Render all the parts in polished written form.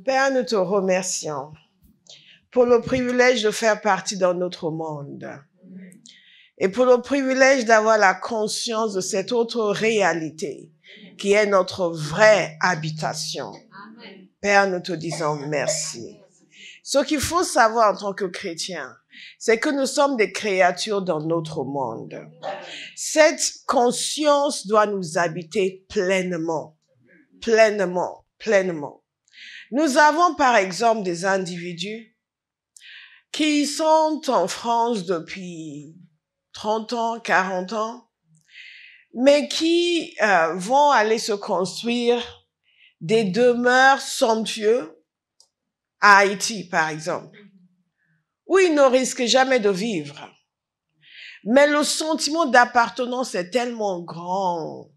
Père, nous te remercions pour le privilège de faire partie d'un autre monde et pour le privilège d'avoir la conscience de cette autre réalité qui est notre vraie habitation. Père, nous te disons merci. Ce qu'il faut savoir en tant que chrétien, c'est que nous sommes des créatures dans notre monde. Cette conscience doit nous habiter pleinement, pleinement, pleinement. Nous avons par exemple des individus qui sont en France depuis 30 ans, 40 ans, mais qui vont aller se construire des demeures somptueuses à Haïti, par exemple, où ils ne risquent jamais de vivre. Mais le sentiment d'appartenance est tellement grand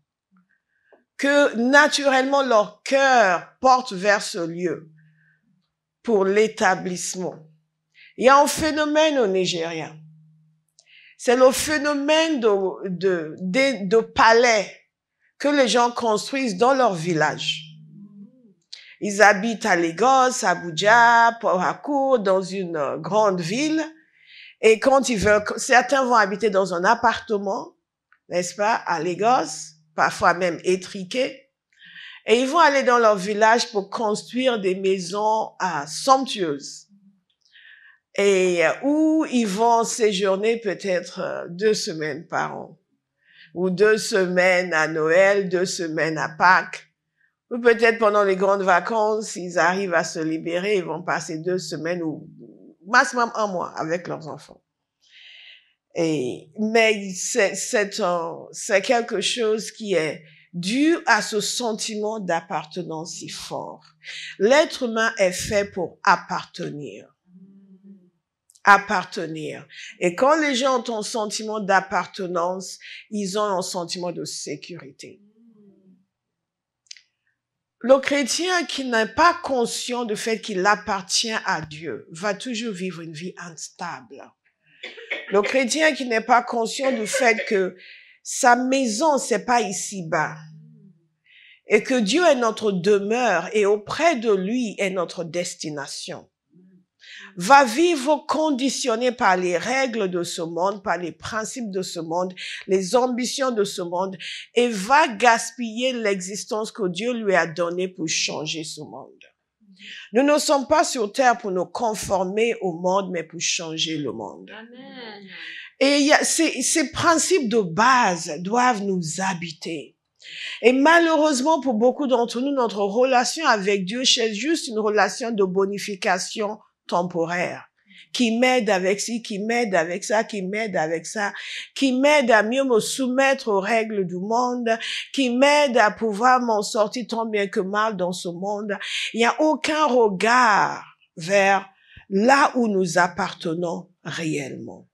que naturellement leur cœur porte vers ce lieu pour l'établissement. Il y a un phénomène au Nigeria. C'est le phénomène de palais que les gens construisent dans leur village. Ils habitent à Lagos, Abuja, Port Harcourt, dans une grande ville. Et quand ils veulent, certains vont habiter dans un appartement, n'est-ce pas, à Lagos, parfois même étriqué. Et ils vont aller dans leur village pour construire des maisons somptueuses. Et où ils vont séjourner peut-être 2 semaines par an. Ou 2 semaines à Noël, 2 semaines à Pâques. Ou peut-être pendant les grandes vacances, ils arrivent à se libérer, ils vont passer 2 semaines ou maximum 1 mois avec leurs enfants. Mais c'est quelque chose qui est dû à ce sentiment d'appartenance si fort. L'être humain est fait pour appartenir. Appartenir. Et quand les gens ont un sentiment d'appartenance, ils ont un sentiment de sécurité. Le chrétien qui n'est pas conscient du fait qu'il appartient à Dieu va toujours vivre une vie instable. Le chrétien qui n'est pas conscient du fait que sa maison, c'est pas ici-bas. Et que Dieu est notre demeure et auprès de lui est notre destination. Va vivre conditionné par les règles de ce monde, par les principes de ce monde, les ambitions de ce monde, et va gaspiller l'existence que Dieu lui a donnée pour changer ce monde. Nous ne sommes pas sur terre pour nous conformer au monde, mais pour changer le monde. Amen. Et ces principes de base doivent nous habiter. Et malheureusement, pour beaucoup d'entre nous, notre relation avec Dieu, c'est juste une relation de bonification temporaire, qui m'aide avec ci, qui m'aide avec ça, qui m'aide avec ça, qui m'aide à mieux me soumettre aux règles du monde, qui m'aide à pouvoir m'en sortir tant bien que mal dans ce monde. Il n'y a aucun regard vers là où nous appartenons réellement.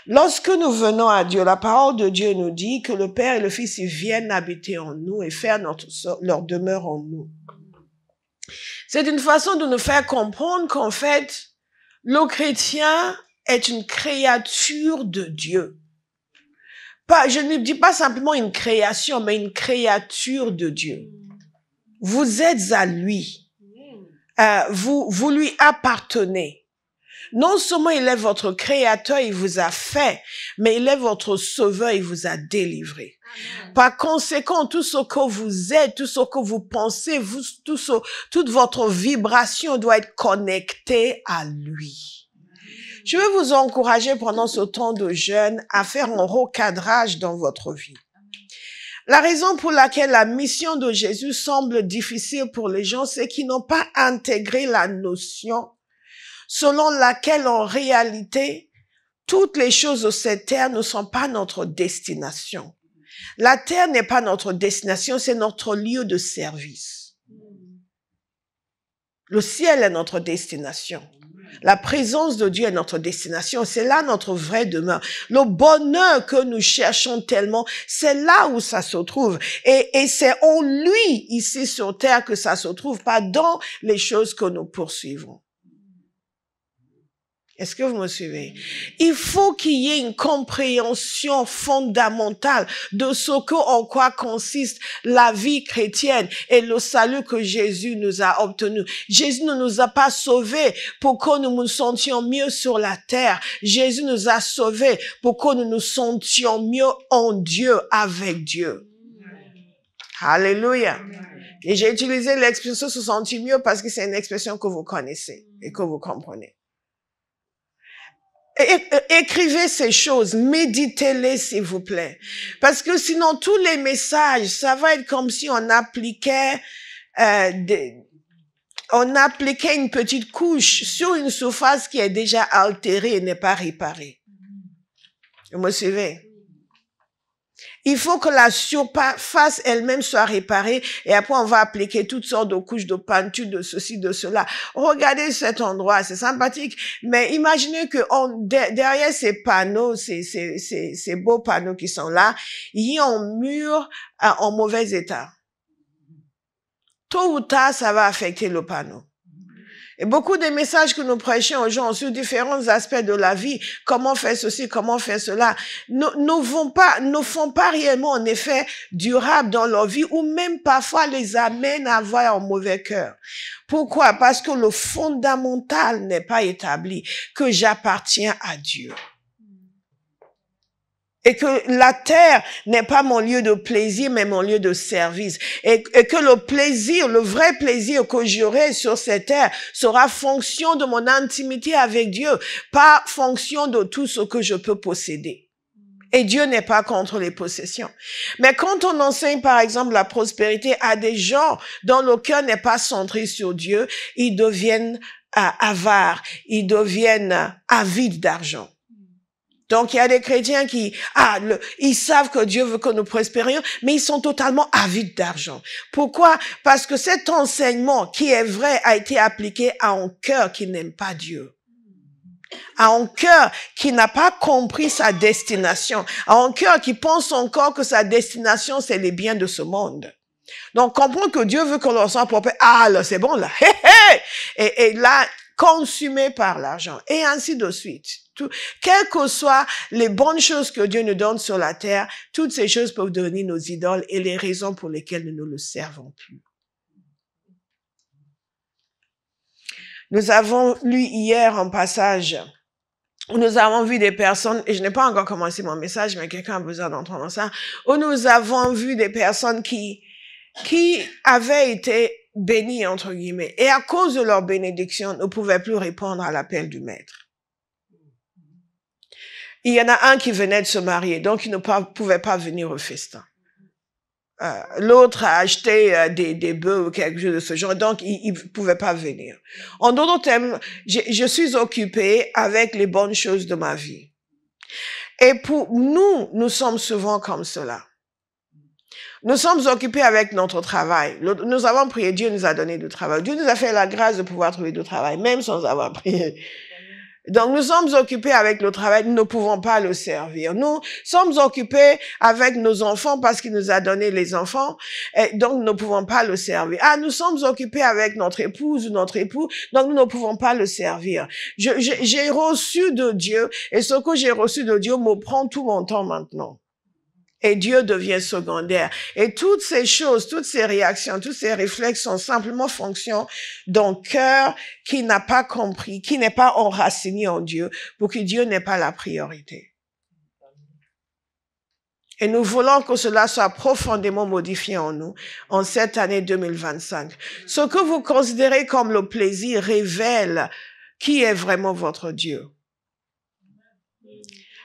Lorsque nous venons à Dieu, la parole de Dieu nous dit que le Père et le Fils ils viennent habiter en nous et faire leur demeure en nous. C'est une façon de nous faire comprendre qu'en fait, le chrétien est une créature de Dieu. Je ne dis pas simplement une création, mais une créature de Dieu. Vous êtes à lui. Vous lui appartenez. Non seulement il est votre créateur, il vous a fait, mais il est votre sauveur, il vous a délivré. Amen. Par conséquent, tout ce que vous êtes, tout ce que vous pensez, toute votre vibration doit être connectée à lui. Je veux vous encourager pendant ce temps de jeûne à faire un recadrage dans votre vie. La raison pour laquelle la mission de Jésus semble difficile pour les gens, c'est qu'ils n'ont pas intégré la notion selon laquelle, en réalité, toutes les choses de cette terre ne sont pas notre destination. La terre n'est pas notre destination, c'est notre lieu de service. Le ciel est notre destination. La présence de Dieu est notre destination. C'est là notre vraie demeure. Le bonheur que nous cherchons tellement, c'est là où ça se trouve. Et c'est en lui, ici sur terre, que ça se trouve, pas dans les choses que nous poursuivons. Est-ce que vous me suivez? Il faut qu'il y ait une compréhension fondamentale de ce en quoi consiste la vie chrétienne et le salut que Jésus nous a obtenu. Jésus ne nous a pas sauvés pour que nous nous sentions mieux sur la terre. Jésus nous a sauvés pour que nous nous sentions mieux en Dieu, avec Dieu. Alléluia. Et j'ai utilisé l'expression se sentir mieux parce que c'est une expression que vous connaissez et que vous comprenez. Écrivez ces choses, méditez-les s'il vous plaît. Parce que sinon tous les messages, ça va être comme si on appliquait une petite couche sur une surface qui est déjà altérée et n'est pas réparée. Vous me suivez? Il faut que la surface elle-même soit réparée et après on va appliquer toutes sortes de couches de peinture, de ceci, de cela. Regardez cet endroit, c'est sympathique, mais imaginez que derrière ces panneaux, ces beaux panneaux qui sont là, il y a un mur en mauvais état. Tôt ou tard, ça va affecter le panneau. Et beaucoup des messages que nous prêchons aux gens sur différents aspects de la vie, comment faire ceci, comment faire cela, ne font pas réellement en effet durable dans leur vie ou même parfois les amènent à avoir un mauvais cœur. Pourquoi? Parce que le fondamental n'est pas établi, que j'appartiens à Dieu. Et que la terre n'est pas mon lieu de plaisir, mais mon lieu de service. Et que le plaisir, le vrai plaisir que j'aurai sur cette terre sera fonction de mon intimité avec Dieu, pas fonction de tout ce que je peux posséder. Et Dieu n'est pas contre les possessions. Mais quand on enseigne, par exemple, la prospérité à des gens dont le cœur n'est pas centré sur Dieu, ils deviennent avares, ils deviennent avides d'argent. Donc, il y a des chrétiens qui, ils savent que Dieu veut que nous prospérions, mais ils sont totalement avides d'argent. Pourquoi? Parce que cet enseignement qui est vrai a été appliqué à un cœur qui n'aime pas Dieu. À un cœur qui n'a pas compris sa destination. À un cœur qui pense encore que sa destination, c'est les biens de ce monde. Donc, comprendre que Dieu veut que l'on soit propre. Ah, là, c'est bon, là. Et là, consumé par l'argent. Et ainsi de suite. Quelles que soient les bonnes choses que Dieu nous donne sur la terre, toutes ces choses peuvent devenir nos idoles et les raisons pour lesquelles nous ne le servons plus. Nous avons lu hier un passage où nous avons vu des personnes, et je n'ai pas encore commencé mon message, mais quelqu'un a besoin d'entendre ça, où nous avons vu des personnes qui avaient été bénies, entre guillemets, et à cause de leur bénédiction, ne pouvaient plus répondre à l'appel du maître. Il y en a un qui venait de se marier, donc il ne pouvait pas venir au festin. L'autre a acheté des bœufs ou quelque chose de ce genre, donc il ne pouvait pas venir. En d'autres termes, je suis occupée avec les bonnes choses de ma vie. Et pour nous sommes souvent comme cela. Nous sommes occupés avec notre travail. Nous avons prié, Dieu nous a donné du travail. Dieu nous a fait la grâce de pouvoir trouver du travail, même sans avoir prié. Donc, nous sommes occupés avec le travail, nous ne pouvons pas le servir. Nous sommes occupés avec nos enfants parce qu'il nous a donné les enfants, et donc nous ne pouvons pas le servir. Nous sommes occupés avec notre épouse ou notre époux, donc nous ne pouvons pas le servir. J'ai reçu de Dieu, et ce que j'ai reçu de Dieu me prend tout mon temps maintenant. Et Dieu devient secondaire. Et toutes ces choses, toutes ces réactions, tous ces réflexes sont simplement fonction d'un cœur qui n'a pas compris, qui n'est pas enraciné en Dieu, pour que Dieu n'ait pas la priorité. Et nous voulons que cela soit profondément modifié en nous, en cette année 2025. Ce que vous considérez comme le plaisir révèle qui est vraiment votre Dieu.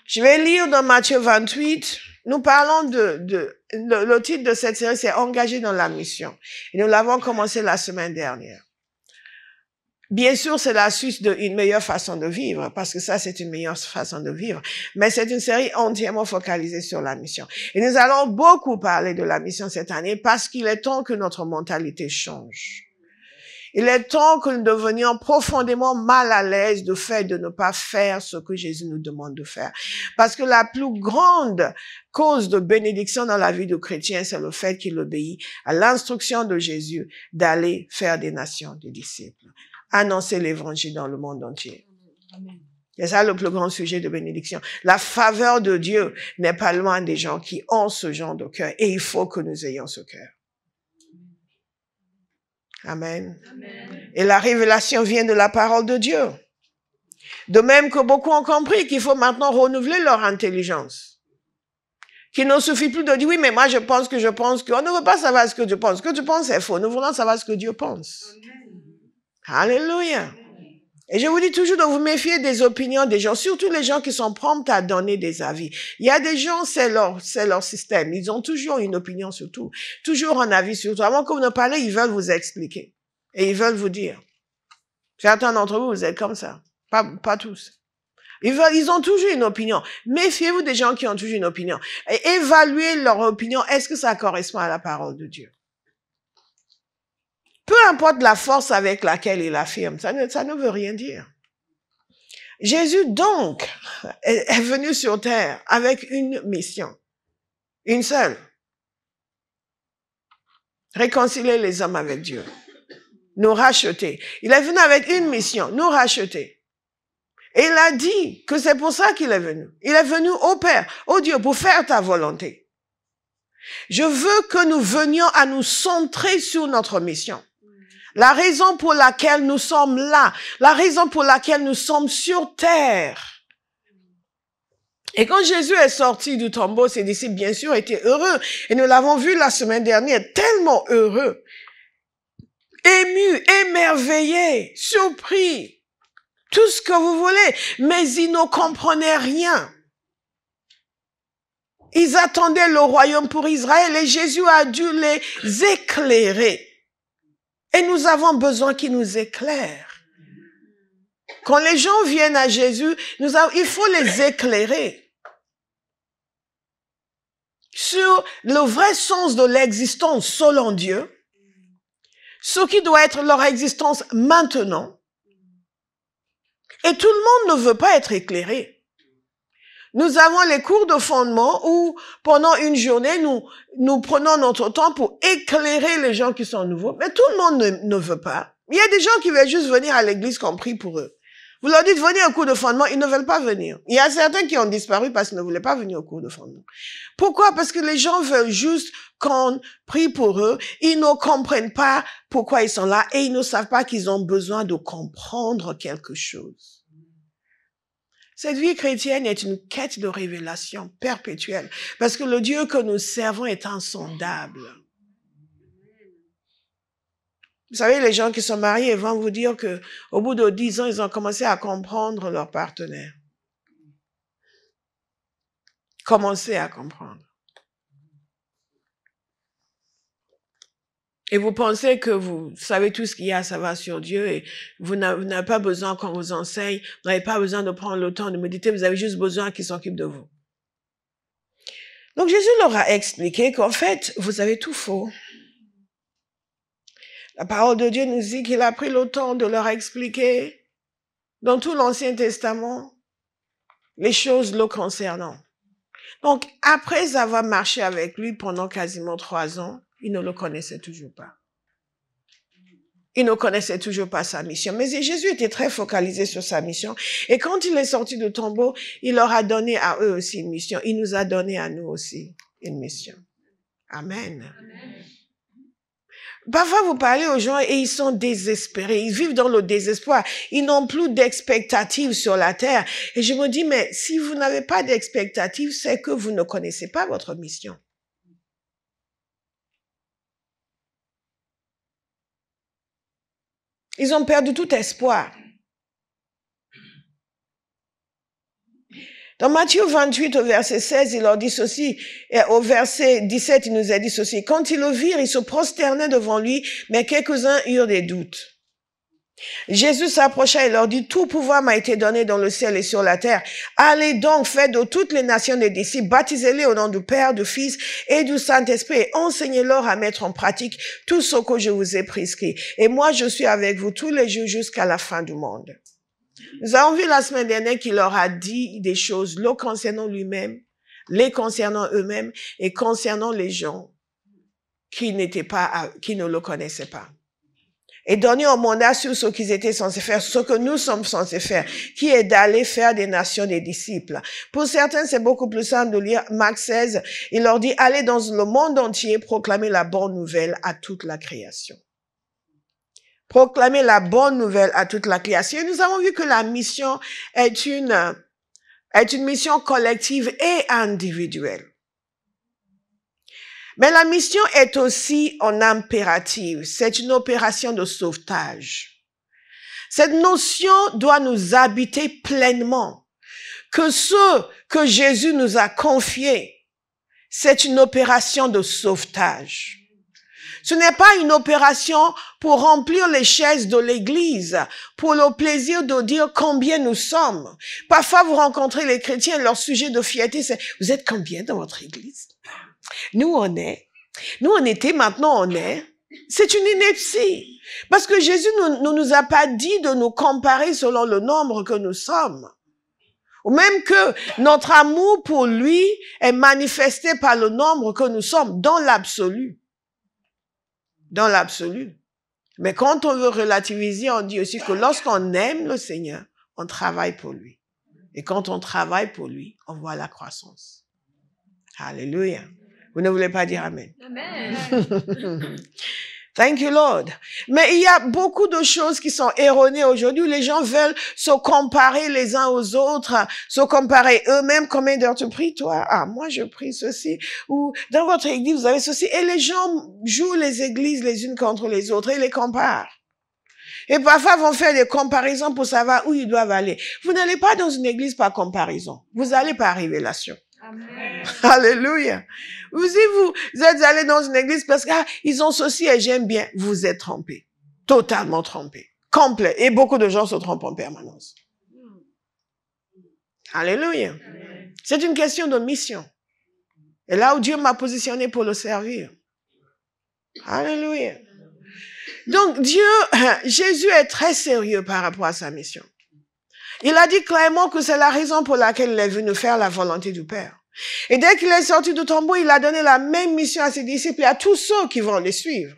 Je vais lire dans Matthieu 28, nous parlons le titre de cette série, c'est « Engagé dans la mission ». Et nous l'avons commencé la semaine dernière. Bien sûr, c'est la suite d'une meilleure façon de vivre, parce que ça, c'est une meilleure façon de vivre. Mais c'est une série entièrement focalisée sur la mission. Et nous allons beaucoup parler de la mission cette année, parce qu'il est temps que notre mentalité change. Il est temps que nous devenions profondément mal à l'aise du fait de ne pas faire ce que Jésus nous demande de faire. Parce que la plus grande cause de bénédiction dans la vie du chrétien, c'est le fait qu'il obéit à l'instruction de Jésus d'aller faire des nations des disciples. Annoncer l'évangile dans le monde entier. Amen. C'est ça le plus grand sujet de bénédiction. La faveur de Dieu n'est pas loin des gens qui ont ce genre de cœur. Et il faut que nous ayons ce cœur. Amen. Amen. Et la révélation vient de la parole de Dieu. De même que beaucoup ont compris qu'il faut maintenant renouveler leur intelligence. Qu'il ne suffit plus de dire, oui, mais moi je pense que. On ne veut pas savoir ce que tu penses. Ce que tu penses est faux. Nous voulons savoir ce que Dieu pense. Amen. Alléluia. Et je vous dis toujours de vous méfier des opinions des gens, surtout les gens qui sont prompts à donner des avis. Il y a des gens, c'est leur système. Ils ont toujours une opinion sur tout, toujours un avis sur tout. Avant que vous ne parlez, ils veulent vous expliquer. Et ils veulent vous dire. Certains d'entre vous, vous êtes comme ça. Pas tous. Ils ont toujours une opinion. Méfiez-vous des gens qui ont toujours une opinion. Et évaluez leur opinion. Est-ce que ça correspond à la parole de Dieu? Peu importe la force avec laquelle il affirme, ça ne veut rien dire. Jésus, donc, est venu sur terre avec une mission. Une seule. Réconcilier les hommes avec Dieu. Nous racheter. Il est venu avec une mission, nous racheter. Et il a dit que c'est pour ça qu'il est venu. Il est venu au Père, au Dieu, pour faire ta volonté. Je veux que nous venions à nous centrer sur notre mission. La raison pour laquelle nous sommes là, la raison pour laquelle nous sommes sur terre. Et quand Jésus est sorti du tombeau, ses disciples, bien sûr, étaient heureux. Et nous l'avons vu la semaine dernière, tellement heureux, émus, émerveillés, surpris, tout ce que vous voulez. Mais ils ne comprenaient rien. Ils attendaient le royaume pour Israël et Jésus a dû les éclairer. Et nous avons besoin qu'il nous éclaire. Quand les gens viennent à Jésus, il faut les éclairer sur le vrai sens de l'existence selon Dieu, ce qui doit être leur existence maintenant. Et tout le monde ne veut pas être éclairé. Nous avons les cours de fondement où, pendant une journée, nous prenons notre temps pour éclairer les gens qui sont nouveaux. Mais tout le monde ne veut pas. Il y a des gens qui veulent juste venir à l'église qu'on prie pour eux. Vous leur dites venez au cours de fondement, ils ne veulent pas venir. Il y a certains qui ont disparu parce qu'ils ne voulaient pas venir au cours de fondement. Pourquoi? Parce que les gens veulent juste qu'on prie pour eux. Ils ne comprennent pas pourquoi ils sont là et ils ne savent pas qu'ils ont besoin de comprendre quelque chose. Cette vie chrétienne est une quête de révélation perpétuelle parce que le Dieu que nous servons est insondable. Vous savez, les gens qui sont mariés vont vous dire que au bout de 10 ans, ils ont commencé à comprendre leur partenaire. Commencer à comprendre. Et vous pensez que vous savez tout ce qu'il y a à savoir sur Dieu et vous n'avez pas besoin qu'on vous enseigne, vous n'avez pas besoin de prendre le temps de méditer, vous avez juste besoin qu'il s'occupe de vous. Donc Jésus leur a expliqué qu'en fait, vous avez tout faux. La parole de Dieu nous dit qu'il a pris le temps de leur expliquer dans tout l'Ancien Testament les choses le concernant. Donc, après avoir marché avec lui pendant quasiment 3 ans, ils ne le connaissaient toujours pas. Ils ne connaissaient toujours pas sa mission. Mais Jésus était très focalisé sur sa mission. Et quand il est sorti du tombeau, il leur a donné à eux aussi une mission. Il nous a donné à nous aussi une mission. Amen. Amen. Parfois, vous parlez aux gens et ils sont désespérés. Ils vivent dans le désespoir. Ils n'ont plus d'expectatives sur la terre. Et je me dis, mais si vous n'avez pas d'expectatives, c'est que vous ne connaissez pas votre mission. Ils ont perdu tout espoir. Dans Matthieu 28, au verset 16, il leur dit ceci, et au verset 17, il nous a dit ceci. Quand ils le virent, ils se prosternaient devant lui, mais quelques-uns eurent des doutes. Jésus s'approcha et leur dit, tout pouvoir m'a été donné dans le ciel et sur la terre. Allez donc, faites de toutes les nations des disciples, baptisez-les au nom du Père, du Fils et du Saint-Esprit et enseignez-leur à mettre en pratique tout ce que je vous ai prescrit. Et moi, je suis avec vous tous les jours jusqu'à la fin du monde. Nous avons vu la semaine dernière qu'il leur a dit des choses le concernant lui-même, les concernant eux-mêmes et concernant les gens qui ne le connaissaient pas. et donné un mandat sur ce qu'ils étaient censés faire, ce que nous sommes censés faire, qui est d'aller faire des nations des disciples. Pour certains, c'est beaucoup plus simple de lire Marc 16. Il leur dit, allez dans le monde entier, proclamer la bonne nouvelle à toute la création. Proclamer la bonne nouvelle à toute la création. Et nous avons vu que la mission est une mission collective et individuelle. Mais la mission est aussi en impératif. C'est une opération de sauvetage. Cette notion doit nous habiter pleinement. Que ce que Jésus nous a confié, c'est une opération de sauvetage. Ce n'est pas une opération pour remplir les chaises de l'église, pour le plaisir de dire combien nous sommes. Parfois, vous rencontrez les chrétiens, leur sujet de fierté, c'est « Vous êtes combien dans votre église ?» Nous, on est. Nous, on était, maintenant, on est. C'est une ineptie. Parce que Jésus ne nous a pas dit de nous comparer selon le nombre que nous sommes. Ou même que notre amour pour lui est manifesté par le nombre que nous sommes, dans l'absolu. Dans l'absolu. Mais quand on veut relativiser, on dit aussi que lorsqu'on aime le Seigneur, on travaille pour lui. Et quand on travaille pour lui, on voit la croissance. Alléluia. Vous ne voulez pas dire Amen? Amen. Thank you, Lord. Mais il y a beaucoup de choses qui sont erronées aujourd'hui. Les gens veulent se comparer les uns aux autres, se comparer eux-mêmes. Combien d'heures tu pries, toi? Ah, moi, je prie ceci. Ou dans votre église, vous avez ceci. Et les gens jouent les églises les unes contre les autres et les comparent. Et parfois, vont faire des comparaisons pour savoir où ils doivent aller. Vous n'allez pas dans une église par comparaison. Vous allez par révélation. Amen. Alléluia. Vous êtes allé dans une église parce qu'ils ont ceci et j'aime bien. Vous êtes trompé. Totalement trompé. Complet. Et beaucoup de gens se trompent en permanence. Alléluia. C'est une question de mission. Et là où Dieu m'a positionné pour le servir. Alléluia. Donc Jésus est très sérieux par rapport à sa mission. Il a dit clairement que c'est la raison pour laquelle il est venu faire la volonté du Père. Et dès qu'il est sorti du tombeau, il a donné la même mission à ses disciples et à tous ceux qui vont les suivre.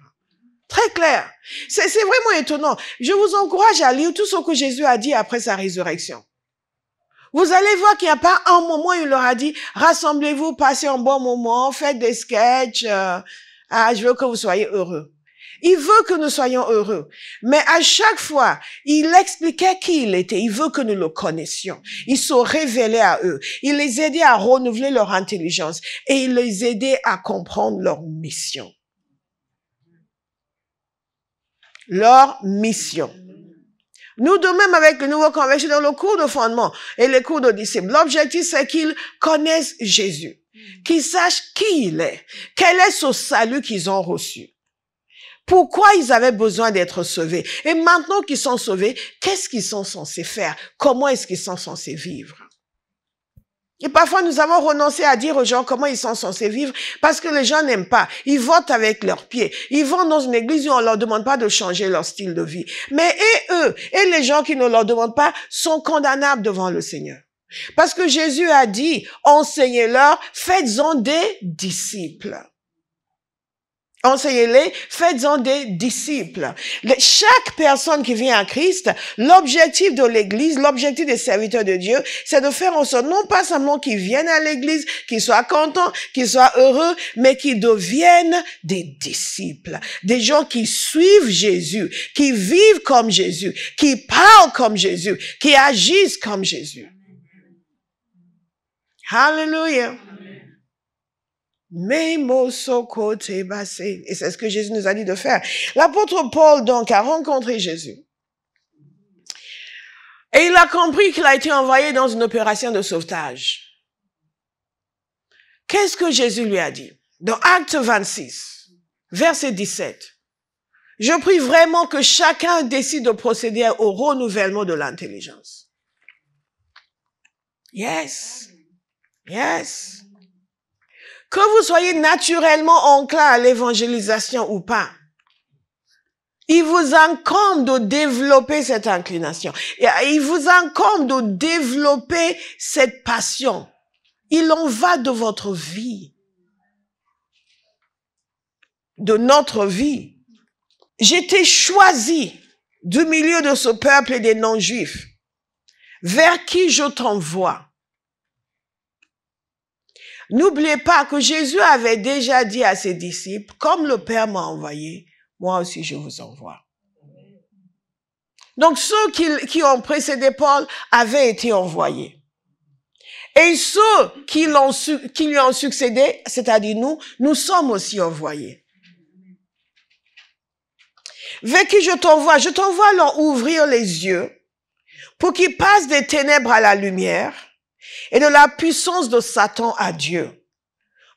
Très clair. C'est vraiment étonnant. Je vous encourage à lire tout ce que Jésus a dit après sa résurrection. Vous allez voir qu'il n'y a pas un moment où il leur a dit, rassemblez-vous, passez un bon moment, faites des sketchs, je veux que vous soyez heureux. Il veut que nous soyons heureux. Mais à chaque fois, il expliquait qui il était. Il veut que nous le connaissions. Il se révélait à eux. Il les aidait à renouveler leur intelligence. Et il les aidait à comprendre leur mission. Leur mission. Nous, de même avec le nouveau converti dans le cours de fondement et les cours de disciples, l'objectif c'est qu'ils connaissent Jésus. Qu'ils sachent qui il est. Quel est ce salut qu'ils ont reçu. Pourquoi ils avaient besoin d'être sauvés? Et maintenant qu'ils sont sauvés, qu'est-ce qu'ils sont censés faire? Comment est-ce qu'ils sont censés vivre? Et parfois, nous avons renoncé à dire aux gens comment ils sont censés vivre parce que les gens n'aiment pas. Ils votent avec leurs pieds. Ils vont dans une église où on leur demande pas de changer leur style de vie. Mais eux, et les gens qui ne leur demandent pas sont condamnables devant le Seigneur. Parce que Jésus a dit, enseignez-leur, faites-en des disciples. Enseignez-les, faites-en des disciples. Chaque personne qui vient à Christ, l'objectif de l'église, l'objectif des serviteurs de Dieu, c'est de faire en sorte, non pas seulement qu'ils viennent à l'église, qu'ils soient contents, qu'ils soient heureux, mais qu'ils deviennent des disciples. Des gens qui suivent Jésus, qui vivent comme Jésus, qui parlent comme Jésus, qui agissent comme Jésus. Hallelujah. Et c'est ce que Jésus nous a dit de faire. L'apôtre Paul, donc, a rencontré Jésus. Et il a compris qu'il a été envoyé dans une opération de sauvetage. Qu'est-ce que Jésus lui a dit? Dans Acte 26, verset 17. Je prie vraiment que chacun décide de procéder au renouvellement de l'intelligence. Yes. Yes. Que vous soyez naturellement enclin à l'évangélisation ou pas, il vous incombe de développer cette inclination. Il vous incombe de développer cette passion. Il en va de votre vie. De notre vie. j'étais choisi du milieu de ce peuple et des non-juifs, vers qui je t'envoie. N'oubliez pas que Jésus avait déjà dit à ses disciples, comme le Père m'a envoyé, moi aussi je vous envoie. Donc ceux qui ont précédé Paul avaient été envoyés. Et ceux qui lui ont succédé, c'est-à-dire nous sommes aussi envoyés. Vers qui je t'envoie leur ouvrir les yeux pour qu'ils passent des ténèbres à la lumière et de la puissance de Satan à Dieu,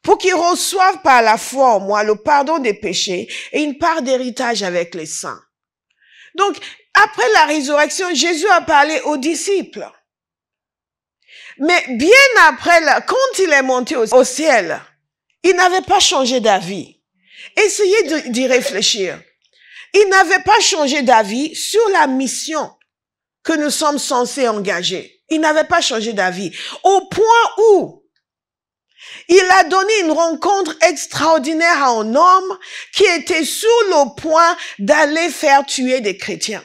pour qu'ils reçoivent par la foi en moi le pardon des péchés et une part d'héritage avec les saints. Donc, après la résurrection, Jésus a parlé aux disciples. Mais bien après, quand il est monté au ciel, il n'avait pas changé d'avis. Essayez d'y réfléchir. Il n'avait pas changé d'avis sur la mission que nous sommes censés engager. Il n'avait pas changé d'avis. Au point où il a donné une rencontre extraordinaire à un homme qui était sur le point d'aller faire tuer des chrétiens.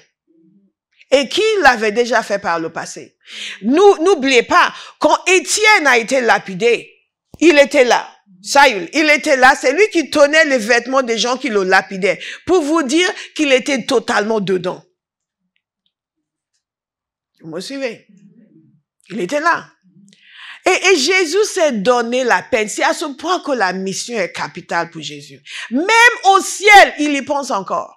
Et qui l'avait déjà fait par le passé. N'oubliez pas, quand Étienne a été lapidé, il était là. Saül, il était là, c'est lui qui tenait les vêtements des gens qui le lapidaient, pour vous dire qu'il était totalement dedans. Vous me suivez? Il était là. Et Jésus s'est donné la peine. C'est à ce point que la mission est capitale pour Jésus. Même au ciel, il y pense encore.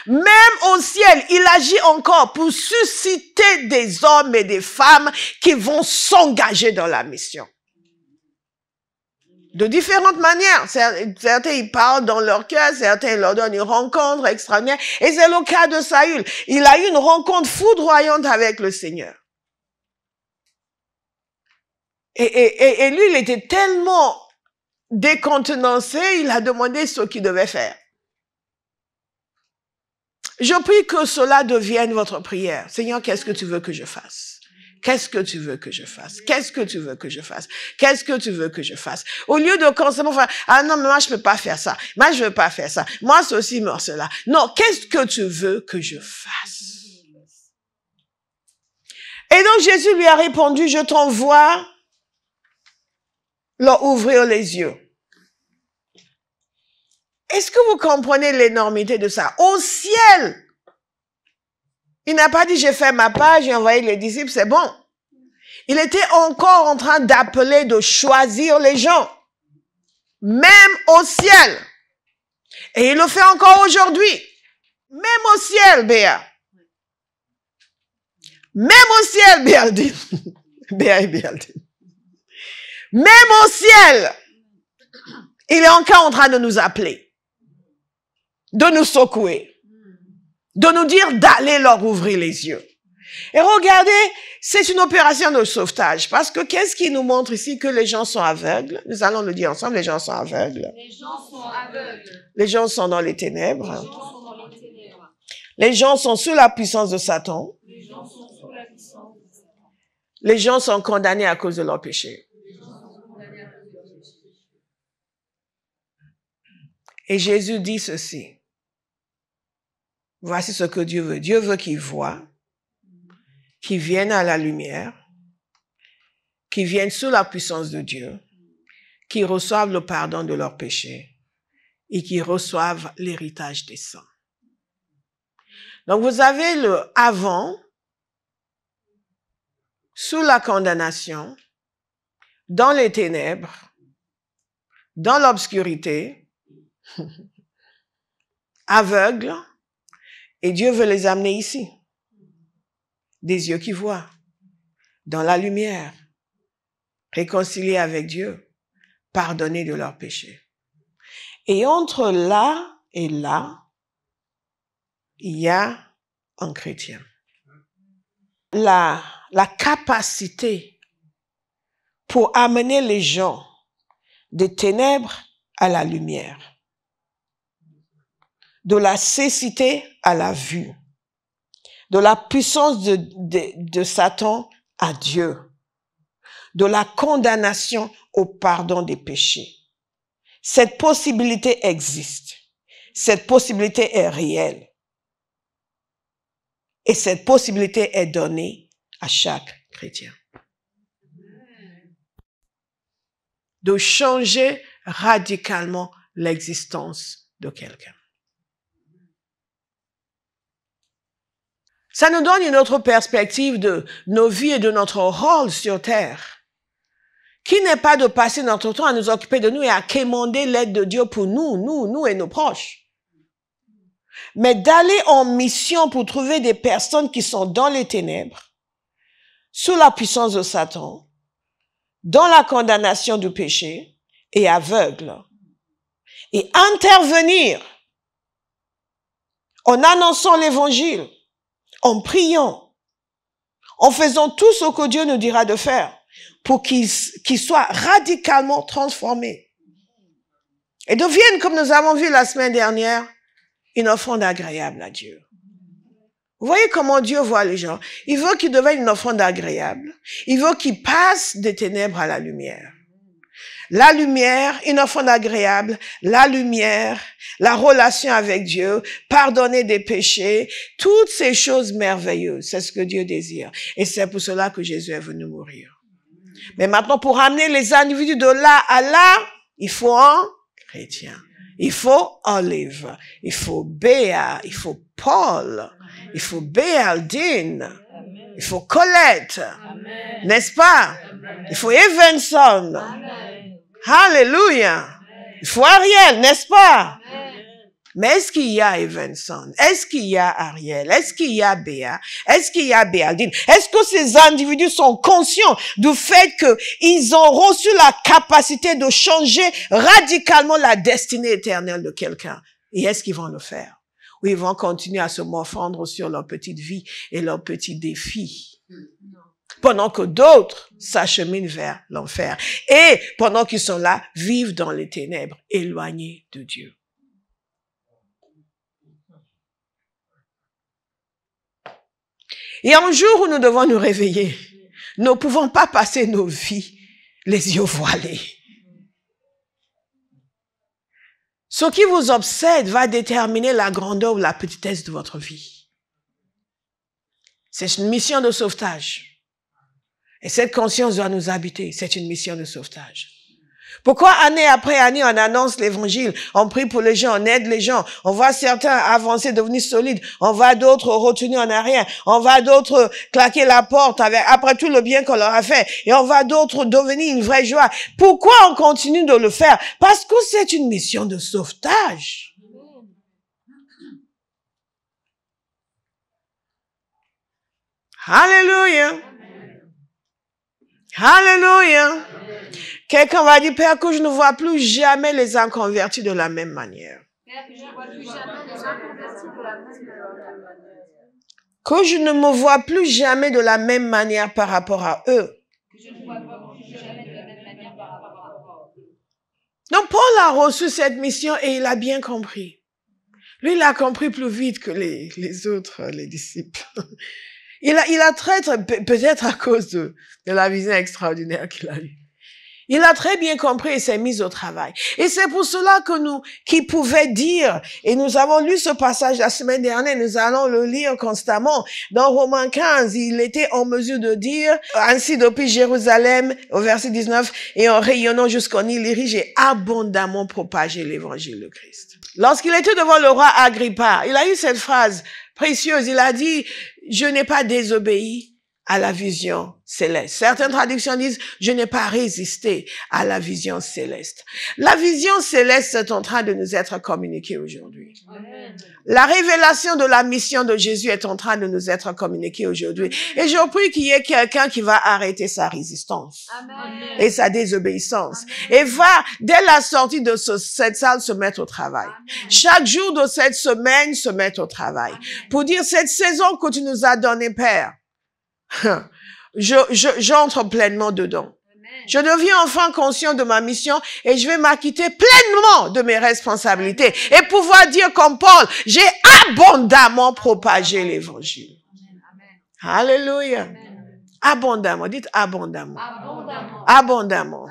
Même au ciel, il agit encore pour susciter des hommes et des femmes qui vont s'engager dans la mission. De différentes manières. Certains, ils parlent dans leur cœur, certains leur donnent une rencontre extraordinaire. Et c'est le cas de Saül. Il a eu une rencontre foudroyante avec le Seigneur. Et lui, il était tellement décontenancé, il a demandé ce qu'il devait faire. Je prie que cela devienne votre prière. Seigneur, qu'est-ce que tu veux que je fasse? Qu'est-ce que tu veux que je fasse? Qu'est-ce que tu veux que je fasse? Qu'est-ce que tu veux que je fasse? Au lieu de constamment faire, ah non, mais moi, je peux pas faire ça. Moi, je veux pas faire ça. Moi, ceci, moi, cela. Non, qu'est-ce que tu veux que je fasse? Et donc, Jésus lui a répondu, je t'envoie leur ouvrir les yeux. Est-ce que vous comprenez l'énormité de ça? Au ciel, il n'a pas dit j'ai fait ma part, j'ai envoyé les disciples, c'est bon. Il était encore en train d'appeler, de choisir les gens. Même au ciel. Et il le fait encore aujourd'hui. Même au ciel, Béa. Même au ciel, Béaldine. Béa et Béaldine. Même au ciel, il est encore en train de nous appeler. De nous secouer, de nous dire d'aller leur ouvrir les yeux. Et regardez, c'est une opération de sauvetage, parce que qu'est-ce qui nous montre ici? Que les gens sont aveugles. Nous allons le dire ensemble, les gens sont aveugles. Les gens sont aveugles. Les gens sont dans les ténèbres. Les gens sont sous la puissance de Satan. Les gens sont sous la puissance de Satan. Les gens sont condamnés à cause de leurs péchés. Et Jésus dit ceci. Voici ce que Dieu veut. Dieu veut qu'ils voient, qu'ils viennent à la lumière, qu'ils viennent sous la puissance de Dieu, qu'ils reçoivent le pardon de leurs péchés et qu'ils reçoivent l'héritage des saints. Donc vous avez le avant, sous la condamnation, dans les ténèbres, dans l'obscurité, aveugles, et Dieu veut les amener ici. Des yeux qui voient, dans la lumière, réconciliés avec Dieu, pardonnés de leurs péchés. Et entre là et là, il y a un chrétien. La capacité pour amener les gens des ténèbres à la lumière, de la cécité à la vue, de la puissance de Satan à Dieu, de la condamnation au pardon des péchés. Cette possibilité existe. Cette possibilité est réelle. Et cette possibilité est donnée à chaque chrétien. De changer radicalement l'existence de quelqu'un. Ça nous donne une autre perspective de nos vies et de notre rôle sur terre, qui n'est pas de passer notre temps à nous occuper de nous et à quémander l'aide de Dieu pour nous et nos proches, mais d'aller en mission pour trouver des personnes qui sont dans les ténèbres, sous la puissance de Satan, dans la condamnation du péché et aveugles, et intervenir en annonçant l'évangile, en priant, en faisant tout ce que Dieu nous dira de faire pour qu'ils soient radicalement transformés et deviennent, comme nous avons vu la semaine dernière, une offrande agréable à Dieu. Vous voyez comment Dieu voit les gens. Il veut qu'ils deviennent une offrande agréable. Il veut qu'ils passent des ténèbres à la lumière. La lumière, une offrande agréable, la lumière, la relation avec Dieu, pardonner des péchés, toutes ces choses merveilleuses, c'est ce que Dieu désire. Et c'est pour cela que Jésus est venu mourir. Mais maintenant, pour amener les individus de là à là, il faut un chrétien. Il faut Olive, il faut Béa, il faut Paul, il faut Béaldine, il faut Colette, n'est-ce pas? Il faut Evanson. Alléluia. Il faut Ariel, n'est-ce pas? Mais est-ce qu'il y a Evanson? Est-ce qu'il y a Ariel? Est-ce qu'il y a Béa? Est-ce qu'il y a Béaldine? Est-ce que ces individus sont conscients du fait qu'ils ont reçu la capacité de changer radicalement la destinée éternelle de quelqu'un? Et est-ce qu'ils vont le faire? Ou ils vont continuer à se morfondre sur leur petite vie et leurs petits défis? Pendant que d'autres s'acheminent vers l'enfer. Et pendant qu'ils sont là, vivent dans les ténèbres, éloignés de Dieu. Et un jour où nous devons nous réveiller, nous ne pouvons pas passer nos vies les yeux voilés. Ce qui vous obsède va déterminer la grandeur ou la petitesse de votre vie. C'est une mission de sauvetage. Et cette conscience doit nous habiter. C'est une mission de sauvetage. Pourquoi année après année, on annonce l'évangile, on prie pour les gens, on aide les gens, on voit certains avancer, devenir solides, on voit d'autres retenir en arrière, on voit d'autres claquer la porte après tout le bien qu'on leur a fait, et on voit d'autres devenir une vraie joie. Pourquoi on continue de le faire? Parce que c'est une mission de sauvetage. Alléluia. Alléluia. Quelqu'un va dire, Père, que je ne vois plus jamais les inconvertis de la même manière. Père, que je ne vois plus jamais les inconvertis de la même manière. Que je ne me vois plus jamais de la même manière par rapport à eux. Que je ne vois plus jamais de la même manière par rapport à eux. Donc, Paul a reçu cette mission et il a bien compris. Lui, il a compris plus vite que les autres, les disciples. Il a peut-être à cause de la vision extraordinaire qu'il a eue. Il a très bien compris et s'est mis au travail. Et c'est pour cela que qui pouvait dire, et nous avons lu ce passage la semaine dernière, nous allons le lire constamment. Dans Romains 15, il était en mesure de dire, ainsi depuis Jérusalem, au verset 19, et en rayonnant jusqu'en Illyrie, j'ai abondamment propagé l'évangile de Christ. Lorsqu'il était devant le roi Agrippa, il a eu cette phrase précieuse. Il a dit, je n'ai pas désobéi à la vision céleste. Certaines traductions disent, je n'ai pas résisté à la vision céleste. La vision céleste est en train de nous être communiquée aujourd'hui. Amen. La révélation de la mission de Jésus est en train de nous être communiquée aujourd'hui. Et je prie qu'il y ait quelqu'un qui va arrêter sa résistance. Amen. Et sa désobéissance. Amen. Et va, dès la sortie de cette salle, se mettre au travail. Amen. Chaque jour de cette semaine, se mettre au travail. Amen. Pour dire, cette saison que tu nous as donnée, Père, j'entre pleinement dedans. Amen. Je deviens enfin conscient de ma mission et je vais m'acquitter pleinement de mes responsabilités et pouvoir dire comme Paul, j'ai abondamment propagé l'évangile. Alléluia. Amen. Abondamment. Dites abondamment. Abondamment. Abondamment.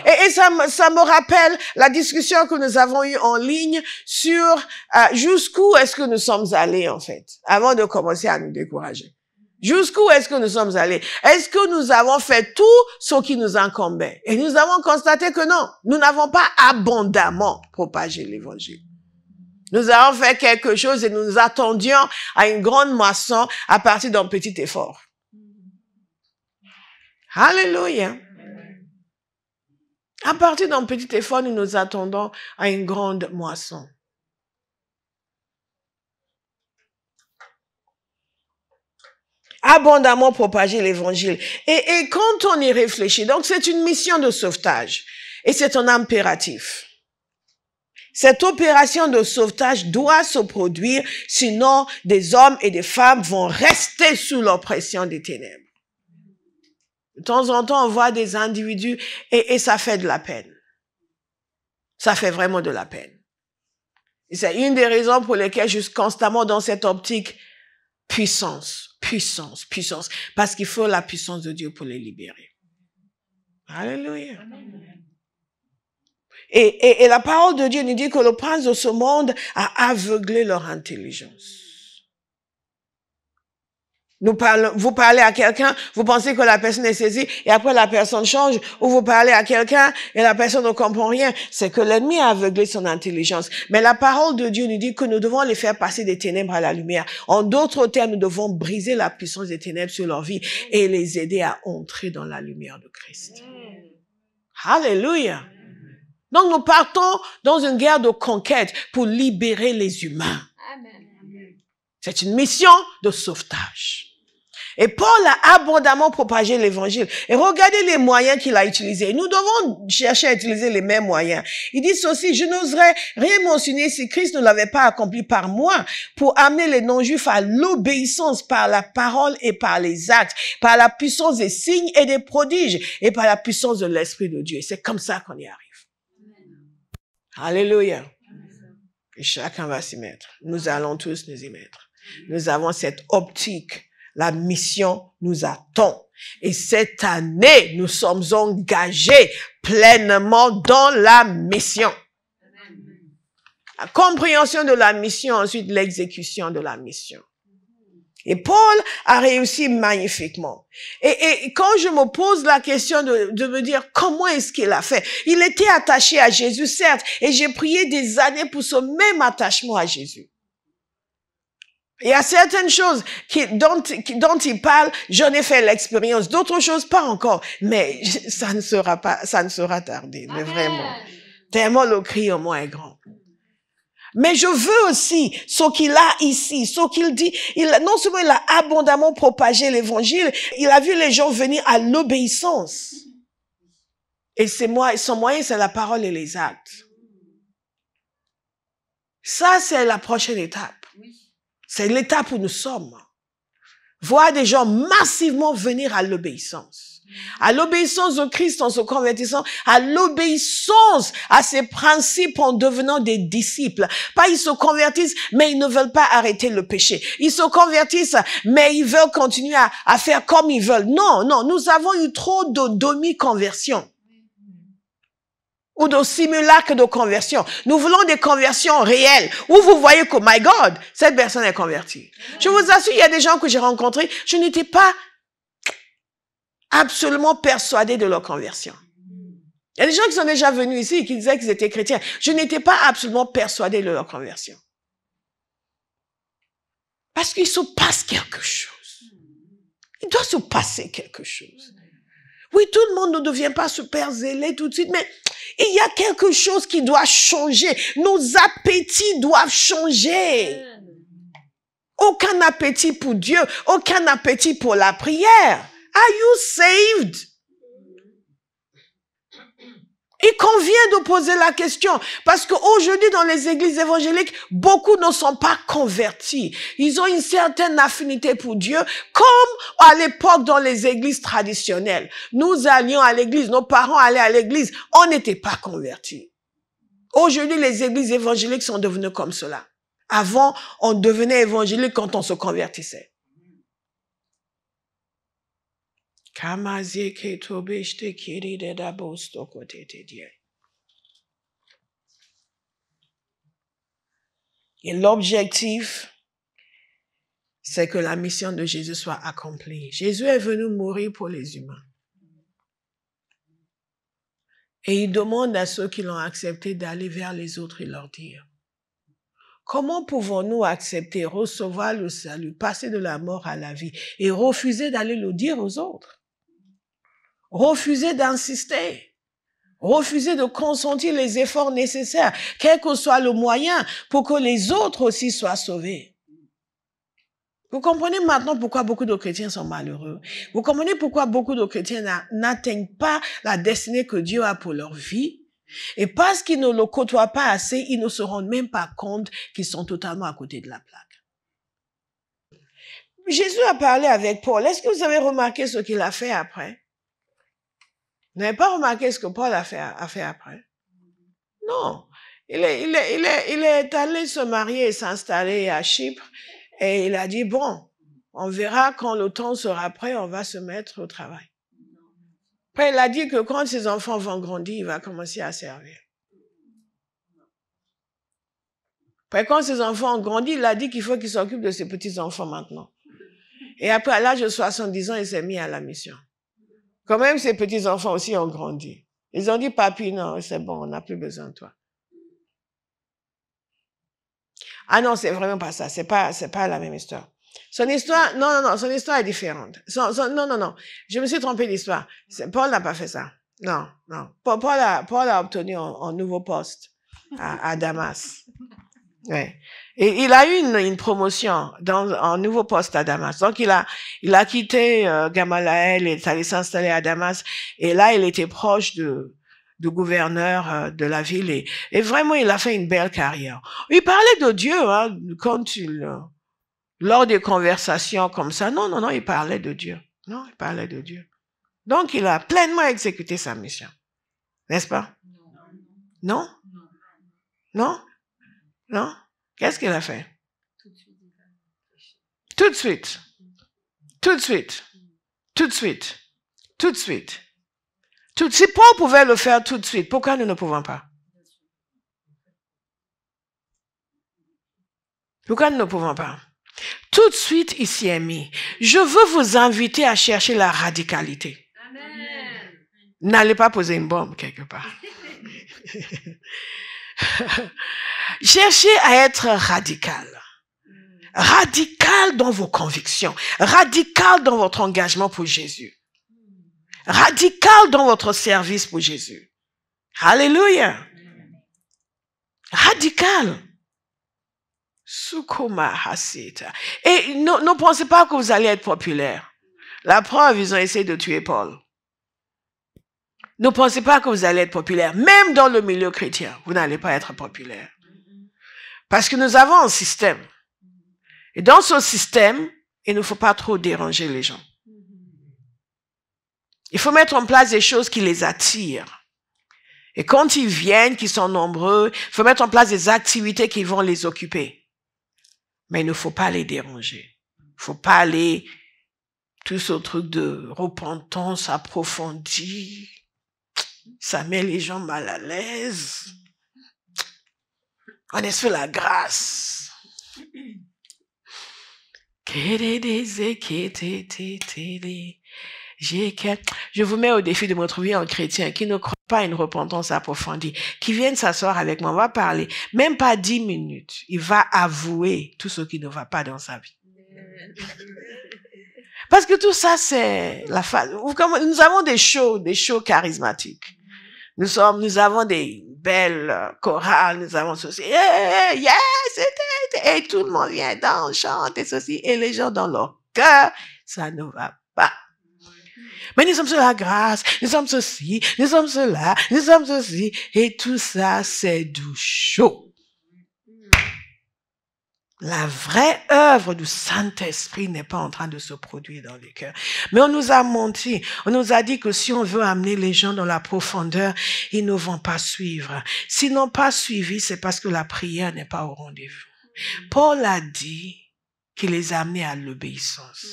Et ça me rappelle la discussion que nous avons eue en ligne sur jusqu'où est-ce que nous sommes allés, en fait, avant de commencer à nous décourager. Jusqu'où est-ce que nous sommes allés? Est-ce que nous avons fait tout ce qui nous incombait? Et nous avons constaté que non, nous n'avons pas abondamment propagé l'évangile. Nous avons fait quelque chose et nous nous attendions à une grande moisson à partir d'un petit effort. Alléluia. À partir d'un petit effort, nous nous attendons à une grande moisson. Abondamment propager l'évangile. Et quand on y réfléchit, donc c'est une mission de sauvetage. Et c'est un impératif. Cette opération de sauvetage doit se produire, sinon des hommes et des femmes vont rester sous l'oppression des ténèbres. De temps en temps, on voit des individus et ça fait de la peine. Ça fait vraiment de la peine. Et c'est une des raisons pour lesquelles je suis constamment dans cette optique puissance, puissance, puissance. Parce qu'il faut la puissance de Dieu pour les libérer. Alléluia. Et la parole de Dieu nous dit que le prince de ce monde a aveuglé leur intelligence. Vous parlez à quelqu'un, vous pensez que la personne est saisie et après la personne change, ou vous parlez à quelqu'un et la personne ne comprend rien. C'est que l'ennemi a aveuglé son intelligence. Mais la parole de Dieu nous dit que nous devons les faire passer des ténèbres à la lumière. En d'autres termes, nous devons briser la puissance des ténèbres sur leur vie et les aider à entrer dans la lumière de Christ. Alléluia. Donc nous partons dans une guerre de conquête pour libérer les humains. C'est une mission de sauvetage. Et Paul a abondamment propagé l'évangile. Et regardez les moyens qu'il a utilisés. Nous devons chercher à utiliser les mêmes moyens. Il dit ceci: je n'oserais rien mentionner si Christ ne l'avait pas accompli par moi pour amener les non-juifs à l'obéissance par la parole et par les actes, par la puissance des signes et des prodiges et par la puissance de l'Esprit de Dieu. C'est comme ça qu'on y arrive. Alléluia. Et chacun va s'y mettre. Nous allons tous nous y mettre. Nous avons cette optique. La mission nous attend. Et cette année, nous sommes engagés pleinement dans la mission. La compréhension de la mission, ensuite l'exécution de la mission. Et Paul a réussi magnifiquement. Et quand je me pose la question de me dire comment est-ce qu'il a fait, il était attaché à Jésus, certes, et j'ai prié des années pour ce même attachement à Jésus. Il y a certaines choses dont il parle, j'en ai fait l'expérience. D'autres choses, pas encore. Mais ça ne sera tardé. Mais vraiment. Tellement le cri au moins est grand. Mais je veux aussi ce qu'il a ici, ce qu'il dit. Non seulement il a abondamment propagé l'évangile, il a vu les gens venir à l'obéissance. Et son moyen, c'est la parole et les actes. Ça, c'est la prochaine étape. C'est l'étape où nous sommes. Voir des gens massivement venir à l'obéissance. À l'obéissance de Christ en se convertissant, à l'obéissance à ses principes en devenant des disciples. Pas ils se convertissent, mais ils ne veulent pas arrêter le péché. Ils se convertissent, mais ils veulent continuer à faire comme ils veulent. Non, nous avons eu trop de demi-conversions. Ou de simulacres de conversion. Nous voulons des conversions réelles, où vous voyez que, my God, cette personne est convertie. Je vous assure, il y a des gens que j'ai rencontrés, je n'étais pas absolument persuadée de leur conversion. Il y a des gens qui sont déjà venus ici et qui disaient qu'ils étaient chrétiens. Je n'étais pas absolument persuadée de leur conversion. Parce qu'il se passe quelque chose. Il doit se passer quelque chose. Oui, tout le monde ne devient pas super zélé tout de suite, mais il y a quelque chose qui doit changer. Nos appétits doivent changer. Aucun appétit pour Dieu, aucun appétit pour la prière. Are you saved? Il convient de poser la question parce qu'aujourd'hui dans les églises évangéliques, beaucoup ne sont pas convertis. Ils ont une certaine affinité pour Dieu comme à l'époque dans les églises traditionnelles. Nous allions à l'église, nos parents allaient à l'église, on n'était pas convertis. Aujourd'hui, les églises évangéliques sont devenues comme cela. Avant, on devenait évangélique quand on se convertissait. Et l'objectif, c'est que la mission de Jésus soit accomplie. Jésus est venu mourir pour les humains. Et il demande à ceux qui l'ont accepté d'aller vers les autres et leur dire, comment pouvons-nous accepter, recevoir le salut, passer de la mort à la vie et refuser d'aller le dire aux autres? Refuser d'insister. Refuser de consentir les efforts nécessaires, quel que soit le moyen, pour que les autres aussi soient sauvés. Vous comprenez maintenant pourquoi beaucoup de chrétiens sont malheureux. Vous comprenez pourquoi beaucoup de chrétiens n'atteignent pas la destinée que Dieu a pour leur vie. Et parce qu'ils ne le côtoient pas assez, ils ne se rendent même pas compte qu'ils sont totalement à côté de la plaque. Jésus a parlé avec Paul. Est-ce que vous avez remarqué ce qu'il a fait après? Vous n'avez pas remarqué ce que Paul a fait après? Non. Il est allé se marier et s'installer à Chypre. Et il a dit, bon, on verra quand le temps sera prêt, on va se mettre au travail. Après, il a dit que quand ses enfants vont grandir, il va commencer à servir. Après, quand ses enfants ont grandi, il a dit qu'il faut qu'il s'occupe de ses petits-enfants maintenant. Et après, à l'âge de 70 ans, il s'est mis à la mission. Quand même, ses petits-enfants aussi ont grandi. Ils ont dit, papi, non, c'est bon, on n'a plus besoin de toi. Ah non, c'est vraiment pas ça. C'est pas la même histoire. Son histoire, non, son histoire est différente. Non. Je me suis trompée d'histoire. Paul n'a pas fait ça. Non. Paul a obtenu un nouveau poste à Damas. Ouais. Et il a eu une promotion dans un nouveau poste à Damas. Donc il a quitté Gamaliel et est allé s'installer à Damas. Et là, il était proche du gouverneur de la ville et vraiment il a fait une belle carrière. Il parlait de Dieu lors des conversations comme ça. Non, il parlait de Dieu. Non, il parlait de Dieu. Donc il a pleinement exécuté sa mission. N'est-ce pas? Non? Qu'est-ce qu'il a fait? Tout de suite. Si Paul pouvait le faire tout de suite, pourquoi nous ne pouvons pas? Pourquoi nous ne pouvons pas? Tout de suite, il s'y est mis. Je veux vous inviter à chercher la radicalité. Amen. N'allez pas poser une bombe quelque part. Cherchez à être radical. Radical dans vos convictions. Radical dans votre engagement pour Jésus. Radical dans votre service pour Jésus. Alléluia. Radical. Sukuma Hasita. Et ne pensez pas que vous allez être populaire. La preuve, ils ont essayé de tuer Paul. Ne pensez pas que vous allez être populaire. Même dans le milieu chrétien, vous n'allez pas être populaire. Parce que nous avons un système. Et dans ce système, il ne faut pas trop déranger les gens. Il faut mettre en place des choses qui les attirent. Et quand ils viennent, qu'ils sont nombreux, il faut mettre en place des activités qui vont les occuper. Mais il ne faut pas les déranger. Il ne faut pas aller tout ce truc de repentance approfondie. Ça met les gens mal à l'aise. On est sur la grâce. Je vous mets au défi de me trouver un chrétien qui ne croit pas à une repentance approfondie, qui vienne s'asseoir avec moi, on va parler, même pas 10 minutes, il va avouer tout ce qui ne va pas dans sa vie. Parce que tout ça, c'est la phase. Nous avons des shows charismatiques. Nous avons des belles chorales, nous avons ceci, et tout le monde vient danser, chanter ceci, et les gens dans leur cœur, ça ne va pas. Mais nous sommes sur la grâce, nous sommes ceci, nous sommes cela, nous sommes ceci, et tout ça, c'est du show. La vraie œuvre du Saint-Esprit n'est pas en train de se produire dans les cœurs. Mais on nous a menti. On nous a dit que si on veut amener les gens dans la profondeur, ils ne vont pas suivre. S'ils n'ont pas suivi, c'est parce que la prière n'est pas au rendez-vous. Paul a dit qu'il les a amenés à l'obéissance.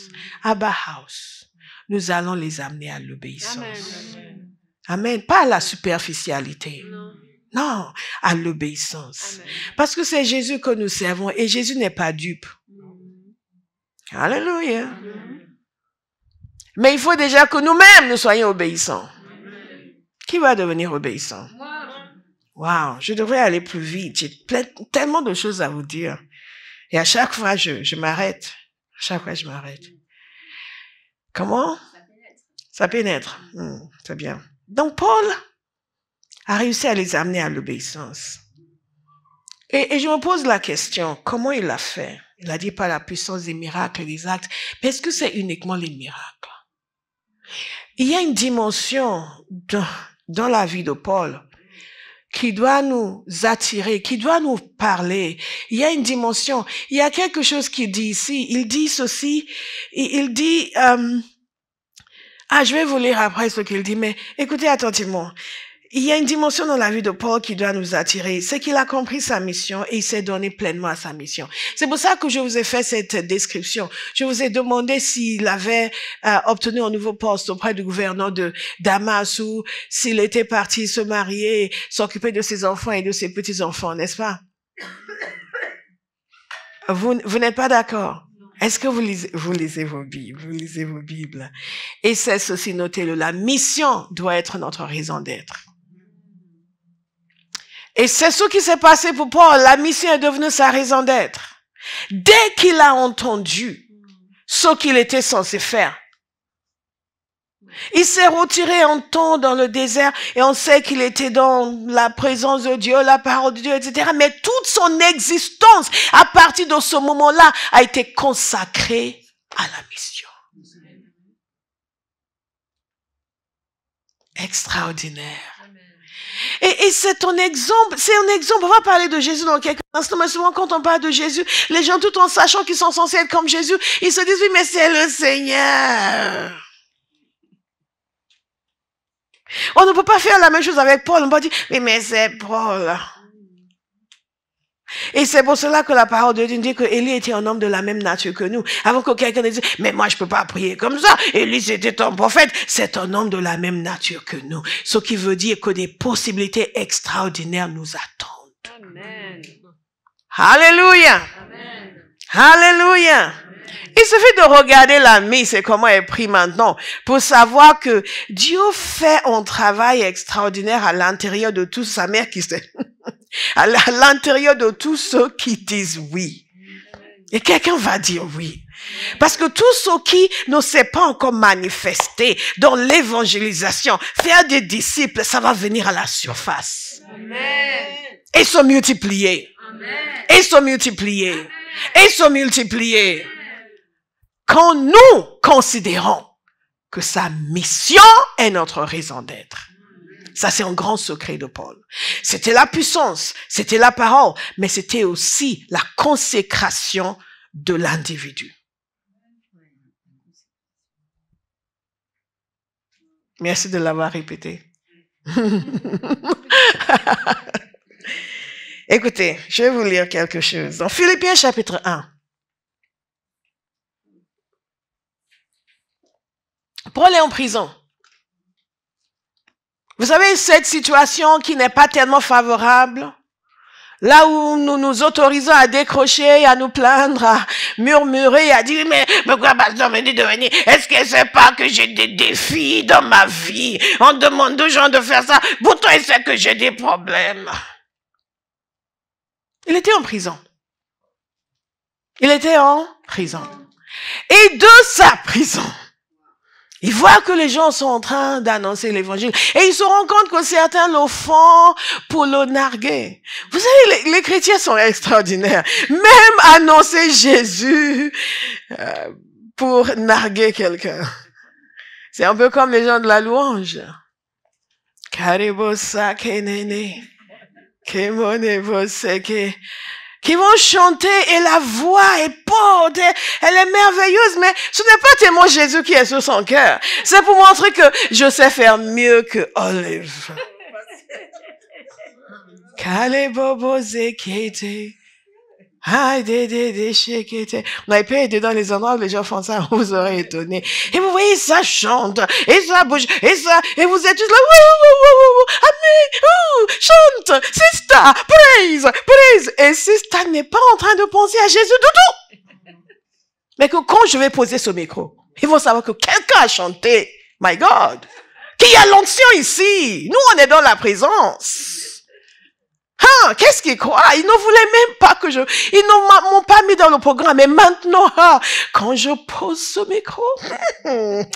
Abba House. nous allons les amener à l'obéissance. Amen. Amen. Pas à la superficialité. Non. Non, à l'obéissance. Amen. Parce que c'est Jésus que nous servons et Jésus n'est pas dupe. Alléluia. Mais il faut déjà que nous-mêmes nous soyons obéissants. Qui va devenir obéissant? Wow, je devrais aller plus vite. J'ai tellement de choses à vous dire. Et à chaque fois, je m'arrête. À chaque fois, je m'arrête. Comment? Ça pénètre. C'est bien. Donc, Paul a réussi à les amener à l'obéissance. Et je me pose la question, comment il l'a fait? Il a dit par la puissance des miracles et des actes. Mais est-ce que c'est uniquement les miracles? Il y a une dimension dans la vie de Paul qui doit nous attirer, qui doit nous parler. Il y a une dimension. Il y a quelque chose qu'il dit ici. Il dit ceci. Il dit... je vais vous lire après ce qu'il dit, mais écoutez attentivement. Il y a une dimension dans la vie de Paul qui doit nous attirer. C'est qu'il a compris sa mission et il s'est donné pleinement à sa mission. C'est pour ça que je vous ai fait cette description. Je vous ai demandé s'il avait obtenu un nouveau poste auprès du gouverneur de Damas ou s'il était parti se marier, s'occuper de ses enfants et de ses petits-enfants, n'est-ce pas? Vous n'êtes pas d'accord? Est-ce que vous lisez vos Bibles? Vous lisez vos Bibles. Et c'est ceci, notez-le, la mission doit être notre raison d'être. Et c'est ce qui s'est passé pour Paul. La mission est devenue sa raison d'être. Dès qu'il a entendu ce qu'il était censé faire, il s'est retiré un temps dans le désert et on sait qu'il était dans la présence de Dieu, la parole de Dieu, etc. Mais toute son existence, à partir de ce moment-là, a été consacrée à la mission. Extraordinaire. Et c'est un exemple, on va parler de Jésus dans quelques instants, mais souvent quand on parle de Jésus, les gens tout en sachant qu'ils sont censés être comme Jésus, ils se disent, oui, mais c'est le Seigneur. On ne peut pas faire la même chose avec Paul, on va dire, oui, mais c'est Paul. Et c'est pour cela que la parole de Dieu dit que Élie était un homme de la même nature que nous. Avant que quelqu'un ne dise, mais moi je peux pas prier comme ça. Élie c'était un prophète. C'est un homme de la même nature que nous. Ce qui veut dire que des possibilités extraordinaires nous attendent. Amen. Alléluia. Amen. Alléluia. Il suffit de regarder la mise et comment elle prie maintenant pour savoir que Dieu fait un travail extraordinaire à l'intérieur de tous, sa mère qui sait, à l'intérieur de tous ceux qui disent oui. Et quelqu'un va dire oui. Parce que tout ce qui ne s'est pas encore manifesté dans l'évangélisation, faire des disciples, ça va venir à la surface. Amen. Et se multiplier. Amen. Et se multiplier. Et se multiplier. Quand nous considérons que sa mission est notre raison d'être. Ça, c'est un grand secret de Paul. C'était la puissance, c'était la parole, mais c'était aussi la consécration de l'individu. Merci de l'avoir répété. Écoutez, je vais vous lire quelque chose. Dans Philippiens chapitre 1. Paul est en prison. Vous savez, cette situation qui n'est pas tellement favorable, là où nous nous autorisons à décrocher, à nous plaindre, à murmurer, à dire, mais pourquoi pasteur me dit de venir? Est-ce qu'elle ne sait pas que j'ai des défis dans ma vie? On demande aux gens de faire ça. Pourtant, il sait que j'ai des problèmes. Il était en prison. Il était en prison. Et de sa prison, il voit que les gens sont en train d'annoncer l'évangile. Et il se rend compte que certains le font pour le narguer. Vous savez, les chrétiens sont extraordinaires. Même annoncer Jésus pour narguer quelqu'un. C'est un peu comme les gens de la louange. Qui vont chanter et la voix est porte, elle est merveilleuse, mais ce n'est pas tellement Jésus qui est sur son cœur. C'est pour montrer que je sais faire mieux que Olive. On n'avait pas été dans les endroits où les gens font ça, on vous aurait étonné. Et vous voyez, ça chante, et ça bouge, et ça, et vous êtes tous là, amen, chante, sister, praise, praise. Et sister n'est pas en train de penser à Jésus du tout. Mais que quand je vais poser ce micro, ils vont savoir que quelqu'un a chanté, my God, qu'il y a l'onction ici. Nous, on est dans la présence. Qu'est-ce qu'ils croient? Ils ne voulaient même pas que je... Ils ne m'ont pas mis dans le programme. Mais maintenant, quand je pose ce micro... et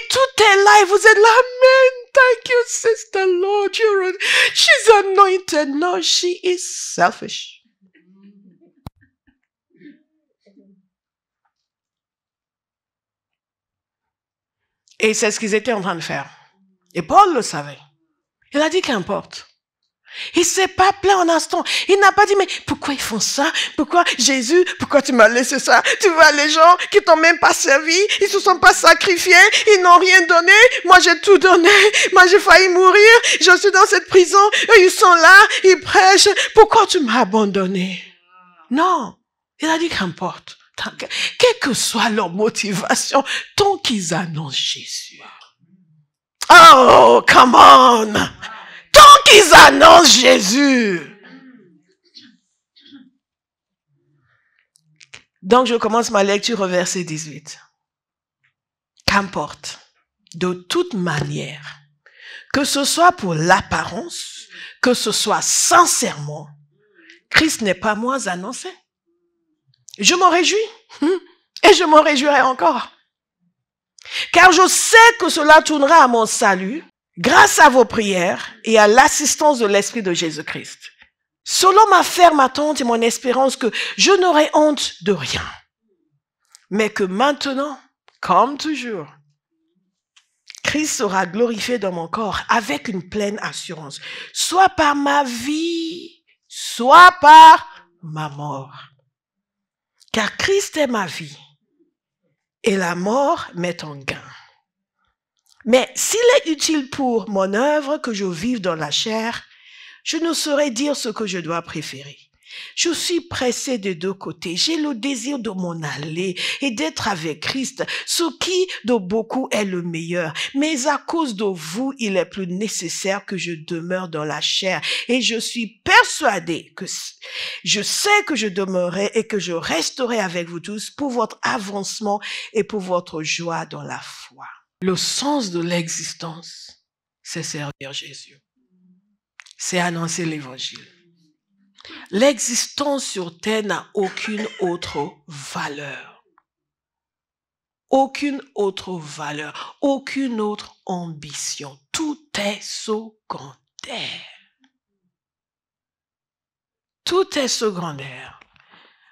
tout est là et vous êtes là. Amen. Thank you, Sister Lord. She's anointed. No, she is selfish. Et c'est ce qu'ils étaient en train de faire. Et Paul le savait. Il a dit qu'importe. Il s'est pas plaint un instant. Il n'a pas dit, mais pourquoi ils font ça? Pourquoi Jésus? Pourquoi tu m'as laissé ça? Tu vois, les gens qui t'ont même pas servi, ils se sont pas sacrifiés, ils n'ont rien donné. Moi, j'ai tout donné. Moi, j'ai failli mourir. Je suis dans cette prison. Eux, ils sont là, ils prêchent. Pourquoi tu m'as abandonné? Non. Il a dit qu'importe. Quelle que soit leur motivation, tant qu'ils annoncent Jésus. Oh, come on! Tant qu'ils annoncent Jésus. Donc, je commence ma lecture au verset 18. Qu'importe, de toute manière, que ce soit pour l'apparence, que ce soit sincèrement, Christ n'est pas moins annoncé. Je m'en réjouis. Et je m'en réjouirai encore. Car je sais que cela tournera à mon salut grâce à vos prières et à l'assistance de l'Esprit de Jésus-Christ. Selon ma ferme attente et mon espérance que je n'aurai honte de rien. Mais que maintenant, comme toujours, Christ sera glorifié dans mon corps avec une pleine assurance. Soit par ma vie, soit par ma mort. Car Christ est ma vie. Et la mort m'est en gain. Mais s'il est utile pour mon œuvre que je vive dans la chair, je ne saurais dire ce que je dois préférer. Je suis pressé des deux côtés. J'ai le désir de m'en aller et d'être avec Christ, ce qui de beaucoup est le meilleur. Mais à cause de vous, il est plus nécessaire que je demeure dans la chair. Et je suis persuadé que je sais que je demeurerai et que je resterai avec vous tous pour votre avancement et pour votre joie dans la foi. Le sens de l'existence, c'est servir Jésus. C'est annoncer l'évangile. L'existence sur terre n'a aucune autre valeur. Aucune autre valeur. Aucune autre ambition. Tout est secondaire. Tout est secondaire.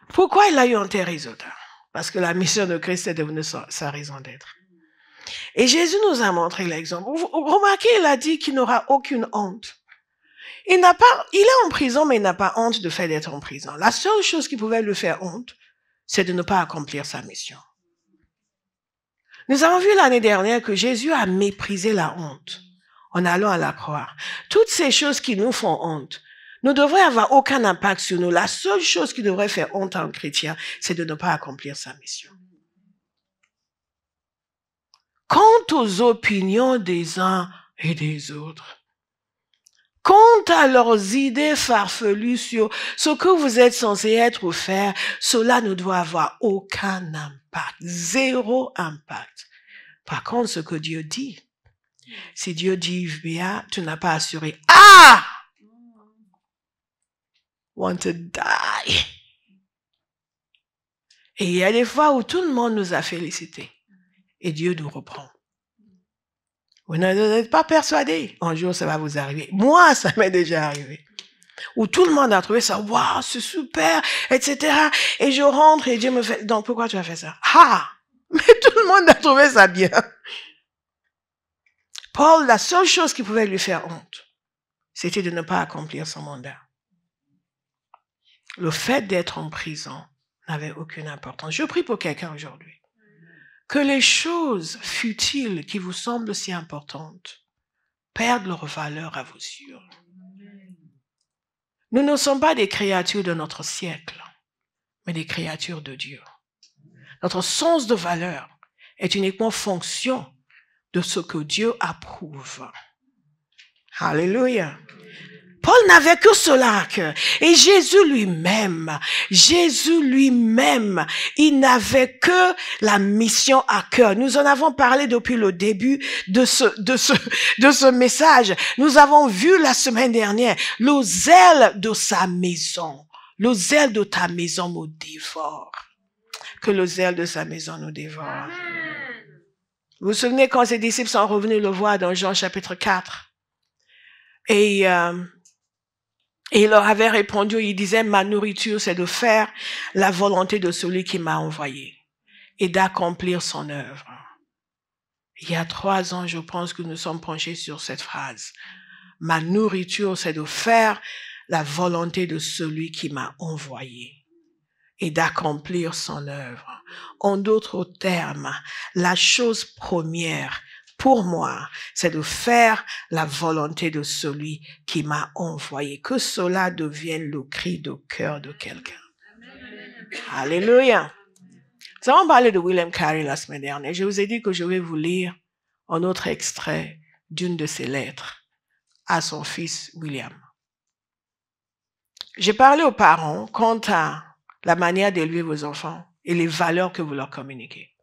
Pourquoi il a eu un tel résultat? Parce que la mission de Christ est devenue sa raison d'être. Et Jésus nous a montré l'exemple. Remarquez, il a dit qu'il n'aura aucune honte. Il est en prison, mais il n'a pas honte de fait d'être en prison. La seule chose qui pouvait lui faire honte, c'est de ne pas accomplir sa mission. Nous avons vu l'année dernière que Jésus a méprisé la honte en allant à la croix. Toutes ces choses qui nous font honte ne devraient avoir aucun impact sur nous. La seule chose qui devrait faire honte à un chrétien, c'est de ne pas accomplir sa mission. Quant aux opinions des uns et des autres, quant à leurs idées farfelues sur ce que vous êtes censé être ou faire, cela ne doit avoir aucun impact, zéro impact. Par contre, ce que Dieu dit, si Dieu dit, Béa, tu n'as pas assuré, want to die. Et il y a des fois où tout le monde nous a félicités et Dieu nous reprend. Vous n'êtes pas persuadé. Un jour, ça va vous arriver. Moi, ça m'est déjà arrivé. Où tout le monde a trouvé ça, waouh, c'est super, etc. Et je rentre et Dieu me fait, donc pourquoi tu as fait ça? Mais tout le monde a trouvé ça bien. Paul, la seule chose qui pouvait lui faire honte, c'était de ne pas accomplir son mandat. Le fait d'être en prison n'avait aucune importance. Je prie pour quelqu'un aujourd'hui. Que les choses futiles qui vous semblent si importantes perdent leur valeur à vos yeux. Nous ne sommes pas des créatures de notre siècle, mais des créatures de Dieu. Notre sens de valeur est uniquement fonction de ce que Dieu approuve. Alléluia. Paul n'avait que cela à cœur. Et Jésus lui-même, il n'avait que la mission à cœur. Nous en avons parlé depuis le début de ce message. Nous avons vu la semaine dernière le zèle de sa maison. Le zèle de ta maison me dévore. Que le zèle de sa maison nous dévore. Amen. Vous vous souvenez quand ses disciples sont revenus le voir dans Jean chapitre 4? Et il leur avait répondu, il disait, ma nourriture, c'est de faire la volonté de celui qui m'a envoyé et d'accomplir son œuvre. Il y a 3 ans, je pense que nous sommes penchés sur cette phrase. Ma nourriture, c'est de faire la volonté de celui qui m'a envoyé et d'accomplir son œuvre. En d'autres termes, la chose première pour moi, c'est de faire la volonté de celui qui m'a envoyé. Que cela devienne le cri de cœur de quelqu'un. Alléluia. Nous avons parlé de William Carey la semaine dernière. Je vous ai dit que je vais vous lire un autre extrait d'une de ses lettres à son fils William. J'ai parlé aux parents quant à la manière d'élever vos enfants et les valeurs que vous leur communiquez.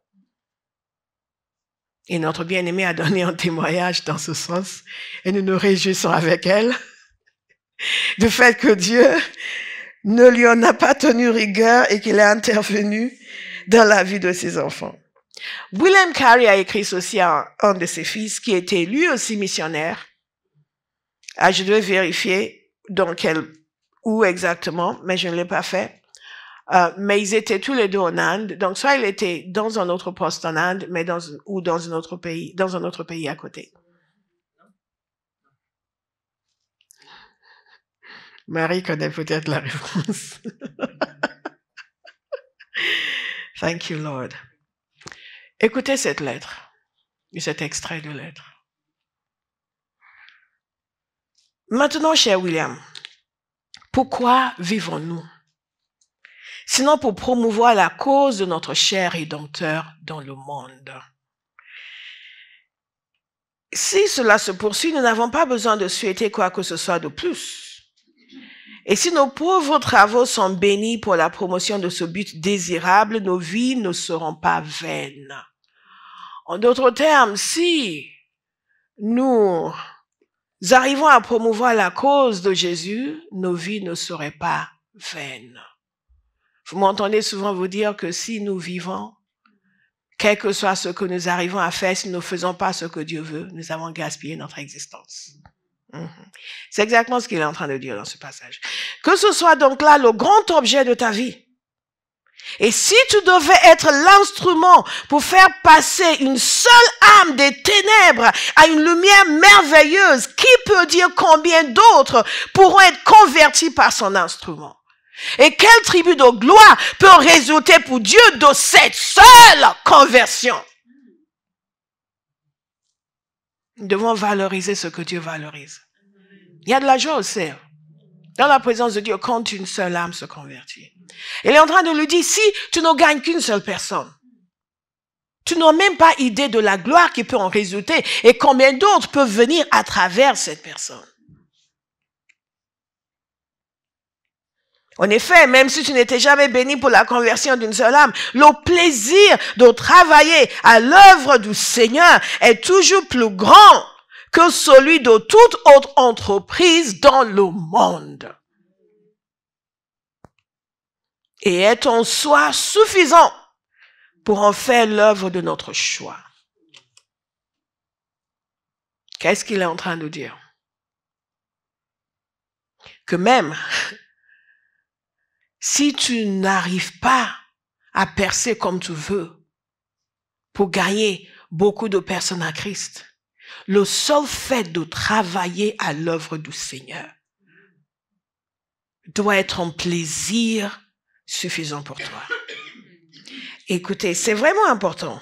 Et notre bien-aimée a donné un témoignage dans ce sens. Et nous nous réjouissons avec elle du fait que Dieu ne lui en a pas tenu rigueur et qu'il est intervenu dans la vie de ses enfants. William Carey a écrit ceci à un de ses fils qui était lui aussi missionnaire. Ah, je devais vérifier où exactement, mais je ne l'ai pas fait. Mais ils étaient tous les deux en Inde. Donc, soit il était dans un autre poste en Inde, mais dans un autre pays à côté. Marie connaît peut-être la réponse. Thank you, Lord. Écoutez cette lettre, cet extrait de lettre. Maintenant, cher William, pourquoi vivons-nous? Sinon pour promouvoir la cause de notre cher Rédempteur dans le monde. Si cela se poursuit, nous n'avons pas besoin de souhaiter quoi que ce soit de plus. Et si nos pauvres travaux sont bénis pour la promotion de ce but désirable, nos vies ne seront pas vaines. En d'autres termes, si nous arrivons à promouvoir la cause de Jésus, nos vies ne seraient pas vaines. Vous m'entendez souvent vous dire que si nous vivons, quel que soit ce que nous arrivons à faire, si nous ne faisons pas ce que Dieu veut, nous avons gaspillé notre existence. C'est exactement ce qu'il est en train de dire dans ce passage. Que ce soit donc là le grand objet de ta vie. Et si tu devais être l'instrument pour faire passer une seule âme des ténèbres à une lumière merveilleuse, qui peut dire combien d'autres pourront être convertis par son instrument? Et quel tribut de gloire peut résulter pour Dieu de cette seule conversion? Nous devons valoriser ce que Dieu valorise. Il y a de la joie aussi dans la présence de Dieu quand une seule âme se convertit. Il est en train de lui dire, si tu ne gagnes qu'une seule personne, tu n'as même pas idée de la gloire qui peut en résulter et combien d'autres peuvent venir à travers cette personne. En effet, même si tu n'étais jamais béni pour la conversion d'une seule âme, le plaisir de travailler à l'œuvre du Seigneur est toujours plus grand que celui de toute autre entreprise dans le monde. Et est en soi suffisant pour en faire l'œuvre de notre choix. Qu'est-ce qu'il est en train de dire? Que même si tu n'arrives pas à percer comme tu veux pour gagner beaucoup de personnes à Christ, le seul fait de travailler à l'œuvre du Seigneur doit être un plaisir suffisant pour toi. Écoutez, c'est vraiment important.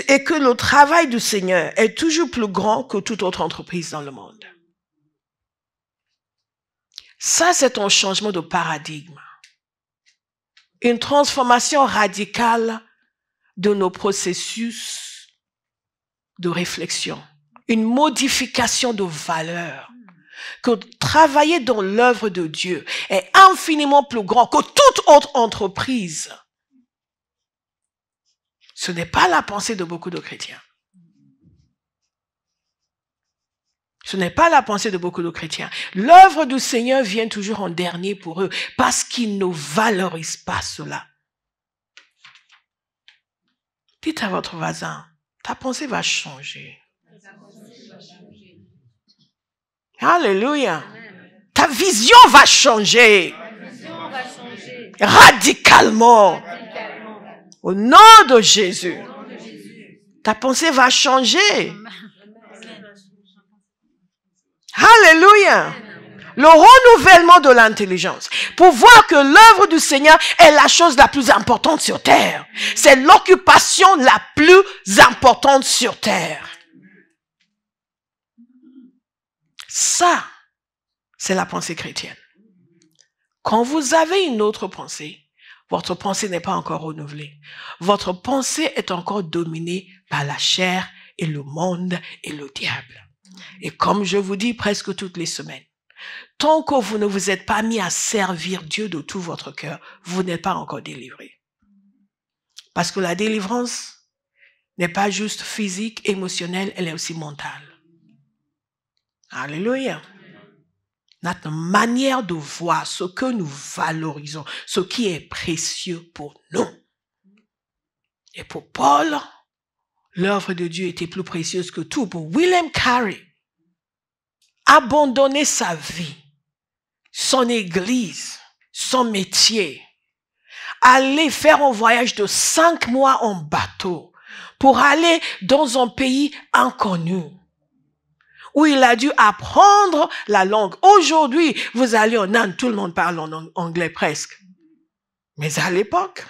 Et que le travail du Seigneur est toujours plus grand que toute autre entreprise dans le monde. Ça, c'est un changement de paradigme. Une transformation radicale de nos processus de réflexion. Une modification de valeur. Que travailler dans l'œuvre de Dieu est infiniment plus grand que toute autre entreprise. Ce n'est pas la pensée de beaucoup de chrétiens. Ce n'est pas la pensée de beaucoup de chrétiens. L'œuvre du Seigneur vient toujours en dernier pour eux parce qu'ils ne valorisent pas cela. Dites à votre voisin, ta pensée va changer. Alléluia. Ta vision va changer. Radicalement. Au nom de Jésus. Ta pensée va changer. Alléluia. Le renouvellement de l'intelligence. Pour voir que l'œuvre du Seigneur est la chose la plus importante sur terre. C'est l'occupation la plus importante sur terre. Ça, c'est la pensée chrétienne. Quand vous avez une autre pensée, votre pensée n'est pas encore renouvelée. Votre pensée est encore dominée par la chair et le monde et le diable. Et comme je vous dis presque toutes les semaines, tant que vous ne vous êtes pas mis à servir Dieu de tout votre cœur, vous n'êtes pas encore délivré. Parce que la délivrance n'est pas juste physique, émotionnelle, elle est aussi mentale. Alléluia. Notre manière de voir ce que nous valorisons, ce qui est précieux pour nous. Et pour Paul, l'œuvre de Dieu était plus précieuse que tout. Pour William Carey, abandonner sa vie, son église, son métier, aller faire un voyage de 5 mois en bateau pour aller dans un pays inconnu, où il a dû apprendre la langue. Aujourd'hui, vous allez en Inde, tout le monde parle en anglais presque. Mais à l'époque,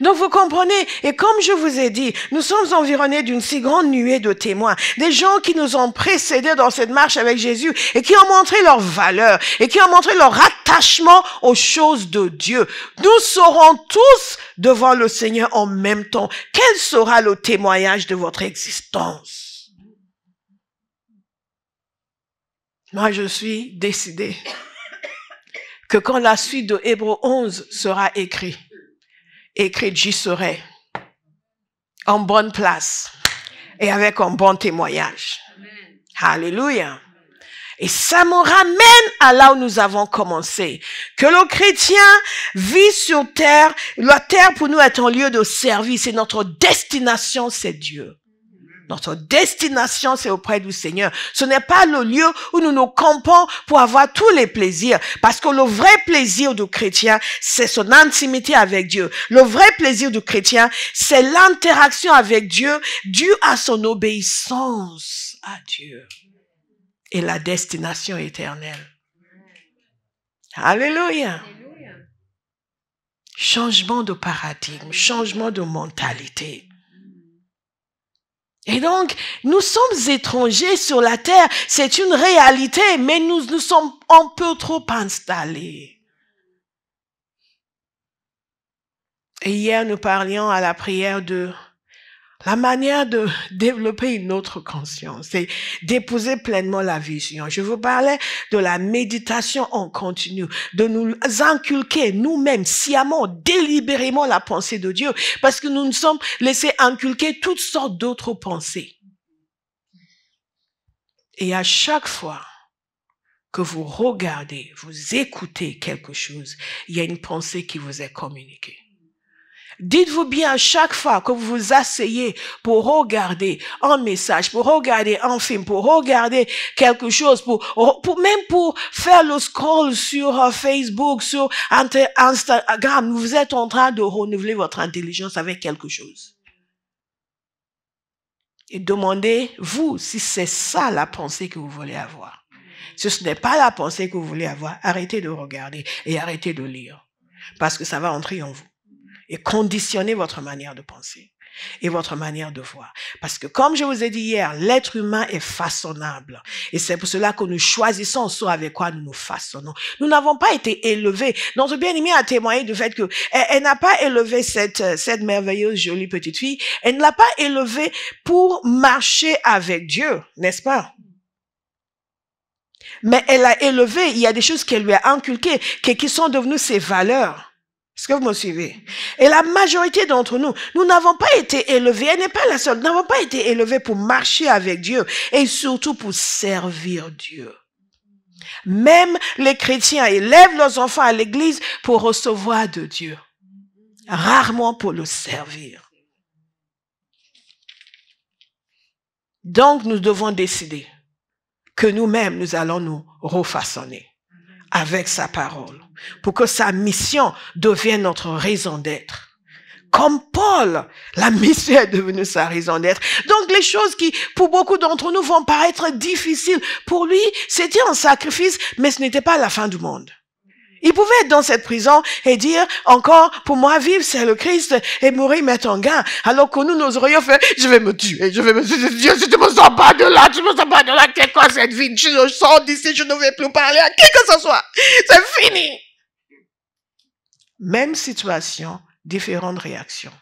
donc vous comprenez, et comme je vous ai dit, nous sommes environnés d'une si grande nuée de témoins, des gens qui nous ont précédés dans cette marche avec Jésus et qui ont montré leur valeur et qui ont montré leur attachement aux choses de Dieu. Nous serons tous devant le Seigneur en même temps. Quel sera le témoignage de votre existence? Moi, je suis décidé que quand la suite de Hébreux 11 sera écrite, j'y serai en bonne place et avec un bon témoignage. Amen. Alléluia. Et ça me ramène à là où nous avons commencé. Que le chrétien vit sur terre. La terre pour nous est un lieu de service et notre destination, c'est Dieu. Notre destination, c'est auprès du Seigneur. Ce n'est pas le lieu où nous nous campons pour avoir tous les plaisirs. Parce que le vrai plaisir du chrétien, c'est son intimité avec Dieu. Le vrai plaisir du chrétien, c'est l'interaction avec Dieu due à son obéissance à Dieu. Et la destination éternelle. Alléluia. Changement de paradigme, changement de mentalité. Et donc, nous sommes étrangers sur la terre. C'est une réalité, mais nous sommes un peu trop installés. Et hier, nous parlions à la prière de la manière de développer une autre conscience et d'épouser pleinement la vision. Je vous parlais de la méditation en continu, de nous inculquer nous-mêmes sciemment, délibérément la pensée de Dieu, parce que nous nous sommes laissés inculquer toutes sortes d'autres pensées. Et à chaque fois que vous regardez, vous écoutez quelque chose, il y a une pensée qui vous est communiquée. Dites-vous bien à chaque fois que vous vous asseyez pour regarder un message, pour regarder un film, pour regarder quelque chose, même pour faire le scroll sur Facebook, sur Instagram, vous êtes en train de renouveler votre intelligence avec quelque chose. Et demandez-vous si c'est ça la pensée que vous voulez avoir. Si ce n'est pas la pensée que vous voulez avoir, arrêtez de regarder et arrêtez de lire. Parce que ça va entrer en vous. et conditionner votre manière de penser et votre manière de voir. Parce que comme je vous ai dit hier, l'être humain est façonnable. Et c'est pour cela que nous choisissons ce avec quoi nous nous façonnons. Nous n'avons pas été élevés. Notre bien-aimée a témoigné du fait que elle n'a pas élevé cette merveilleuse, jolie petite fille. Elle ne l'a pas élevée pour marcher avec Dieu, n'est-ce pas? Mais elle l'a élevée. Il y a des choses qu'elle lui a inculquées, qui sont devenues ses valeurs. Est-ce que vous me suivez? Et la majorité d'entre nous, nous n'avons pas été élevés, elle n'est pas la seule, nous n'avons pas été élevés pour marcher avec Dieu et surtout pour servir Dieu. Même les chrétiens élèvent leurs enfants à l'église pour recevoir de Dieu, rarement pour le servir. Donc nous devons décider que nous-mêmes, nous allons nous refaçonner avec sa parole, pour que sa mission devienne notre raison d'être. Comme Paul, la mission est devenue sa raison d'être. Donc les choses qui, pour beaucoup d'entre nous, vont paraître difficiles, pour lui, c'était un sacrifice, mais ce n'était pas la fin du monde. Il pouvait être dans cette prison et dire encore, pour moi, vivre, c'est le Christ, et mourir, m'est un gain. Alors que nous aurions fait, je vais me tuer, Dieu, si tu me sors pas de là, c'est quoi cette vie? Je sors d'ici, je ne vais plus parler à qui que ce soit. C'est fini. Même situation, différentes réactions.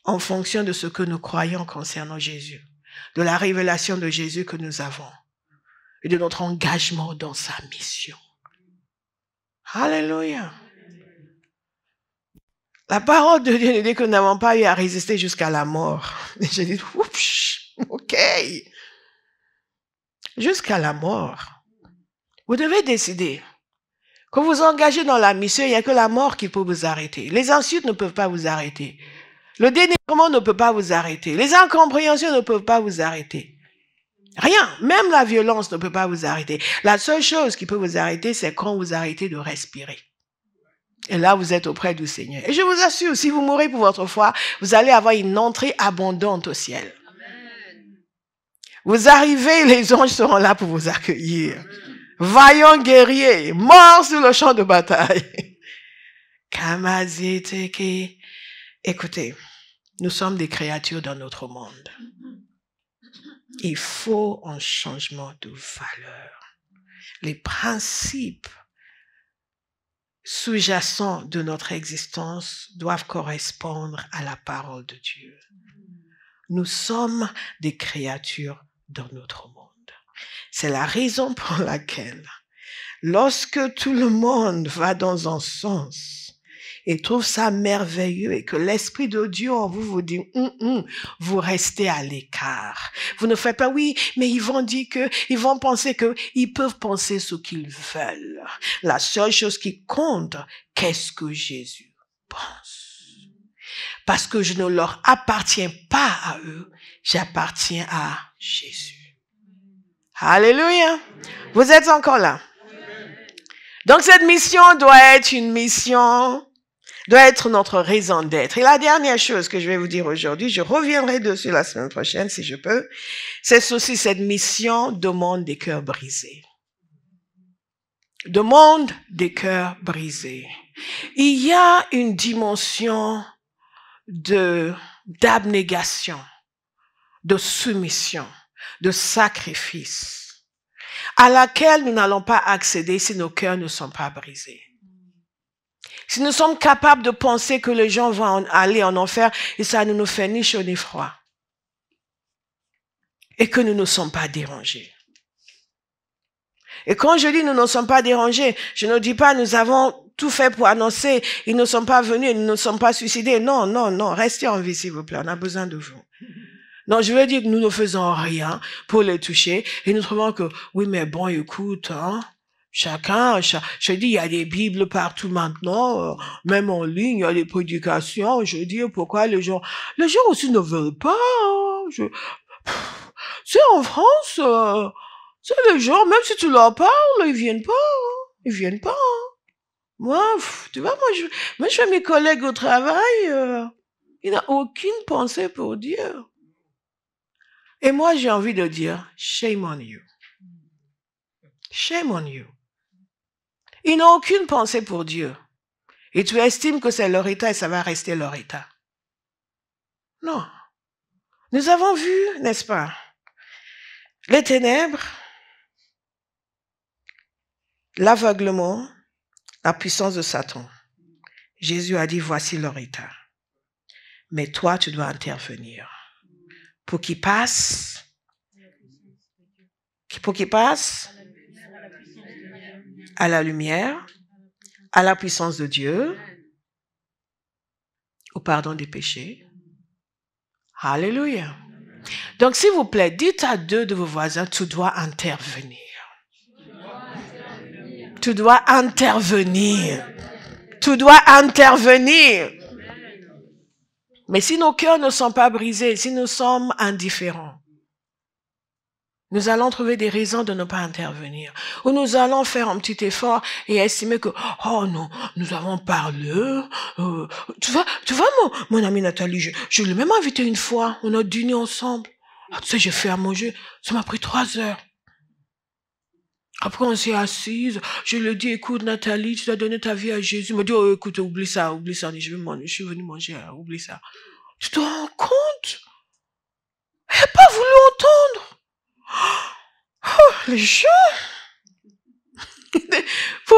En fonction de ce que nous croyons concernant Jésus, de la révélation de Jésus que nous avons, et de notre engagement dans sa mission. Alléluia. La parole de Dieu nous dit que nous n'avons pas eu à résister jusqu'à la mort. Et j'ai dit, oups, ok. Jusqu'à la mort. Vous devez décider. Quand vous engagez dans la mission, il n'y a que la mort qui peut vous arrêter. Les insultes ne peuvent pas vous arrêter. Le dénigrement ne peut pas vous arrêter. Les incompréhensions ne peuvent pas vous arrêter. Rien, même la violence ne peut pas vous arrêter. La seule chose qui peut vous arrêter, c'est quand vous arrêtez de respirer. Et là, vous êtes auprès du Seigneur. Et je vous assure, si vous mourrez pour votre foi, vous allez avoir une entrée abondante au ciel. Amen. Vous arrivez, les anges seront là pour vous accueillir. Vaillants guerriers, morts sur le champ de bataille. Kamaziteke. Écoutez, nous sommes des créatures dans notre monde. Il faut un changement de valeur. Les principes sous-jacents de notre existence doivent correspondre à la parole de Dieu. Nous sommes des créatures dans notre monde. C'est la raison pour laquelle, lorsque tout le monde va dans un sens, et trouve ça merveilleux et que l'Esprit de Dieu en vous vous dit, vous restez à l'écart. Vous ne faites pas, oui, mais ils vont penser qu'ils peuvent penser ce qu'ils veulent. La seule chose qui compte, qu'est-ce que Jésus pense? Parce que je ne leur appartiens pas à eux, j'appartiens à Jésus. Alléluia. Vous êtes encore là. Donc cette mission doit être une mission, doit être notre raison d'être. Et la dernière chose que je vais vous dire aujourd'hui, je reviendrai dessus la semaine prochaine si je peux, c'est aussi cette mission demande des cœurs brisés. Demande des cœurs brisés. Il y a une dimension d'abnégation, de soumission, de sacrifice, à laquelle nous n'allons pas accéder si nos cœurs ne sont pas brisés. Si nous sommes capables de penser que les gens vont aller en enfer, et ça ne nous fait ni chaud ni froid, et que nous ne sommes pas dérangés. Et quand je dis nous ne sommes pas dérangés, je ne dis pas nous avons tout fait pour annoncer, ils ne sont pas venus, ils ne sont pas suicidés. Non, non, non, restez en vie s'il vous plaît, on a besoin de vous. Non, je veux dire que nous ne faisons rien pour les toucher, et nous trouvons que, oui mais bon écoute, je dis, il y a des Bibles partout maintenant, même en ligne, il y a des prédications. Je dis, pourquoi les gens aussi ne veulent pas. C'est en France, c'est les gens, même si tu leur parles, ils viennent pas. Moi, tu vois, moi, je fais mes collègues au travail, il n'a aucune pensée pour Dieu. Et moi, j'ai envie de dire, shame on you. Shame on you. Ils n'ont aucune pensée pour Dieu. Et tu estimes que c'est leur état et ça va rester leur état. Non. Nous avons vu, n'est-ce pas, les ténèbres, l'aveuglement, la puissance de Satan. Jésus a dit, voici leur état. Mais toi, tu dois intervenir pour qu'ils passent, à la lumière, à la puissance de Dieu, au pardon des péchés. Alléluia. Donc, s'il vous plaît, dites à 2 de vos voisins, tu dois intervenir. Tu dois intervenir. Tu dois intervenir. Mais si nos cœurs ne sont pas brisés, si nous sommes indifférents, nous allons trouver des raisons de ne pas intervenir. Ou nous allons faire un petit effort et estimer que, oh non, nous avons parlé. Tu vois mon amie Nathalie, je l'ai même invitée une fois, on a dîné ensemble. Ah, tu sais, j'ai fait à manger, ça m'a pris 3 heures. Après, on s'est assise, je lui ai dit, écoute Nathalie, tu dois donner ta vie à Jésus. Elle m'a dit, oh écoute, oublie ça. Je suis venue manger, oublie ça. Tu te rends compte? Elle n'a pas voulu entendre. Oh, les gens. Vous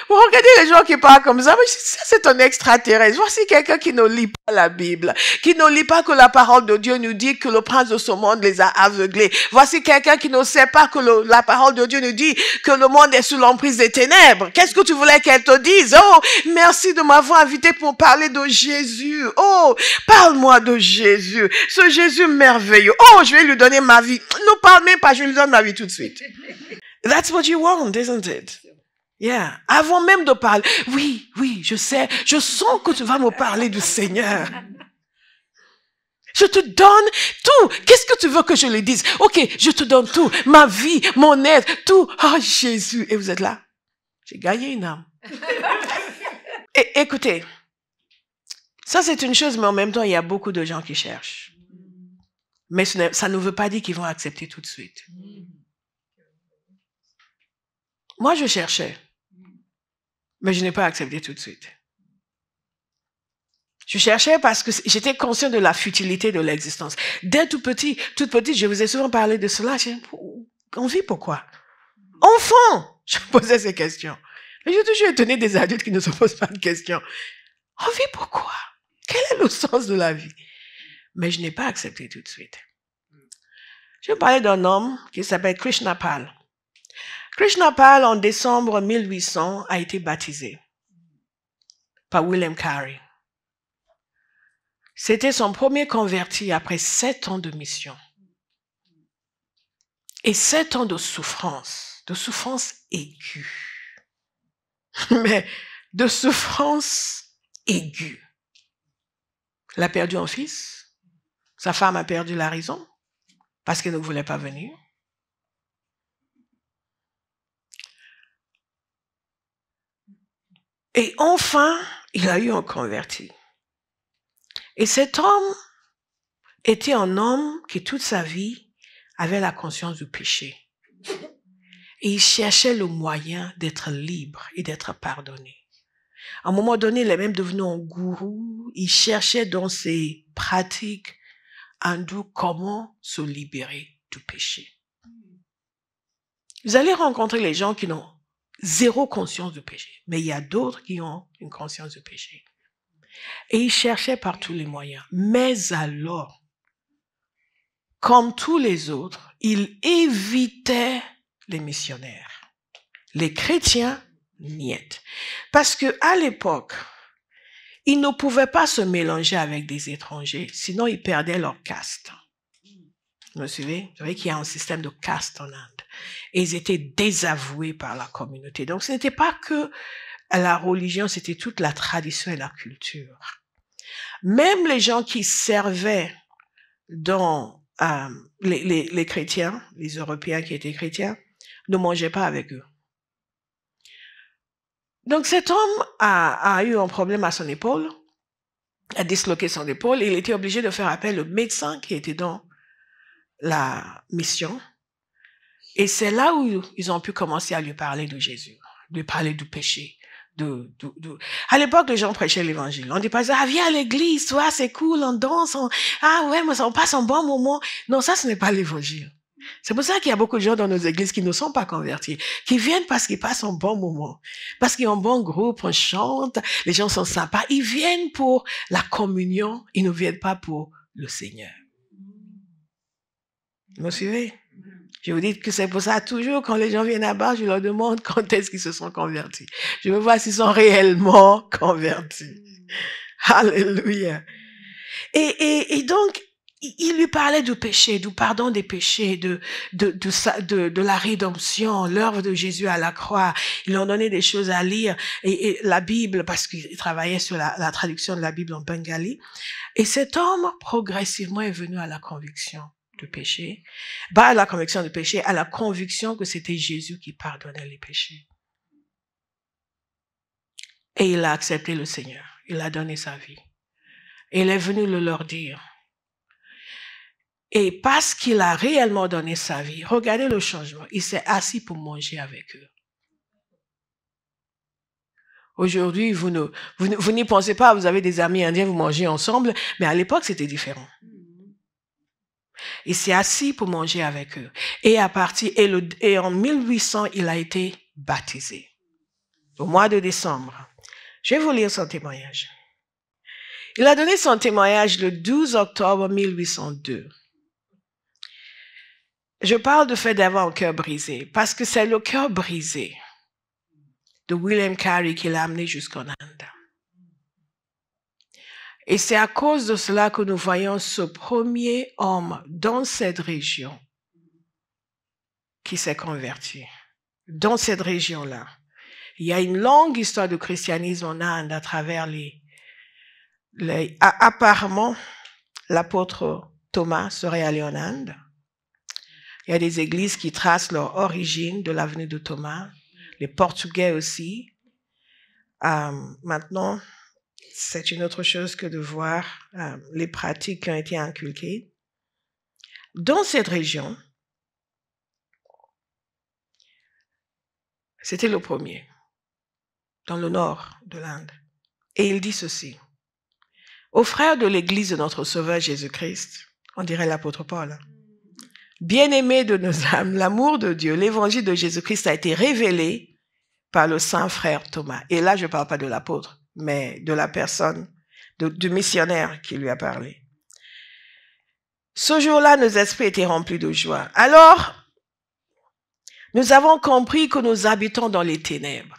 regardez les gens qui parlent comme ça, mais ça c'est un extraterrestre. Voici quelqu'un qui ne lit pas la Bible, qui ne lit pas que la parole de Dieu nous dit que le prince de ce monde les a aveuglés. Voici quelqu'un qui ne sait pas que la parole de Dieu nous dit que le monde est sous l'emprise des ténèbres. Qu'est-ce que tu voulais qu'elle te dise? Oh, merci de m'avoir invité pour parler de Jésus. Oh, parle-moi de Jésus, ce Jésus merveilleux. Oh, je vais lui donner ma vie. Ne parle même pas, je lui donne ma vie tout de suite. That's what you want, isn't it? Yeah. Avant même de parler. Oui, je sais. Je sens que tu vas me parler du Seigneur. Je te donne tout. Qu'est-ce que tu veux que je lui dise? Ok, je te donne tout. Ma vie, mon aide, tout. Oh, Jésus. Et vous êtes là? J'ai gagné une âme. Et écoutez, ça c'est une chose, mais en même temps, il y a beaucoup de gens qui cherchent. Mais ça ne veut pas dire qu'ils vont accepter tout de suite. Moi, je cherchais, mais je n'ai pas accepté tout de suite. Je cherchais parce que j'étais conscient de la futilité de l'existence. Dès toute petite, je vous ai souvent parlé de cela. On vit pourquoi? Enfant, je me posais ces questions. Mais je suis toujours étonnée des adultes qui ne se posent pas de questions. On vit pourquoi? Quel est le sens de la vie? Mais je n'ai pas accepté tout de suite. Je vais parler d'un homme qui s'appelle Krishna Pal. Krishna Pal, en décembre 1800, a été baptisé par William Carey. C'était son premier converti après 7 ans de mission. Et 7 ans de souffrance aiguë. Mais de souffrance aiguë. Il a perdu un fils. Sa femme a perdu la raison parce qu'elle ne voulait pas venir. Et enfin, il a eu un converti. Et cet homme était un homme qui toute sa vie avait la conscience du péché. Et il cherchait le moyen d'être libre et d'être pardonné. À un moment donné, il est même devenu un gourou. Il cherchait dans ses pratiques hindoues comment se libérer du péché. Vous allez rencontrer les gens qui n'ont zéro conscience du péché. Mais il y a d'autres qui ont une conscience du péché. Et il cherchait par tous les moyens. Mais alors, comme tous les autres, il évitait les missionnaires. Les chrétiens, niet. Parce que à l'époque, ils ne pouvaient pas se mélanger avec des étrangers, sinon ils perdaient leur caste. Vous me suivez? Vous savez qu'il y a un système de caste en Inde. Et ils étaient désavoués par la communauté. Donc ce n'était pas que la religion, c'était toute la tradition et la culture. Même les gens qui servaient dans les chrétiens, les Européens qui étaient chrétiens, ne mangeaient pas avec eux. Donc cet homme a eu un problème à son épaule, a disloqué son épaule, et il était obligé de faire appel au médecin qui était dans la mission. Et c'est là où ils ont pu commencer à lui parler de Jésus, lui parler du péché, À l'époque, les gens prêchaient l'évangile. On dit pas ça, viens à l'église, toi, c'est cool, on danse, ah ouais, mais on passe un bon moment. Non, ça, ce n'est pas l'évangile. C'est pour ça qu'il y a beaucoup de gens dans nos églises qui ne sont pas convertis, qui viennent parce qu'ils passent un bon moment, parce qu'il y a un bon groupe, on chante, les gens sont sympas. Ils viennent pour la communion, ils ne viennent pas pour le Seigneur. Vous me suivez? Je vous dis que c'est pour ça, toujours, quand les gens viennent là-bas, je leur demande quand est-ce qu'ils se sont convertis. Je veux voir s'ils sont réellement convertis. Alléluia. Et donc, il lui parlait du péché, du pardon des péchés, de la rédemption, l'œuvre de Jésus à la croix. Il leur donnait des choses à lire et la Bible, parce qu'il travaillait sur la traduction de la Bible en bengali. Et cet homme, progressivement, est venu à la conviction du péché. Pas à la conviction du péché, à la conviction que c'était Jésus qui pardonnait les péchés. Et il a accepté le Seigneur. Il a donné sa vie. Et il est venu le leur dire. Et parce qu'il a réellement donné sa vie, regardez le changement. Il s'est assis pour manger avec eux. Aujourd'hui, vous n'y pensez pas, vous avez des amis indiens, vous mangez ensemble, mais à l'époque, c'était différent. Il s'est assis pour manger avec eux. Et en 1800, il a été baptisé. Au mois de décembre. Je vais vous lire son témoignage. Il a donné son témoignage le 12 octobre 1802. Je parle du fait d'avoir un cœur brisé, parce que c'est le cœur brisé de William Carey qui l'a amené jusqu'en Inde. Et c'est à cause de cela que nous voyons ce premier homme dans cette région qui s'est converti. Dans cette région-là. Il y a une longue histoire de christianisme en Inde à travers apparemment, l'apôtre Thomas serait allé en Inde. Il y a des églises qui tracent leur origine de l'avenue de Thomas. Les Portugais aussi. Maintenant, c'est une autre chose que de voir les pratiques qui ont été inculquées. Dans cette région, c'était le premier, dans le nord de l'Inde. Et il dit ceci. Aux frères de l'église de notre Sauveur Jésus-Christ, on dirait l'apôtre Paul, bien-aimés de nos âmes, l'amour de Dieu, l'évangile de Jésus-Christ a été révélé par le saint frère Thomas. Et là, je ne parle pas de l'apôtre, mais de la personne, du missionnaire qui lui a parlé. Ce jour-là, nos esprits étaient remplis de joie. Alors, nous avons compris que nous habitons dans les ténèbres.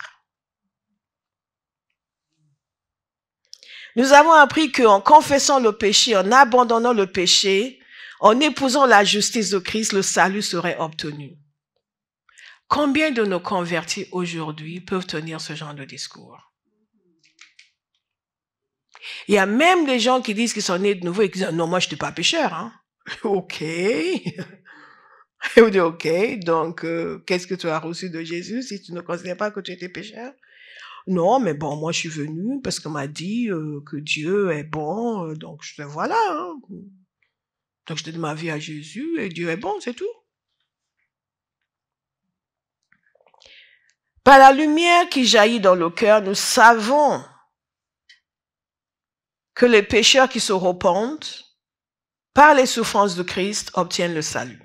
Nous avons appris qu'en confessant le péché, en abandonnant le péché, en épousant la justice de Christ, le salut serait obtenu. Combien de nos convertis aujourd'hui peuvent tenir ce genre de discours? Il y a même des gens qui disent qu'ils sont nés de nouveau et qui disent « Non, moi je ne suis pas pécheur. Hein. » Ok. Et vous dites « Ok, donc qu'est-ce que tu as reçu de Jésus si tu ne considères pas que tu étais pécheur? » Non, mais bon, moi je suis venu parce qu'on m'a dit que Dieu est bon, donc je te voilà. Hein. Donc je donne ma vie à Jésus et Dieu est bon, c'est tout. Par la lumière qui jaillit dans le cœur, nous savons que les pécheurs qui se repentent par les souffrances de Christ obtiennent le salut.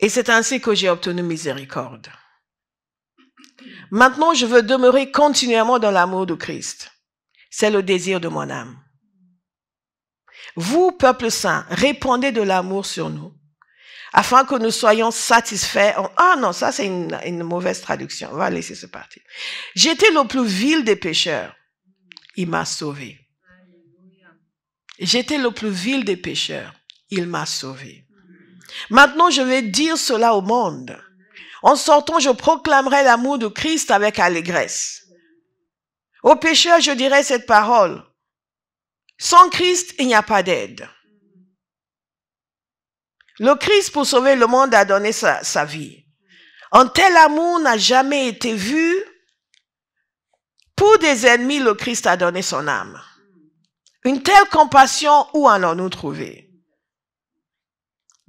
Et c'est ainsi que j'ai obtenu miséricorde. Maintenant, je veux demeurer continuellement dans l'amour de Christ. C'est le désir de mon âme. Vous, peuple saint, répandez de l'amour sur nous, afin que nous soyons satisfaits. Ah non, ça c'est une mauvaise traduction. On va laisser ce parti. J'étais le plus vil des pécheurs. Il m'a sauvé. J'étais le plus vil des pécheurs. Il m'a sauvé. Maintenant, je vais dire cela au monde. En sortant, je proclamerai l'amour de Christ avec allégresse. Aux pécheurs, je dirai cette parole. Sans Christ, il n'y a pas d'aide. Le Christ, pour sauver le monde, a donné sa vie. Un tel amour n'a jamais été vu. Pour des ennemis, le Christ a donné son âme. Une telle compassion, où allons-nous trouver?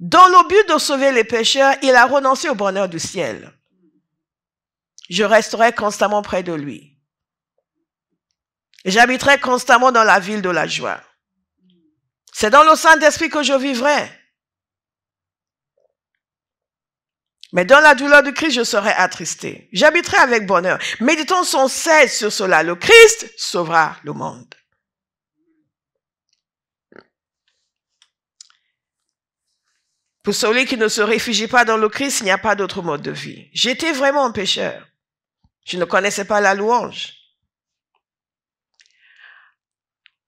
Dans le but de sauver les pécheurs, il a renoncé au bonheur du ciel. Je resterai constamment près de lui. J'habiterai constamment dans la ville de la joie. C'est dans le Saint-Esprit que je vivrai. Mais dans la douleur du Christ, je serai attristé. J'habiterai avec bonheur. Méditons sans cesse sur cela. Le Christ sauvera le monde. Pour celui qui ne se réfugie pas dans le Christ, il n'y a pas d'autre mode de vie. J'étais vraiment un pécheur. Je ne connaissais pas la louange.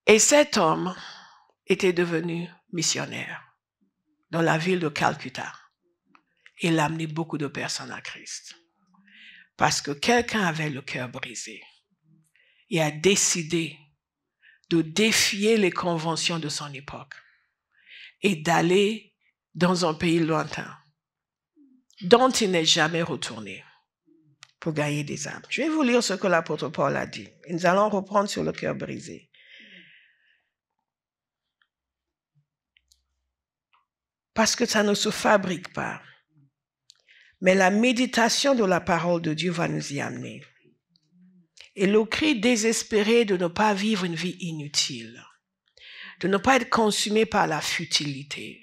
Et cet homme était devenu missionnaire dans la ville de Calcutta. Il a amené beaucoup de personnes à Christ. Parce que quelqu'un avait le cœur brisé. Il a décidé de défier les conventions de son époque et d'aller dans un pays lointain dont il n'est jamais retourné pour gagner des âmes. Je vais vous lire ce que l'apôtre Paul a dit. Et nous allons reprendre sur le cœur brisé. Parce que ça ne se fabrique pas. Mais la méditation de la parole de Dieu va nous y amener. Et le cri désespéré de ne pas vivre une vie inutile, de ne pas être consumé par la futilité,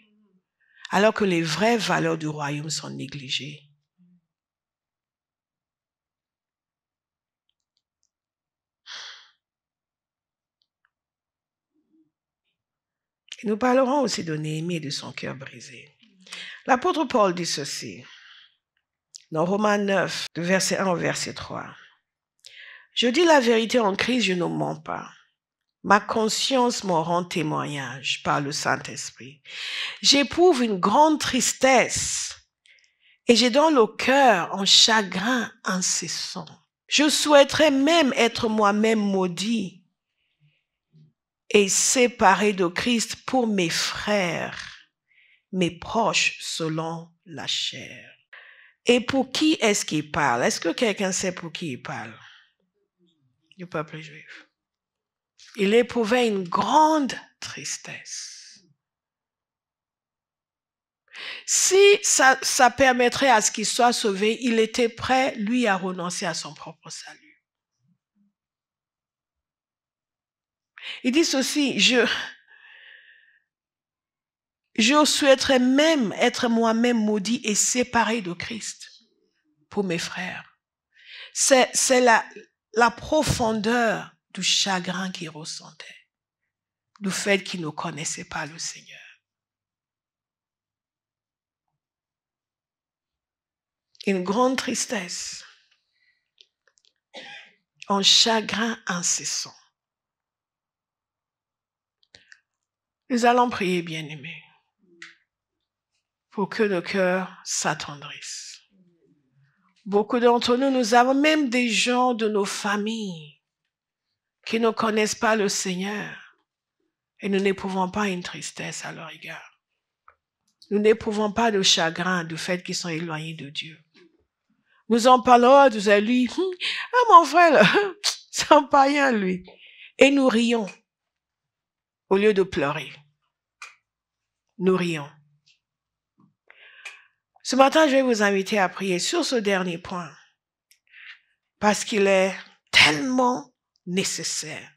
alors que les vraies valeurs du royaume sont négligées. Et nous parlerons aussi de Néhémie et de son cœur brisé. L'apôtre Paul dit ceci, dans Romains 9, de verset 1 au verset 3. Je dis la vérité en Christ, je ne mens pas. Ma conscience m'en rend témoignage par le Saint-Esprit. J'éprouve une grande tristesse et j'ai dans le cœur un chagrin incessant. Je souhaiterais même être moi-même maudit et séparé de Christ pour mes frères, mes proches selon la chair. Et pour qui est-ce qu'il parle? Est-ce que quelqu'un sait pour qui il parle? Du peuple juif. Il éprouvait une grande tristesse. Si ça permettrait à ce qu'il soit sauvé, il était prêt, lui, à renoncer à son propre salut. Il dit ceci, je souhaiterais même être moi-même maudit et séparé de Christ pour mes frères. C'est la profondeur du chagrin qu'il ressentait, du fait qu'il ne connaissait pas le Seigneur. Une grande tristesse, un chagrin incessant. Nous allons prier, bien-aimés, pour que nos cœurs s'attendrissent. Beaucoup d'entre nous, nous avons même des gens de nos familles qui ne connaissent pas le Seigneur et nous n'éprouvons pas une tristesse à leur égard. Nous n'éprouvons pas de chagrin du fait qu'ils sont éloignés de Dieu. Nous en parlons, nous allons lui, mon frère, c'est un païen lui. Et nous rions au lieu de pleurer. Nous rions. Ce matin, je vais vous inviter à prier sur ce dernier point parce qu'il est tellement nécessaire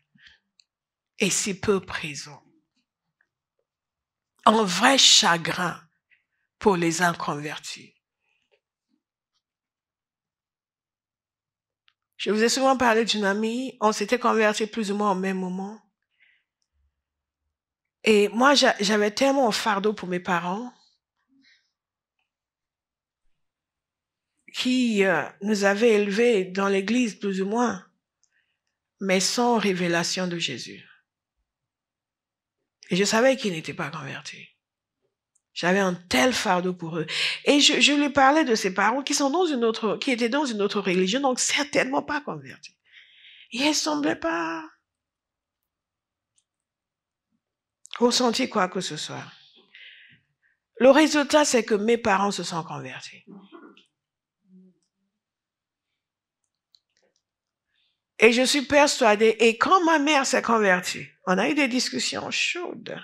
et si peu présent. Un vrai chagrin pour les inconvertis. Je vous ai souvent parlé d'une amie, on s'était convertis plus ou moins au même moment. Et moi, j'avais tellement un fardeau pour mes parents qui nous avaient élevés dans l'église plus ou moins, mais sans révélation de Jésus. Et je savais qu'ils n'étaient pas convertis. J'avais un tel fardeau pour eux. Et je lui parlais de ses parents qui étaient dans une autre religion, donc certainement pas convertis. Et ils ne semblaient pas ressentir quoi que ce soit. Le résultat, c'est que mes parents se sont convertis. Et je suis persuadée, et quand ma mère s'est convertie, on a eu des discussions chaudes.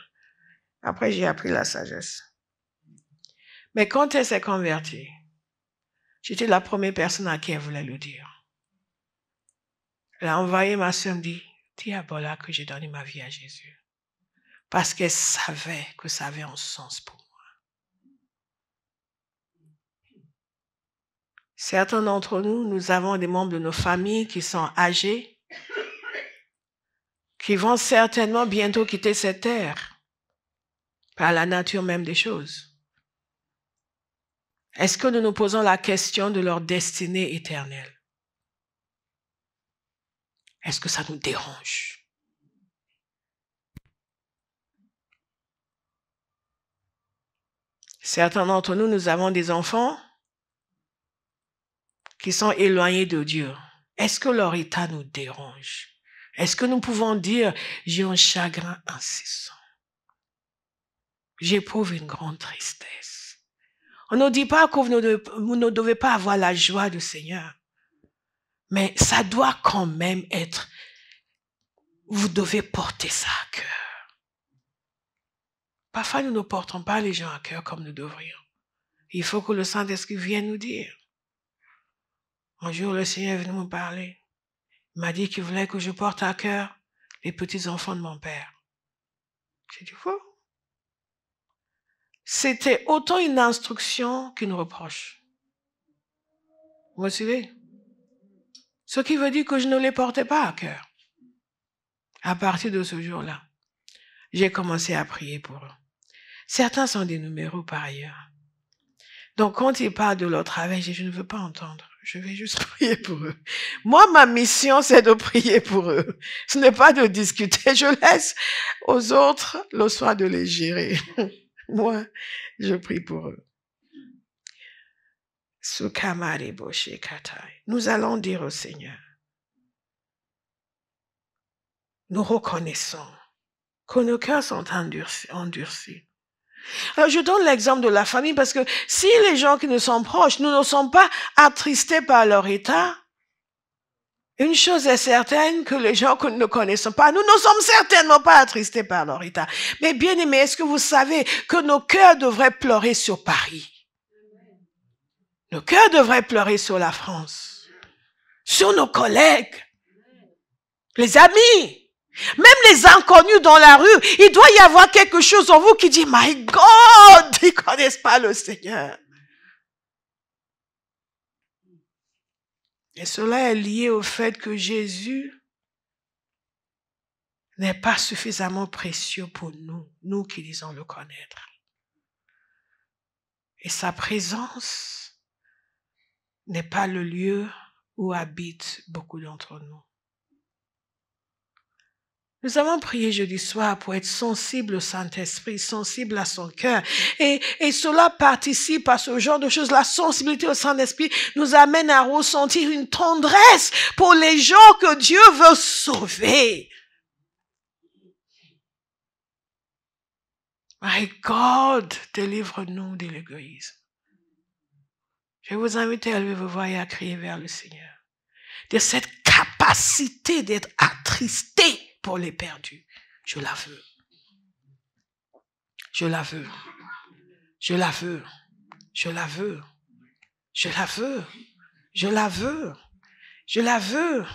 Après, j'ai appris la sagesse. Mais quand elle s'est convertie, j'étais la première personne à qui elle voulait le dire. Elle a envoyé ma soeur, me dit, dis à Bola que j'ai donné ma vie à Jésus. Parce qu'elle savait que ça avait un sens pour moi. Certains d'entre nous, nous avons des membres de nos familles qui sont âgés, qui vont certainement bientôt quitter cette terre, par la nature même des choses. Est-ce que nous nous posons la question de leur destinée éternelle? Est-ce que ça nous dérange? Certains d'entre nous, nous avons des enfants qui sont éloignés de Dieu. Est-ce que leur état nous dérange? Est-ce que nous pouvons dire, j'ai un chagrin incessant? J'éprouve une grande tristesse. On ne dit pas que vous ne devez pas avoir la joie du Seigneur. Mais ça doit quand même être, vous devez porter ça à cœur. Parfois, nous ne portons pas les gens à cœur comme nous devrions. Il faut que le Saint-Esprit vienne nous dire. Un jour, le Seigneur est venu me parler. Il m'a dit qu'il voulait que je porte à cœur les petits-enfants de mon père. J'ai dit, faux. C'était autant une instruction qu'une reproche. Vous me suivez? Ce qui veut dire que je ne les portais pas à cœur. À partir de ce jour-là, j'ai commencé à prier pour eux. Certains sont des numéros par ailleurs. Donc, quand ils parlent de leur travail, je ne veux pas entendre. Je vais juste prier pour eux. Moi, ma mission, c'est de prier pour eux. Ce n'est pas de discuter. Je laisse aux autres le soin de les gérer. Moi, je prie pour eux. Nous allons dire au Seigneur, nous reconnaissons que nos cœurs sont endurcis. Alors, je donne l'exemple de la famille parce que si les gens qui nous sont proches, nous ne sommes pas attristés par leur état, une chose est certaine, que les gens que nous ne connaissons pas, nous ne sommes certainement pas attristés par leur état. Mais bien aimés, est-ce que vous savez que nos cœurs devraient pleurer sur Paris? Nos cœurs devraient pleurer sur la France, sur nos collègues, les amis. Même les inconnus dans la rue, il doit y avoir quelque chose en vous qui dit, my God, ils ne connaissent pas le Seigneur. Et cela est lié au fait que Jésus n'est pas suffisamment précieux pour nous, nous qui disons le connaître. Et sa présence n'est pas le lieu où habitent beaucoup d'entre nous. Nous avons prié jeudi soir pour être sensibles au Saint-Esprit, sensibles à son cœur. Et cela participe à ce genre de choses. La sensibilité au Saint-Esprit nous amène à ressentir une tendresse pour les gens que Dieu veut sauver. My God, délivre-nous de l'égoïsme. Je vous invite à lever vos voix et à crier vers le Seigneur. De cette capacité d'être attristé pour les perdus. Je la veux. Je la veux. Je la veux. Je la veux. Je la veux. Je la veux. Je la veux.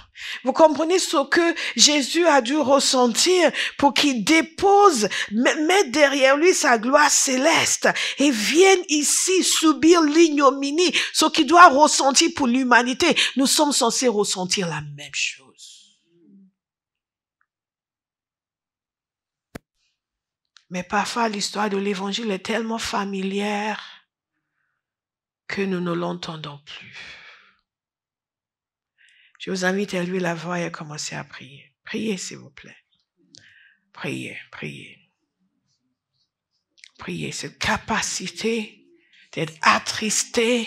Vous comprenez ce que Jésus a dû ressentir pour qu'il dépose, mette derrière lui sa gloire céleste et vienne ici subir l'ignominie. Ce qu'il doit ressentir pour l'humanité, nous sommes censés ressentir la même chose. Mais parfois, l'histoire de l'évangile est tellement familière que nous ne l'entendons plus. Je vous invite à lever la voix et à commencer à prier. Priez, s'il vous plaît. Priez, priez. Priez. Cette capacité d'être attristé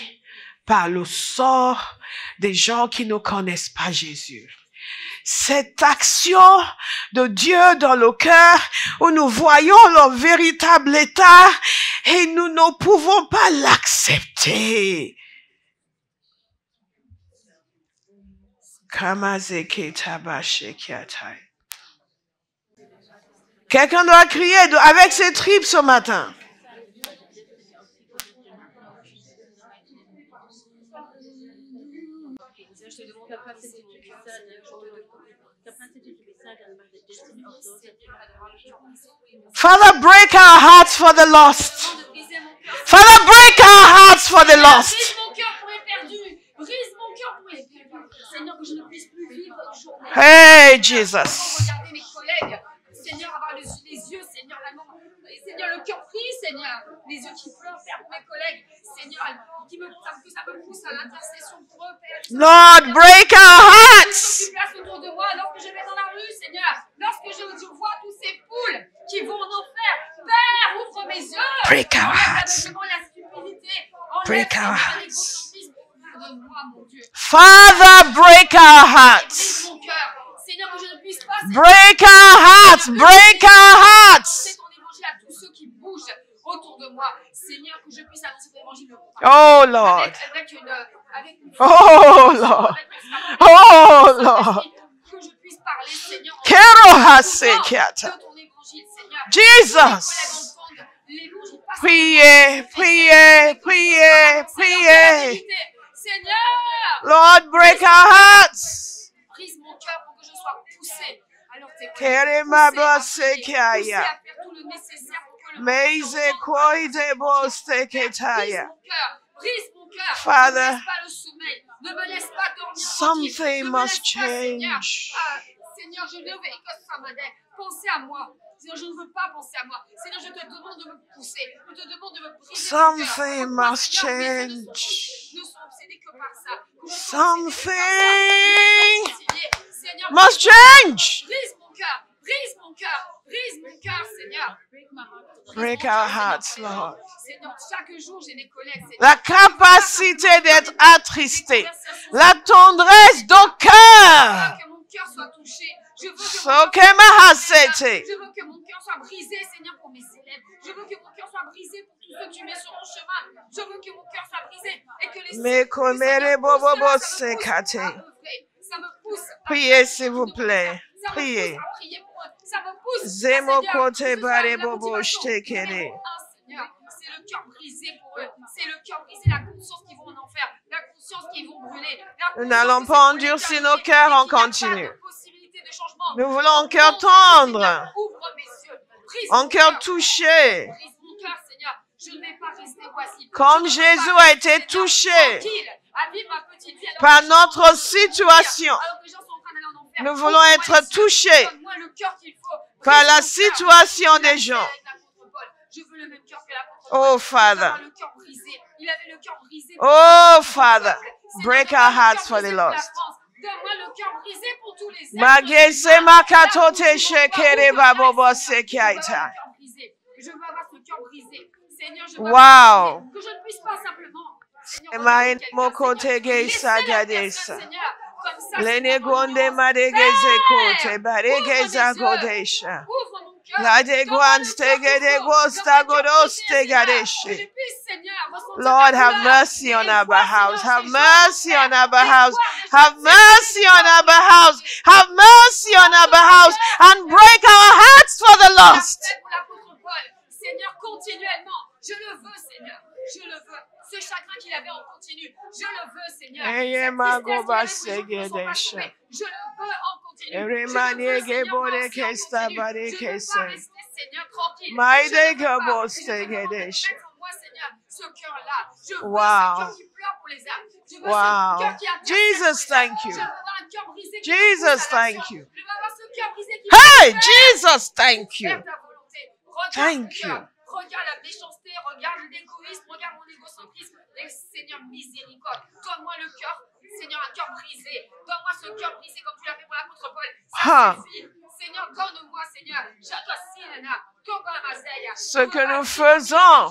par le sort des gens qui ne connaissent pas Jésus. Cette action de Dieu dans le cœur où nous voyons leur véritable état et nous ne pouvons pas l'accepter. Quelqu'un doit crier avec ses tripes ce matin. Father, break our hearts for the lost. Father, break our hearts for the lost. Brise mon cœur pour les perdus. Brise mon cœur pour les perdus. Seigneur, que je ne puisse plus vivre une journée. Hey, Jesus. Regarder mes collègues. Seigneur, avoir les yeux, Seigneur, vraiment. Seigneur, le cœur pris, Seigneur. Les yeux qui pleurent, Père, pour mes collègues. Seigneur, que ça me pousse à l'intercession pour eux, Père. Lord, break our hearts. Tu places autour de moi lorsque je vais dans la rue, Seigneur. Lorsque je vois tous ces poules qui vont en enfer. Père, ouvre mes yeux. Break our Enlève hearts. l'aveuglement, la stupidité. Enlève, Break our Seigneur, hearts. l'égocentrisme. Pardonne-moi, mon Dieu. Father, break our Brise hearts. mon cœur. Seigneur, que je ne puisse pas, Break our hearts. Break our hearts. annoncer ton évangile à tous ceux qui bougent autour de moi. Seigneur, que je puisse annoncer ton évangile Oh, Lord. avec une Oh, Lord. Oh, Lord. que je puisse parler, Seigneur, Kerohasekiata. de ton évangile, Seigneur. Jesus. L'évangile passe Priez, priez, priez, priez. Seigneur, Lord, break our hearts. brise mon cœur pour que je sois poussé. Alors t'es poussé Keremabasekaya. à faire tout le nécessaire pour que le Meze koideboseketaya. brise mon cœur. Father, ne me laisse pas le sommeil. Ne me laisse pas dormir. something tranquille. Ne me must laisse pas, Seigneur. change. Seigneur, je ne vais que ça m'aide. Pensez à moi. Seigneur, je ne veux pas penser à moi. Seigneur, je te demande de me pousser. Je te demande de me briser. Something must change. Ne sont obsédés que par ça. Something Seigneur, must change. brise mon cœur. Brise mon cœur. Brise mon cœur, Seigneur. Break our hearts, Lord. Seigneur, chaque jour, j'ai des collègues. Seigneur. La capacité d'être attristé. La tendresse de cœur. Que mon cœur soit touché. Je veux que Sokemahasete. Je veux que mon cœur soit brisé, Seigneur, pour mes élèves. Je veux que mon cœur soit brisé pour tous ceux que tu mets sur mon chemin. Je veux que mon cœur soit brisé et que les Mekomere bobobo sekate. ça me pousse. Priez, s'il vous plaît. Priez. Ça me pousse. Zemo Seigneur, kote que ce soit bare la bobo motivation. shtekere. Numéro un, Seigneur, c'est le cœur brisé pour eux. C'est le cœur brisé, la conscience qu'ils vont en enfer, la conscience qu'ils vont brûler. Nous n'allons pas endurcir nos cœurs en continu. De changement. Nous voulons un cœur tendre, Ouvre mes yeux. Brise un mon cœur touché. Brise mon cœur, Seigneur. Je ne vais pas rester oisif. Comme Je ne veux Jésus pas a rester, été Seigneur, touché tranquille, à vivre ma petite vie alors par que les gens notre sont en train de situation. mourir, alors que les gens sont en train d'aller en enfer. Nous voulons Ouvre-moi être les yeux. touchés Donne-moi le cœur qu'il faut. par Brise la mon cœur. situation Il a des fait gens. avec l'apôtre Paul. Je veux le même cœur que l'apôtre Oh, Paul. Father. Il avait le cœur brisé. Il avait le cœur brisé. Oh, Father, break our hearts for the lost. Donne-moi le cœur brisé pour tous les êtres. Magese makatote shekere babobo sekiaita. Je veux avoir ce cœur brisé. Seigneur, je veux Wow. avoir que je ne puisse pas simplement. Seigneur, Emain regarder quelqu'un, mokote Seigneur. ge Laissez la sagadesa. personne, Seigneur, comme ça, Lene Seigneur, gonde en madegeze kote Ouvre baregeza mes yeux. godesha. Ouvre mon cœur. La de Donne-moi guan le stege cœur de qu'il faut. gosta Donne-moi le cœur godos brisé, Seigneur. Que tegadeshe. je puisse, Seigneur, ressentir Lord, ta have douleur. mercy on Et our voir, house. Seigneur, Have ces mercy gens on our enfer. house. Et voir des Have gens mercy on enfer. our house. Have mercy on our house and break our hearts for the lost. Pour l'apôtre Paul, Seigneur, continuellement, je le veux, Seigneur, je le veux. Ce chagrin qu'il avait en continu, je le veux, Seigneur. Eye Cette magoba tristesse qu'il avait pour les gens qui ne sont pas segedesha. sauvés, je le veux en continu. Je le Eremane veux, Seigneur, gebore moi aussi en kesta continu. bare Je ne veux kese. pas rester, Seigneur, tranquille. Maide Je ne veux pas. gabo Je veux vraiment segedesha. mettre en moi, Seigneur, ce cœur-là. Je veux Wow. ce cœur qui pleure pour les âmes. Je veux Wow. ce cœur qui intercède Jesus, pour les âmes. thank you. Je veux avoir un cœur brisé qui Jesus, me pousse à thank l'action. you. Je veux avoir ce cœur brisé qui Hey, me pousse. Jesus, thank you. Faire ta volonté. Regarde Thank mon cœur. Regarde la méchanceté, regarde l'égoïsme, regarde mon égocentrisme. Et Seigneur, miséricorde. Donne-moi le cœur, Seigneur, un cœur brisé. Donne-moi ce cœur brisé comme tu l'as fait pour l'apôtre Paul. Ah. Ça suffit. Seigneur, donne-moi, Seigneur. Ce que nous faisons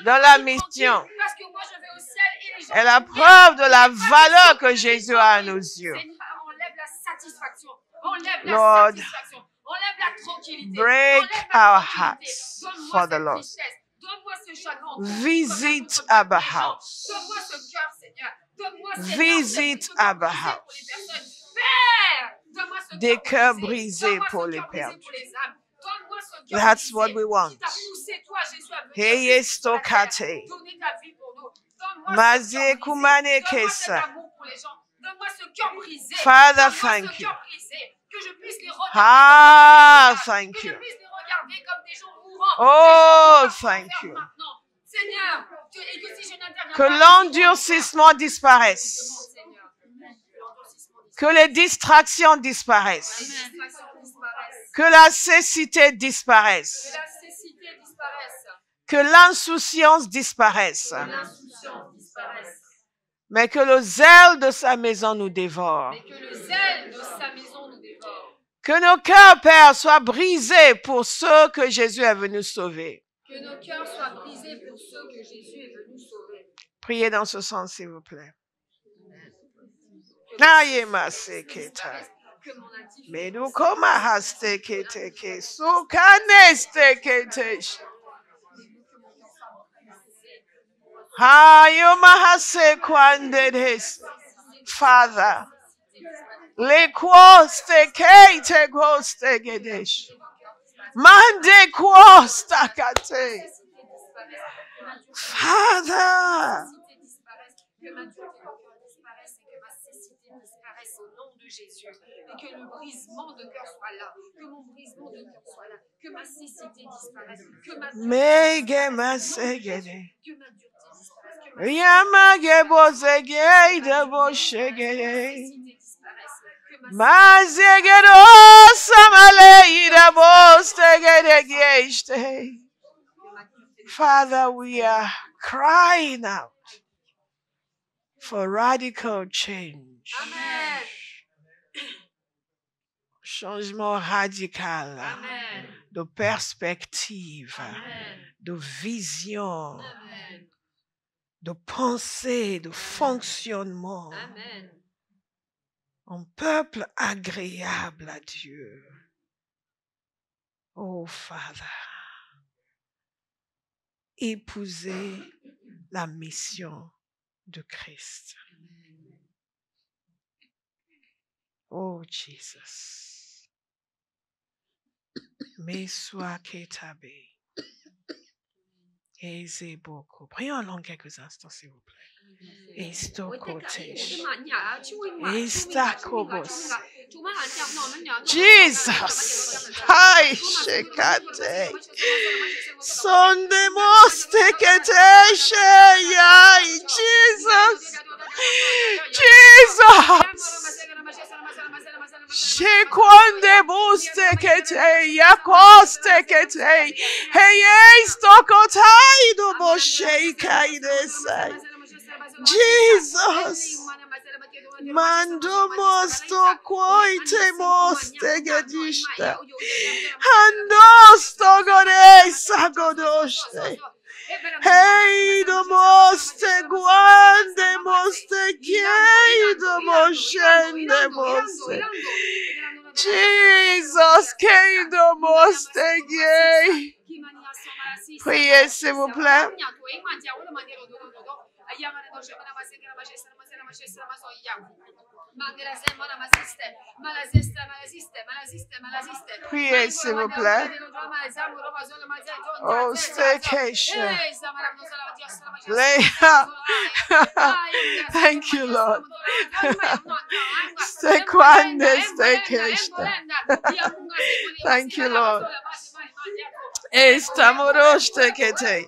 dans la mission est la preuve de la valeur que Jésus a à nos yeux. Seigneur, enlève la satisfaction. Enlève la Lord, satisfaction. Enlève la tranquillité. break Enlève la our tranquillité. hearts Donne-moi for the cette lost. tristesse. Donne-moi ce chagrin. Visit Donne-moi our ce cœur, house. Donne-moi ce cœur, Seigneur. Donne-moi, Seigneur, Visit ce cœur our brisé house. pour les personnes. Père, donne-moi ce Des cœur cœurs brisé. brisés Donne-moi ce pour les cœur brisé perdus. pour les âmes. Donne-moi ce cœur That's brisé what we want. qui t'a poussé, toi, Jésus, à venir Heye sur la terre, stokate. donner ta vie pour nous. Donne-moi Mazie ce cœur brisé. kumane Donne-moi cet kesa. amour pour les gens. Donne-moi ce cœur brisé. Father, Donne-moi thank ce you. cœur brisé. Que je puisse Ah, thank Que je you. puisse les regarder comme des gens mourants. Oh, des gens qui thank sont you. maintenant. Seigneur, et que si je n'interviens Que pas, l'endurcissement disparaisse. Seigneur, que l'endurcissement Que les distractions disparaissent. disparaisse. Que la cécité Que disparaisse. la cécité disparaisse. Que l'insouciance disparaisse. Que l'insouciance disparaisse. Mais que le zèle de sa maison nous dévore. Mais que le zèle de sa maison nous dévore. Que nos cœurs, Père, soient brisés pour ceux que Jésus est venu sauver. Que nos cœurs soient brisés pour ceux que Jésus est venu sauver. Priez dans ce sens, s'il vous plaît. Que Aye maseketa. que mon indifférence Medukoma hastekete ke sukanesteke. Hayoma hasekwandedes. Father. Le quoste kate quoste gedesh. Mande quosta kate. Father. que ma dureté de cœur disparaisse et que ma cécité disparaisse au nom de Jésus. Et que le brisement de cœur soit là. Que mon brisement de cœur soit là. Que ma cécité disparaisse. Que ma dureté Mege masegede. que ma dureté disparaisse. Que ma Yamage bozege de boshegede. cécité disparaisse. Que ma Mazegedo samale de bostegede geste. Father, we are crying out for radical change. Amen. Changement radical Amen. de perspective, Amen. de vision, Amen. de pensée, de fonctionnement. Amen. Un peuple agréable à Dieu. Oh Father, épouser la mission de Christ. Oh Jesus. Meswa ketabe. Eze boko. Prions en langue quelques instants, s'il vous plaît. Estokotesh. Jesus. Hi, shekate. Sonde moste keteshe. Yai. Jesus. Jesus. Shekwande buste kete. Yakoste kete. Hey, stokotai do boshe kaidesai. Jesus. Mando mosto koite moste gedishta. Handosto gore sagodoshte. Hey do moste guande moste kiei do moshende moste. Jesus kei do moste kiei. Priez s'il vous plaît. Priez s'il vous plaît. Oh, staycation. Thank you, Lord. Staycation. Thank you, Lord. Estamorostekete.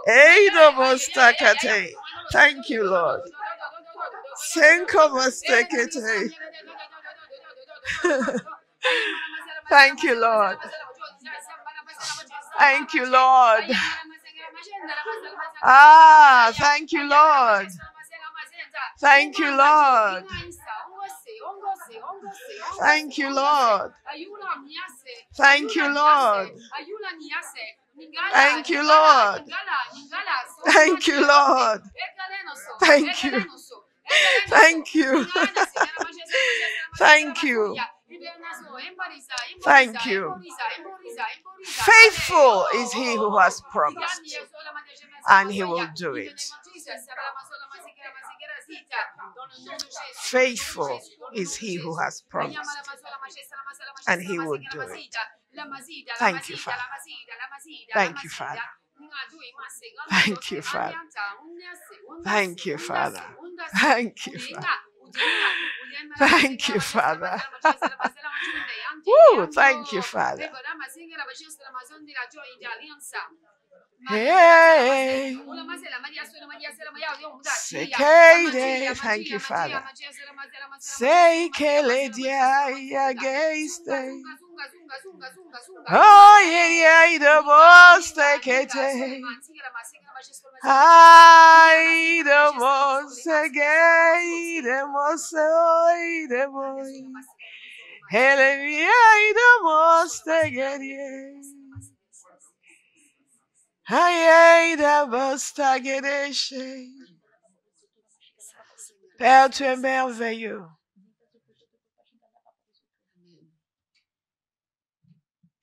Eidomostakate. Thank you, Lord. Senkomostekete. Thank you, Lord. Thank you, Lord. Ah, thank you, Lord. Thank you, Lord. Thank you, Lord. Thank you, Lord. Thank you, Lord. Thank you, Lord. Thank you. Thank you. Thank you. Thank you. Faithful is he who has promised, and he will do it. Faithful is he who has promised, and he will do it. Thank you, Father. Thank you, Father. Thank you, Father. Thank you, Father. Thank you, Father. Thank you, Father. Woo, thank you, Father. Hey, Sekede, thank you, Father. Sekele dia against oh yeah, the most sekete. Ay, the most again, the most the boy. Hallelujah, the most again. Aïe, d'abostagédéché. Père, tu es merveilleux.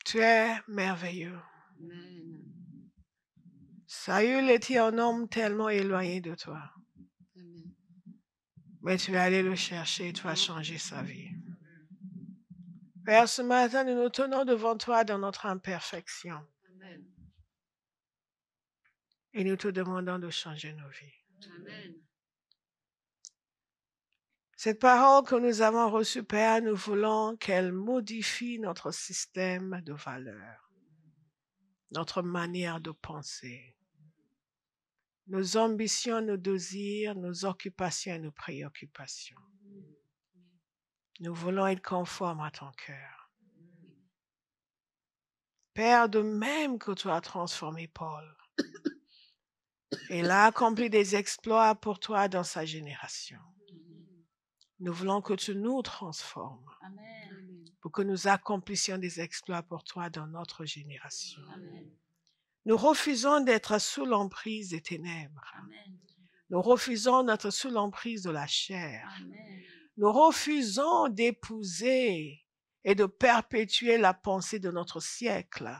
Tu es merveilleux. Saül était un homme tellement éloigné de toi. Mais tu es allé le chercher et tu as changé sa vie. Père, ce matin, nous nous tenons devant toi dans notre imperfection. Et nous te demandons de changer nos vies. Amen. Cette parole que nous avons reçue, Père, nous voulons qu'elle modifie notre système de valeurs, notre manière de penser, nos ambitions, nos désirs, nos occupations et nos préoccupations. Nous voulons être conformes à ton cœur. Père, de même que tu as transformé Paul, il a accompli des exploits pour toi dans sa génération. Nous voulons que tu nous transformes. Amen. Pour que nous accomplissions des exploits pour toi dans notre génération. Amen. Nous refusons d'être sous l'emprise des ténèbres. Amen. Nous refusons d'être sous l'emprise de la chair. Amen. Nous refusons d'épouser et de perpétuer la pensée de notre siècle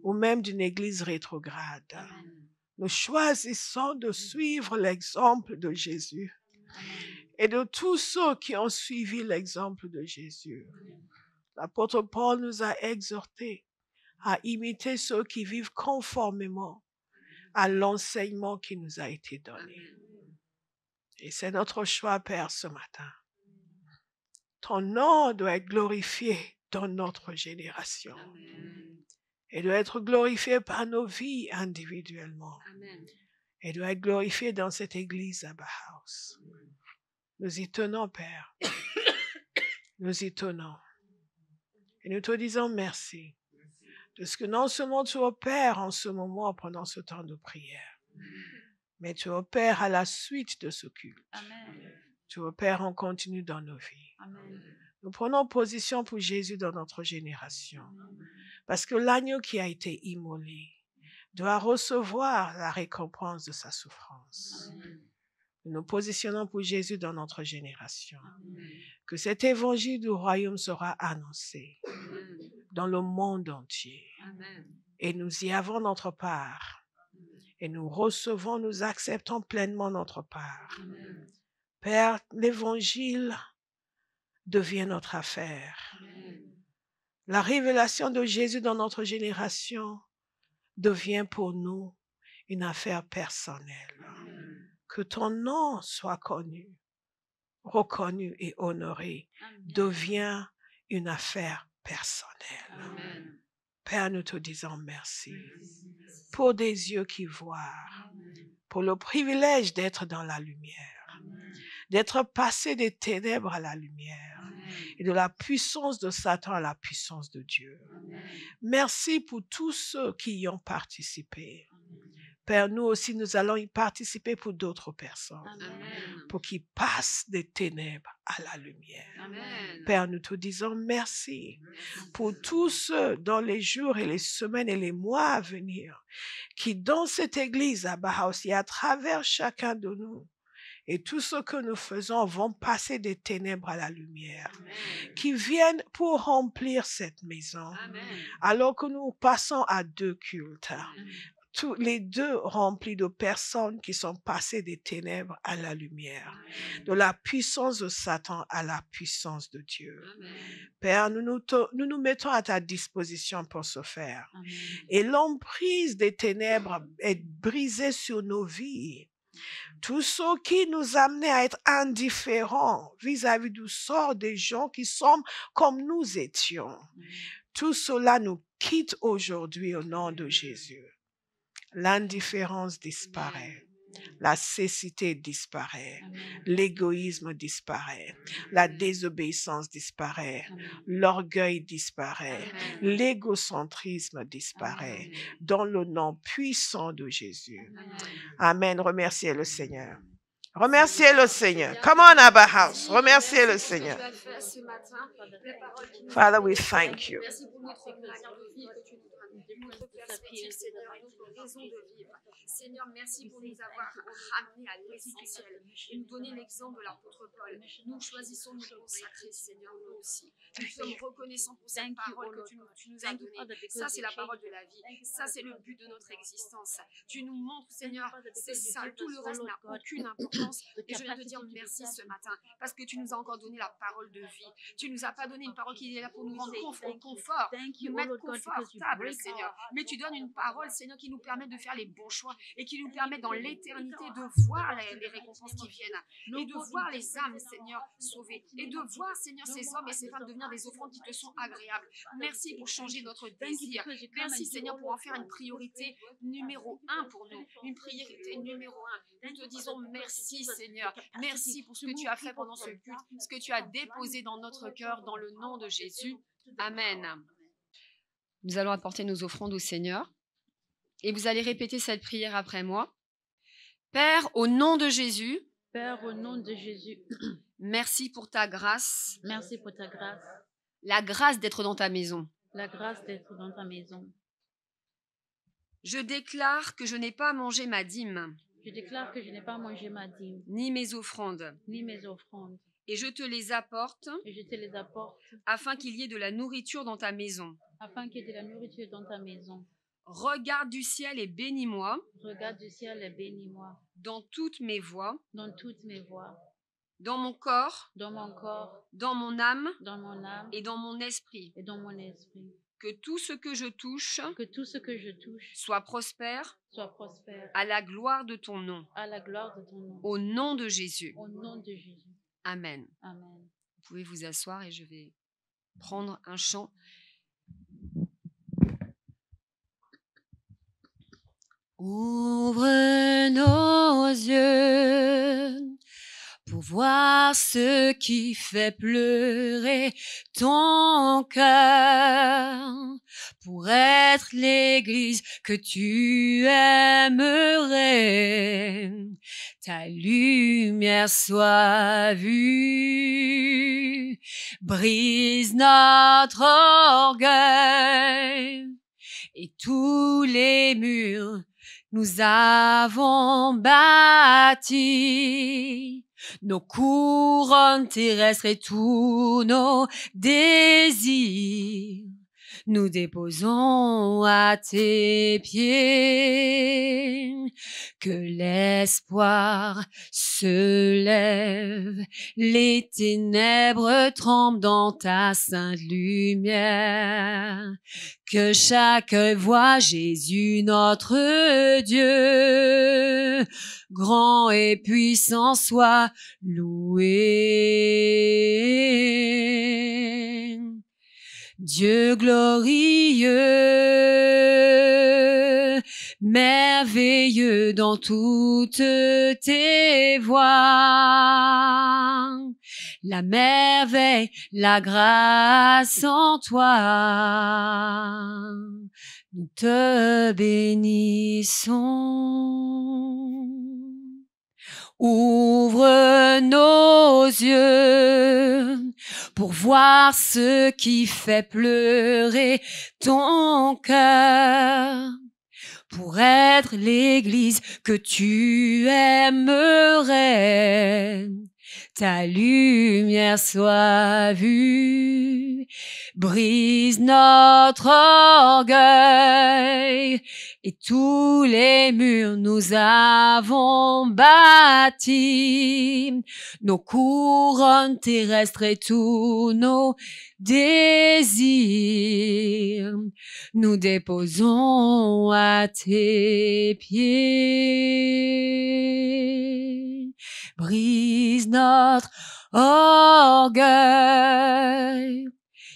ou même d'une église rétrograde. Amen. Nous choisissons de suivre l'exemple de Jésus. Amen. Et de tous ceux qui ont suivi l'exemple de Jésus. L'apôtre Paul nous a exhortés à imiter ceux qui vivent conformément à l'enseignement qui nous a été donné. Et c'est notre choix, Père, ce matin. Ton nom doit être glorifié dans notre génération. Et doit être glorifié par nos vies individuellement. Et doit être glorifié dans cette église à Bauhaus. Nous y tenons, Père. Nous y tenons. Et nous te disons merci de ce que non seulement tu opères en ce moment pendant ce temps de prière, mais tu opères à la suite de ce culte. Amen. Tu opères en continu dans nos vies. Amen. Nous prenons position pour Jésus dans notre génération. Parce que l'agneau qui a été immolé doit recevoir la récompense de sa souffrance. Amen. Nous nous positionnons pour Jésus dans notre génération. Amen. Que cet évangile du royaume sera annoncé dans le monde entier. Amen. Et nous y avons notre part. Et nous recevons, nous acceptons pleinement notre part. Amen. Père, l'évangile devient notre affaire. Amen. La révélation de Jésus dans notre génération devient pour nous une affaire personnelle. Amen. Que ton nom soit connu, reconnu et honoré. Amen. Devient une affaire personnelle. Amen. Père, nous te disons merci pour des yeux qui voient, pour le privilège d'être dans la lumière, d'être passé des ténèbres à la lumière et de la puissance de Satan à la puissance de Dieu. Merci pour tous ceux qui y ont participé. Père, nous aussi, nous allons y participer pour d'autres personnes. Amen. Pour qu'ils passent des ténèbres à la lumière. Amen. Père, nous te disons merci pour tous ceux dans les jours et les semaines et les mois à venir qui, dans cette église à Bauhaus et à travers chacun de nous, et tout ce que nous faisons vont passer des ténèbres à la lumière. Amen. Qui viennent pour remplir cette maison. Amen. Alors que nous passons à 2 cultes. Amen. Tous les 2 remplis de personnes qui sont passées des ténèbres à la lumière, Amen. De la puissance de Satan à la puissance de Dieu. Amen. Père, nous nous mettons à ta disposition pour ce faire. Amen. Et l'emprise des ténèbres est brisée sur nos vies. Tout ce qui nous amenait à être indifférents vis-à-vis du sort des gens qui sont comme nous étions. Tout cela nous quitte aujourd'hui au nom de Jésus. L'indifférence disparaît. La cécité disparaît. L'égoïsme disparaît. La désobéissance disparaît. L'orgueil disparaît. L'égocentrisme disparaît. Dans le nom puissant de Jésus. Amen. Remerciez le Seigneur. Remerciez le Seigneur. Come on, Abba House. Remerciez le Seigneur. Father, we thank you. Merci pour notre manière de vivre que tu nous donnes, notre perspective, Seigneur, notre raison de vivre. Seigneur, merci pour nous avoir ramenés à l'essentiel et nous donner l'exemple de l'apôtre Paul. Nous choisissons de nous consacrer, Seigneur, nous aussi. Nous sommes reconnaissants pour cette parole que tu nous as donnée. Ça, c'est la parole de la vie. Ça, c'est le but de notre existence. Tu nous montres, Seigneur, c'est ça. Tout le reste n'a aucune importance. Et je viens te dire merci ce matin parce que tu nous as encore donné la parole de vie. Tu nous as pas donné une parole qui est là pour nous rendre au confort, nous mettre confortable, Seigneur. Mais tu donnes une parole, Seigneur, qui nous permet de faire les bons choix et qui nous permet dans l'éternité de voir les récompenses qui viennent et de voir les âmes, Seigneur, sauvées et de voir, Seigneur, ces hommes et ces femmes devenir des offrandes qui te sont agréables. Merci pour changer notre désir. Merci, Seigneur, pour en faire une priorité numéro 1 pour nous. Une priorité numéro 1. Nous te disons merci, Seigneur. Merci pour ce que tu as fait pendant ce culte, ce que tu as déposé dans notre cœur, dans le nom de Jésus. Amen. Nous allons apporter nos offrandes au Seigneur. Et vous allez répéter cette prière après moi. Père, au nom de Jésus. Père, au nom de Jésus. Merci pour ta grâce. Merci pour ta grâce. La grâce d'être dans ta maison. La grâce d'être dans ta maison. Je déclare que je n'ai pas mangé ma dîme. Je déclare que je n'ai pas mangé ma dîme. Ni mes offrandes. Ni mes offrandes. Et je te les apporte. Et je te les apporte. Afin qu'il y ait de la nourriture dans ta maison. Afin qu'il y ait de la nourriture dans ta maison. Regarde du ciel et bénis-moi. Regarde du ciel et bénis-moi. Dans toutes mes voies. Dans toutes mes voies. Dans mon corps. Dans mon corps. Dans mon âme. Dans mon âme. Et dans mon esprit. Et dans mon esprit. Que tout ce que je touche. Que tout ce que je touche. Soit prospère. Soit prospère. À la gloire de ton nom. À la gloire de ton nom. Au nom de Jésus. Au nom de Jésus. Amen. Amen. Vous pouvez vous asseoir et je vais prendre un chant. Ouvre nos yeux pour voir ce qui fait pleurer ton cœur, pour être l'église que tu aimerais. Ta lumière soit vue, brise notre orgueil et tous les murs nous avons bâti, nos couronnes terrestres et tous nos désirs, nous déposons à tes pieds. Que l'espoir se lève, les ténèbres tremblent dans ta sainte lumière. Que chaque voix Jésus notre Dieu, grand et puissant, soit loué. Dieu glorieux, merveilleux dans toutes tes voies, la merveille, la grâce en toi, nous te bénissons. Ouvre nos yeux pour voir ce qui fait pleurer ton cœur, pour être l'église que tu aimerais. Ta lumière soit vue, brise notre orgueil et tous les murs nous avons bâtis, nos couronnes terrestres et tous nos désirs, nous déposons à tes pieds. Brise notre orgueil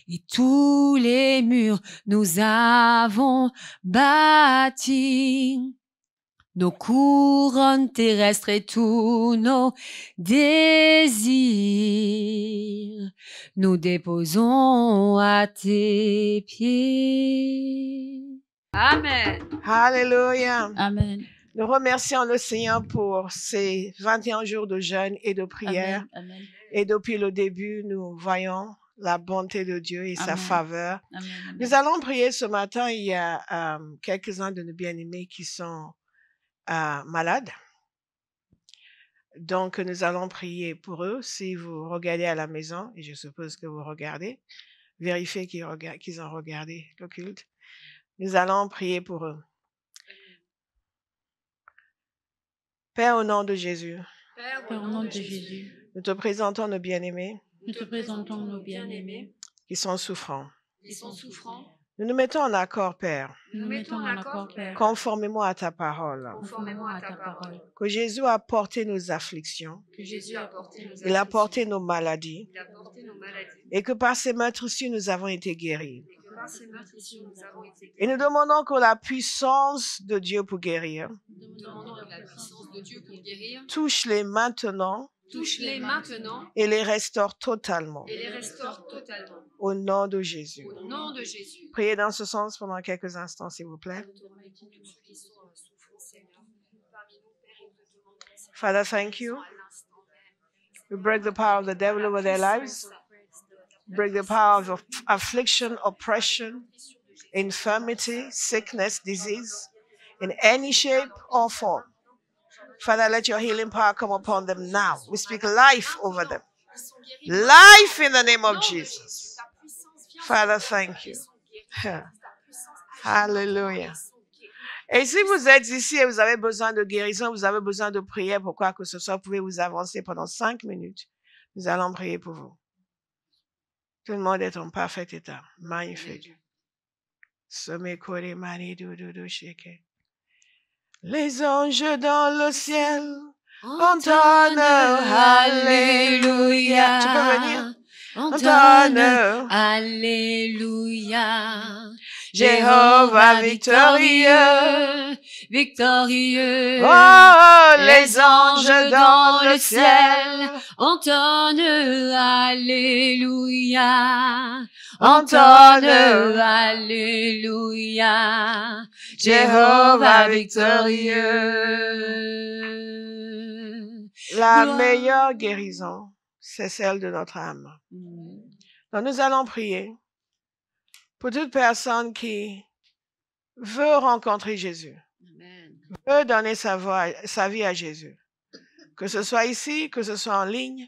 et tous les murs nous avons bâtis, nos couronnes terrestres et tous nos désirs, nous déposons à tes pieds. Amen. Alléluia. Amen. Nous remercions le Seigneur pour ces 21 jours de jeûne et de prière. Amen. Amen. Et depuis le début, nous voyons la bonté de Dieu et sa Amen. faveur. Amen. Amen. Nous allons prier ce matin. Il y a quelques-uns de nos bien-aimés qui sont malades. Donc, nous allons prier pour eux. Si vous regardez à la maison, et je suppose que vous regardez, vérifiez qu'ils ont regardé le culte. Nous allons prier pour eux. Père, au nom de Jésus, Père, au nom de Jésus, nous te présentons nos bien-aimés nous te présentons nos bien-aimés qui sont souffrants. Ils sont souffrants. Nous nous mettons en accord, Père, Nous nous mettons en accord, Père, conformément à ta parole, Conformément à ta parole. que Jésus a porté nos afflictions, Que Jésus a porté nos il a porté afflictions. nos maladies, Il a porté nos maladies. et que par ses meurtrissures, nous avons été guéris. Et que par ses meurtrissures, nous avons été Et nous demandons que la puissance de Dieu pour guérir Nous demandons que la puissance de Dieu pour guérir touche-les maintenant touche-les maintenant et les restaure totalement. et les restaure totalement. Au nom de Jésus. Au nom de Jésus. Priez dans ce sens pendant quelques instants, s'il vous plaît. Nous te remettons tous ceux qui sont souffrants, Seigneur. Parmi nous, Père, et nous te demandons, Seigneur, Father, thank you. à l'instant même. We break the power of the devil over their lives. Break the power of affliction, oppression, infirmity, sickness, disease, in any shape or form. Father, let your healing power come upon them now. We speak life over them. Life in the name of Jesus. Father, thank you. Hallelujah. Et si vous êtes ici et vous avez besoin de guérison, vous avez besoin de prière pour quoi que ce soit, vous pouvez vous avancer pendant 5 minutes. Nous allons prier pour vous. Tout le monde est en parfait état. Magnifique. Les anges dans le ciel entonnent Alléluia. Tu peux venir? Entonnent Alléluia. Jéhovah victorieux. Victorieux. Oh, les anges dans le ciel entonnent Alléluia. entonnent Alléluia. Jéhovah victorieux. La Gloire. meilleure guérison, c'est celle de notre âme. Donc nous allons prier pour toute personne qui veut rencontrer Jésus, veut donner sa vie à Jésus. Que ce soit ici, que ce soit en ligne.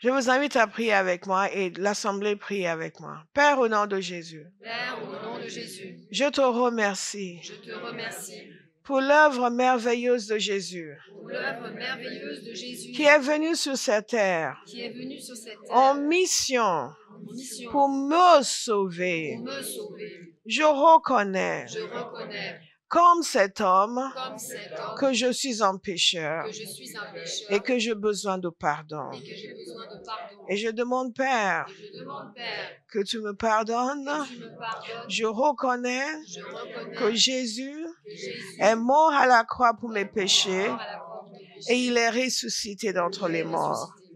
Je vous invite à prier avec moi et l'Assemblée prie avec moi. Père, au nom de Jésus, Père, au nom de Jésus, je te remercie je te remercie pour l'œuvre merveilleuse de Jésus pour l'œuvre merveilleuse de Jésus qui est venu sur cette terre qui est venu sur cette terre en mission en mission pour me sauver. pour me sauver. Je reconnais Je reconnais comme cet homme comme cet homme que je suis un pécheur que je suis un pécheur et que j'ai besoin de pardon. et que j'ai besoin de pardon. Et je demande, Père, Et je demande, Père, que tu me pardonnes. que tu me pardonnes. Je reconnais Je reconnais que Jésus que Jésus est mort à la croix pour mes péchés est mort à la croix pour mes péchés. et il est ressuscité d'entre Il est les morts. ressuscité.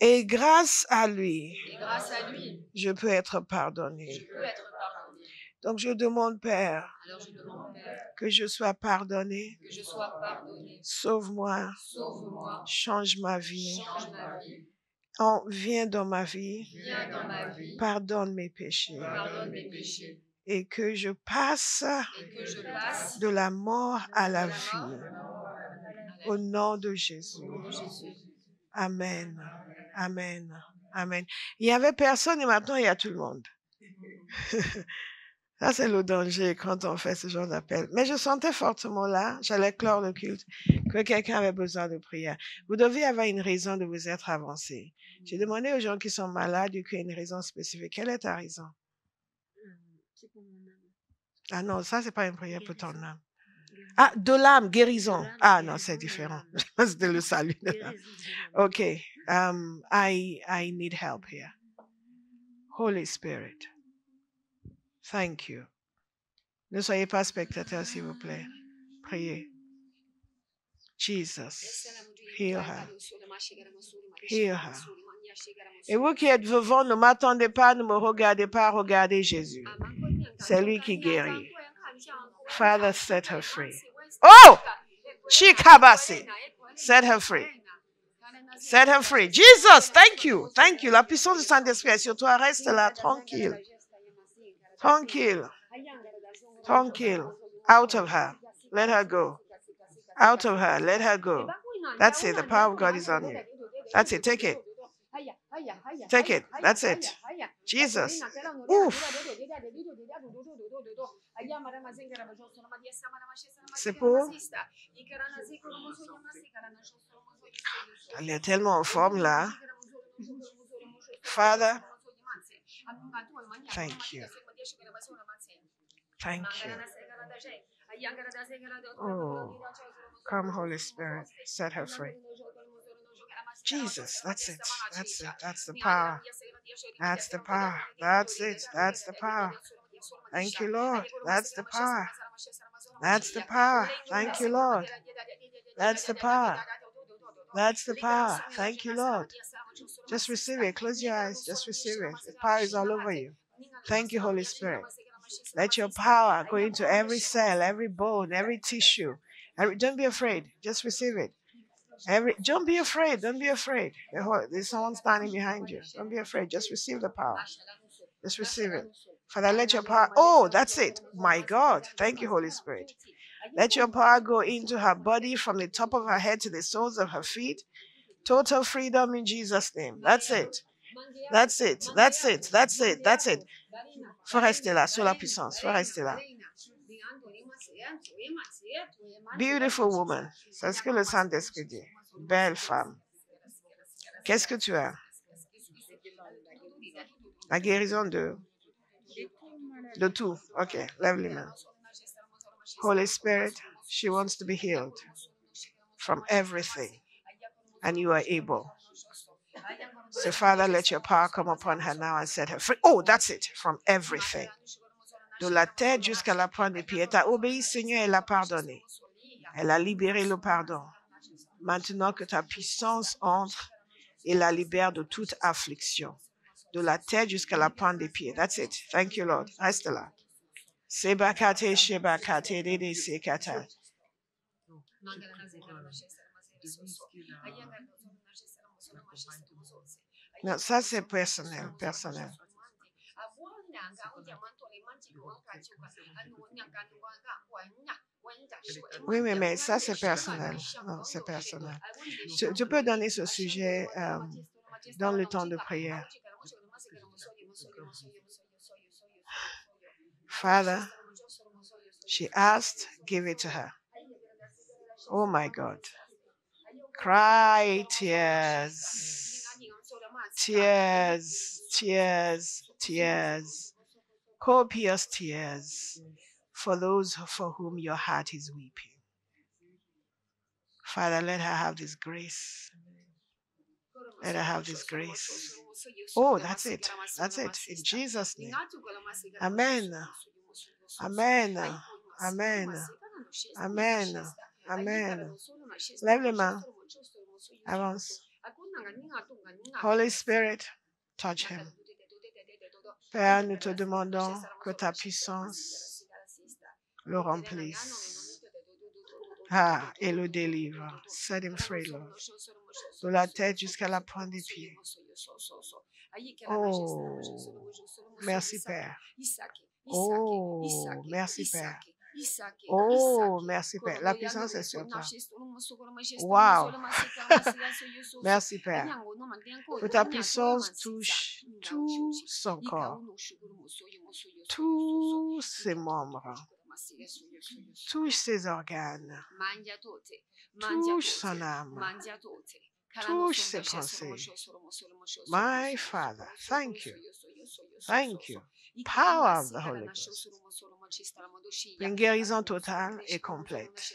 Et grâce à lui, Et grâce à lui, je peux être je pardonné. peux être pardonné. Donc je demande, Père, Alors je demande, Père, que je sois pardonné. que je sois pardonné. Sauve-moi, Sauve-moi, change ma vie. change ma vie, Viens dans ma vie, viens dans ma vie, pardonne mes péchés pardonne mes péchés, et que je passe et que je passe de la mort à la de la vie. mort à la vie. Au nom de Jésus. Amen. Amen. Amen. Il n'y avait personne et maintenant il y a tout le monde. Ça, c'est le danger quand on fait ce genre d'appel. Mais je sentais fortement là, j'allais clore le culte, que quelqu'un avait besoin de prière. Vous deviez avoir une raison de vous être avancé. J'ai demandé aux gens qui sont malades qu'il y a une raison spécifique. Quelle est ta raison? Ah non, ça, c'est pas une prière pour ton âme. Ah, de l'âme, guérison. Ah non, c'est différent. C'était le salut de l'âme. OK. I need help here. Holy Spirit. Thank you. Ne soyez pas spectateurs, s'il vous plaît. Priez. Jesus, heal her. Heal her. Et vous qui êtes vivants, ne m'attendez pas, ne me regardez pas, regardez Jésus. C'est lui qui guérit. Father, set her free. Oh! Chikabase. Set her free. Set her free. Jesus, thank you. Thank you. La puissance du Saint-Esprit est sur toi. Reste là, tranquille. Tranquille. Tranquille. Out of her. Let her go. Out of her. Let her go. That's it. The power of God is on you. That's it. Take it. Take it. That's it. Jesus. Oof. C'est pour? Elle est tellement en forme là. Father, thank you. Thank you. Oh, come, Holy Spirit, set her free. Jesus, that's it. That's it. That's the power. That's the power. That's it. That's the power. Thank you, Lord. That's the power. That's the power. Thank you, Lord. That's the power. That's the power. Thank you, Lord. Just receive it. Close your eyes. Just receive it. The power is all over you. Thank you, Holy Spirit. Let your power go into every cell, every bone, every tissue. Don't be afraid. Just receive it. Don't be afraid. Don't be afraid. There's someone standing behind you. Don't be afraid. Just receive the power. Just receive it. Father, let your power. Oh, that's it. My God. Thank you, Holy Spirit. Let your power go into her body from the top of her head to the soles of her feet. Total freedom in Jesus' name. That's it. That's it. That's it. That's it. That's it. Faut rester là, sur la puissance. Faut rester là. Beautiful woman. C'est ce que le Saint-Esprit dit. Belle femme. Qu'est-ce que tu as? La guérison de tout. OK. Lève les mains. Holy Spirit, she wants to be healed from everything. And you are able. So, Father, let your power come upon her now and set her free. Oh, that's it. From everything. De la tête jusqu'à la pointe des pieds. Elle t'a obéi, Seigneur, elle a pardonné. Elle a libéré le pardon. Maintenant que ta puissance entre et la libère de toute affliction. De la tête jusqu'à la pointe des pieds. That's it. Thank you, Lord. Reste là. Sebakate, shebakate, dede, sekata. Non, ça c'est personnel, personnel. Oui, mais ça c'est personnel. Non, c'est personnel. Tu peux donner ce sujet dans le temps de prière. Father, she asked, give it to her. Oh my God. Cry tears. Tears, tears, tears. Copious tears for those for whom your heart is weeping. Father, let her have this grace. Let her have this grace. Oh, that's it. That's it. In Jesus' name. Amen. Amen. Amen. Amen. Amen. Lève les mains. Avance. Holy Spirit, touch him. Père, nous te demandons que ta puissance le remplisse. Ah, et le délivre. Set him free, Lord. De la tête jusqu'à la pointe des pieds. Oh, merci Père. Oh, merci Père. Oh, merci Père. La puissance est sur toi. Wow. Merci Père. Que ta puissance touche tout son corps, tous ses membres, touche ses organes, touche son âme, touche ses pensées. My Father, thank you. Thank you. Power of the Holy Ghost. Une guérison totale et complète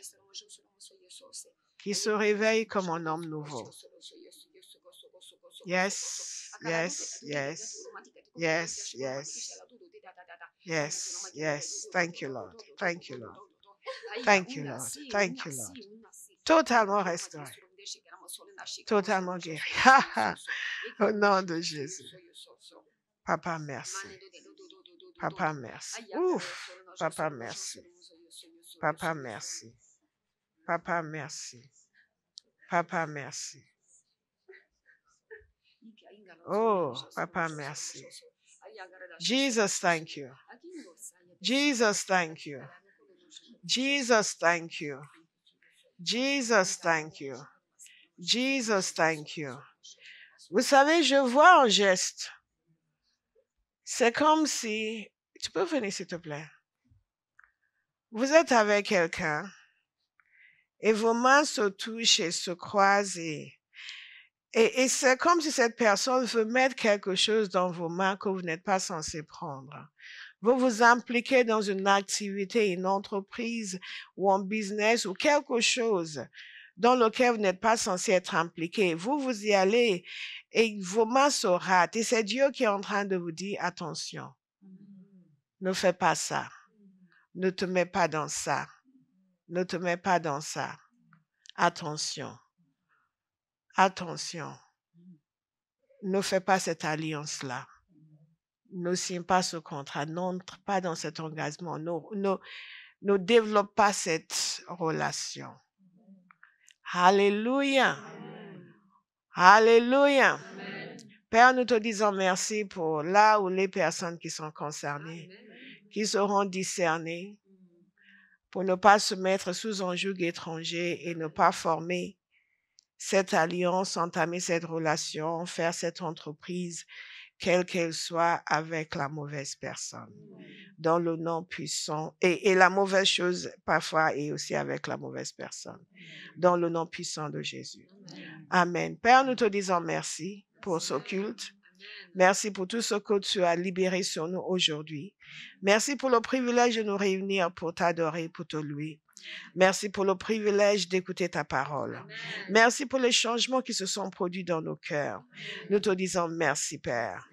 qui se réveille comme un homme nouveau. Yes, yes, yes, yes, yes, yes, yes. Thank you, Lord. Thank you, Lord. Thank you, Lord. Thank you, Lord. Totalement restauré. Totalement guéri. Au nom de Jésus. Papa, merci. Papa, merci. Ouf. Papa, merci. Papa, merci. Papa, merci. Papa, merci. Oh, Papa, merci. Jesus, thank you. Jesus, thank you. Jesus, thank you. Jesus, thank you. Jesus, thank you. Vous savez, je vois un geste. C'est comme si... Tu peux venir, s'il te plaît. Vous êtes avec quelqu'un et vos mains se touchent et se croisent et c'est comme si cette personne veut mettre quelque chose dans vos mains que vous n'êtes pas censé prendre. Vous vous impliquez dans une activité, une entreprise ou un business ou quelque chose dans lequel vous n'êtes pas censé être impliqué. Vous y allez et vos mains se ratent. Et c'est Dieu qui est en train de vous dire, attention, ne fais pas ça. Ne te mets pas dans ça. Ne te mets pas dans ça. Attention. Attention. Ne fais pas cette alliance-là. Ne signe pas ce contrat. N'entre pas dans cet engagement. Ne développe pas cette relation. Alléluia. Alléluia. Père, nous te disons merci pour là où les personnes qui sont concernées, qui seront discernées, pour ne pas se mettre sous un joug étranger et ne pas former cette alliance, entamer cette relation, faire cette entreprise, quelle qu'elle soit, avec la mauvaise personne. Dans le nom puissant, et la mauvaise chose parfois est aussi avec la mauvaise personne. Dans le nom puissant de Jésus. Amen. Père, nous te disons merci pour ce culte. Merci pour tout ce que tu as libéré sur nous aujourd'hui. Merci pour le privilège de nous réunir pour t'adorer, pour te louer. Merci pour le privilège d'écouter ta parole. Merci pour les changements qui se sont produits dans nos cœurs. Nous te disons merci, Père.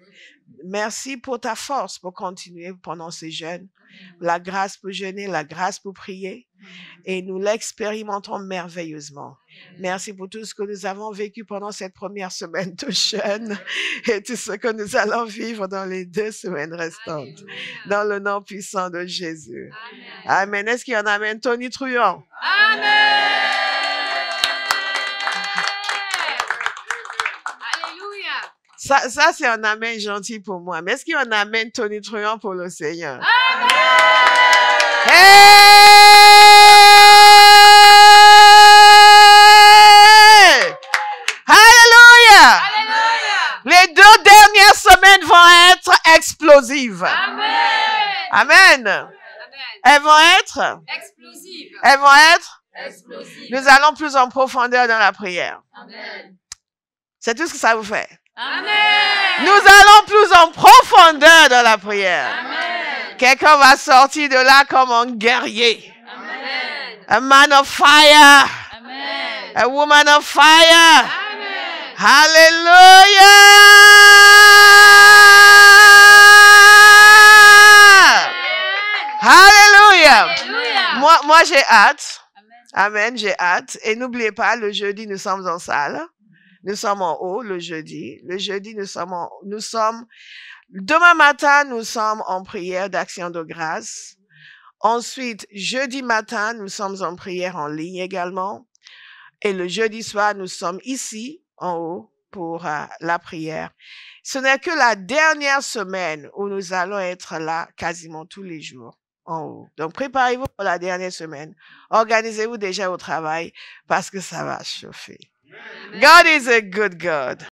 Merci pour ta force pour continuer pendant ces jeûnes. La grâce pour jeûner, la grâce pour prier. Et nous l'expérimentons merveilleusement. Merci pour tout ce que nous avons vécu pendant cette première semaine de jeûne et tout ce que nous allons vivre dans les 2 semaines restantes. Dans le nom puissant de Jésus. Amen. Est-ce qu'il y en a un Tony Trouillon? Amen. Ça c'est un amen gentil pour moi. Mais est-ce qu'il y en a un Tony Trouillon pour le Seigneur? Amen. Hey! Alléluia! Alléluia. Les 2 dernières semaines vont être explosives. Amen. Amen. Amen. Elles vont être? Explosive. Elles vont être? Explosive. Nous allons plus en profondeur dans la prière. Amen. C'est tout ce que ça vous fait. Amen. Nous allons plus en profondeur dans la prière. Amen. Quelqu'un va sortir de là comme un guerrier. Amen. A man of fire. Amen. A woman of fire. Amen. Hallelujah. Hallelujah. Alléluia. Moi j'ai hâte. Amen, j'ai hâte. Et n'oubliez pas, le jeudi, nous sommes en salle. Nous sommes en haut le jeudi. Le jeudi, demain matin, nous sommes en prière d'action de grâce. Ensuite, jeudi matin, nous sommes en prière en ligne également. Et le jeudi soir, nous sommes ici, en haut, pour la prière. Ce n'est que la dernière semaine où nous allons être là quasiment tous les jours. en haut. Donc, préparez-vous pour la dernière semaine. Organisez-vous déjà au travail parce que ça va chauffer. God is a good God.